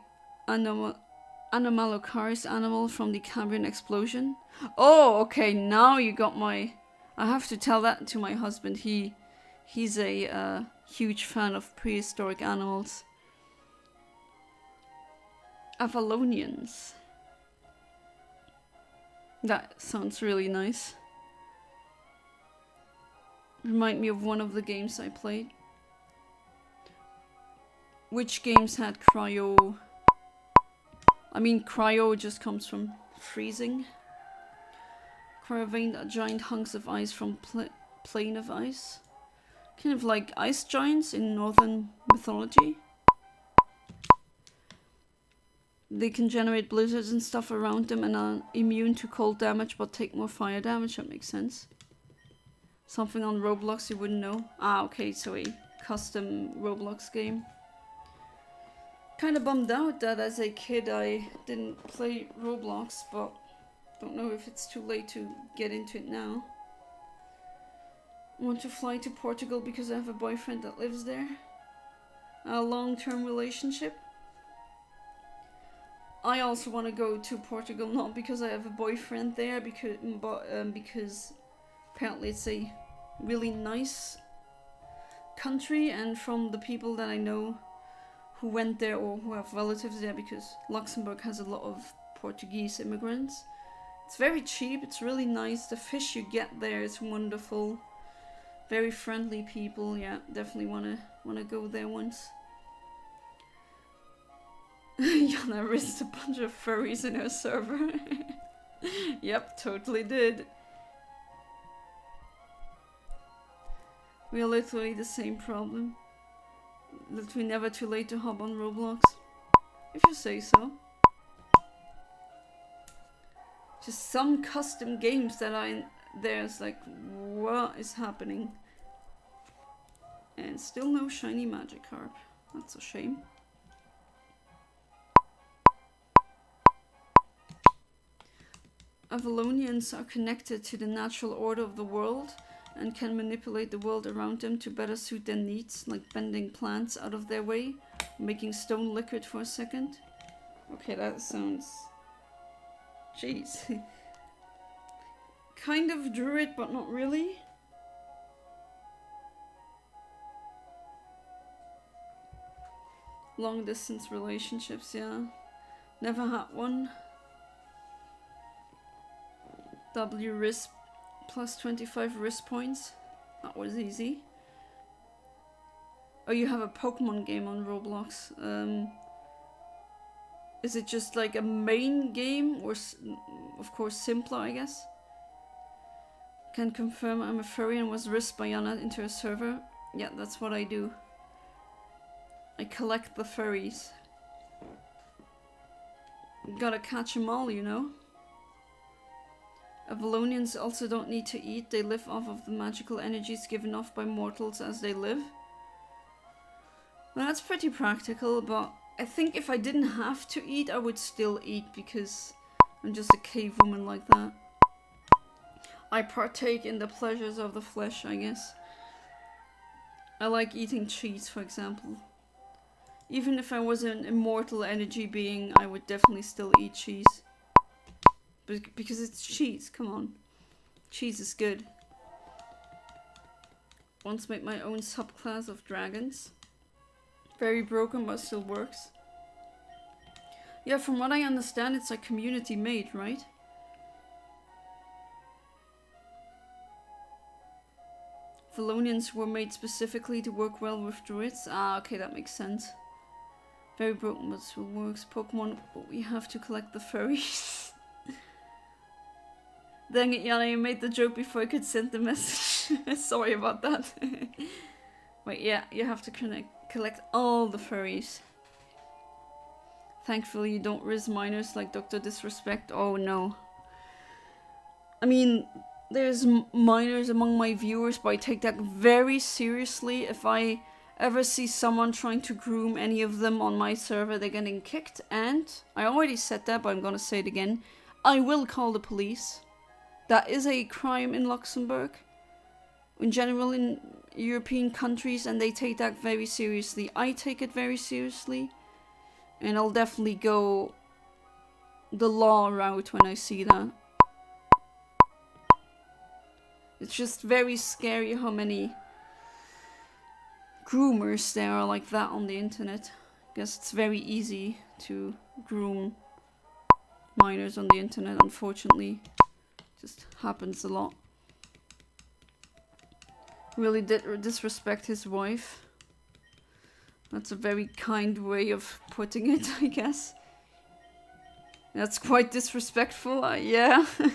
Anomalocaris animal from the Cambrian explosion. Oh, okay, now you got my... I have to tell that to my husband. He's a huge fan of prehistoric animals. Avalonians. That sounds really nice. Remind me of one of the games I played. Which games had cryo? I mean, cryo just comes from freezing. Cryovain, giant hunks of ice from plane of ice. Kind of like ice giants in northern mythology. They can generate blizzards and stuff around them and are immune to cold damage but take more fire damage. That makes sense. Something on Roblox you wouldn't know. Ah, okay, so a custom Roblox game. Kind of bummed out that as a kid I didn't play Roblox, but don't know if it's too late to get into it now. I want to fly to Portugal because I have a boyfriend that lives there. A long-term relationship. I also want to go to Portugal, not because I have a boyfriend there, because apparently it's a really nice country, and from the people that I know who went there or who have relatives there, because Luxembourg has a lot of Portuguese immigrants. It's very cheap, it's really nice, the fish you get there is wonderful. Very friendly people, yeah, definitely wanna go there once. Yana risked a bunch of furries in her server. Yep, totally did. We are literally the same problem. Literally never too late to hop on Roblox. If you say so. Just some custom games that are in there, it's like, what is happening? And still no shiny Magikarp. That's a shame. Avalonians are connected to the natural order of the world and can manipulate the world around them to better suit their needs, like bending plants out of their way, making stone liquid for a second. Okay, that sounds... Jeez. Kind of druid, but not really. Long distance relationships, yeah. Never had one. W risk plus 25 risk points. That was easy. Oh, you have a Pokemon game on Roblox. Is it just like a main game, or of course simpler, I guess? Can confirm I'm a furry and was risked by Yana into a server. Yeah, that's what I do. I collect the furries. Gotta catch them all, you know. Avalonians also don't need to eat, they live off of the magical energies given off by mortals as they live. Well, that's pretty practical, but I think if I didn't have to eat, I would still eat, because I'm just a cave woman like that. I partake in the pleasures of the flesh, I guess. I like eating cheese, for example. Even if I was an immortal energy being, I would definitely still eat cheese. Because it's cheese, come on. Cheese is good. Want to make my own subclass of dragons. Very broken, but still works. Yeah, from what I understand, it's like community made, right? Valonians were made specifically to work well with druids. Ah, okay, that makes sense. Very broken, but still works. Pokemon, but we have to collect the furries. Dang it, Yana, you made the joke before I could send the message. Sorry about that. Wait, yeah, you have to collect all the furries. Thankfully, you don't risk minors like Dr. Disrespect. Oh, no. I mean, there's minors among my viewers, but I take that very seriously. If I ever see someone trying to groom any of them on my server, they're getting kicked. And I already said that, but I'm gonna say it again. I will call the police. That is a crime in Luxembourg. In general, in European countries, and they take that very seriously. I take it very seriously. And I'll definitely go the law route when I see that. It's just very scary how many groomers there are like that on the internet. I guess it's very easy to groom minors on the internet, unfortunately. Just happens a lot. Really did disrespect his wife. That's a very kind way of putting it, I guess. That's quite disrespectful, yeah. I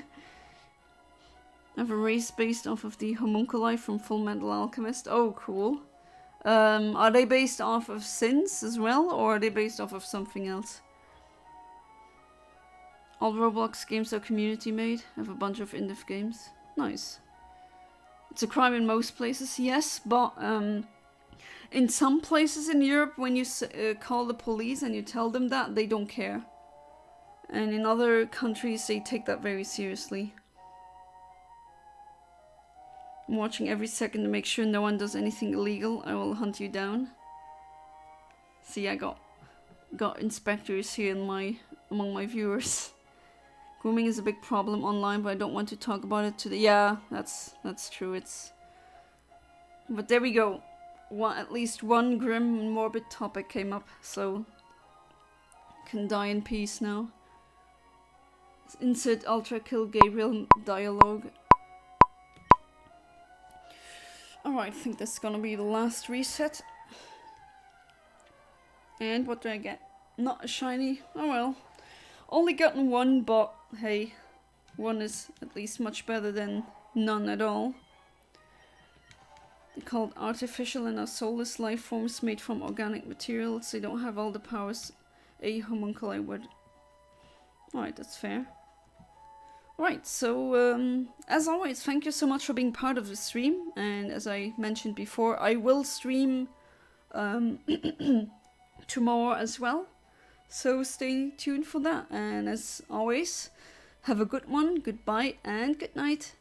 have a race based off of the homunculi from Full Metal Alchemist. Oh, cool. Are they based off of sins as well, or are they based off of something else? All Roblox games are community made. I have a bunch of indie games. Nice. It's a crime in most places, yes, but in some places in Europe, when you call the police and you tell them that, they don't care. And in other countries, they take that very seriously. I'm watching every second to make sure no one does anything illegal. I will hunt you down. See, I got inspectors here among my viewers. Grooming is a big problem online, but I don't want to talk about it today. Yeah, that's true. But there we go. At least one grim and morbid topic came up, so can die in peace now. Insert Ultra Kill Gabriel dialogue. Alright, I think that's gonna be the last reset. And what do I get? Not a shiny. Oh well. Only gotten one, but hey, one is at least much better than none at all. They're called artificial and are soulless life forms made from organic materials. They don't have all the powers a homunculi would. Alright, that's fair. Right, so as always, thank you so much for being part of the stream. And as I mentioned before, I will stream tomorrow as well. So stay tuned for that. And as always, have a good one, goodbye, and good night.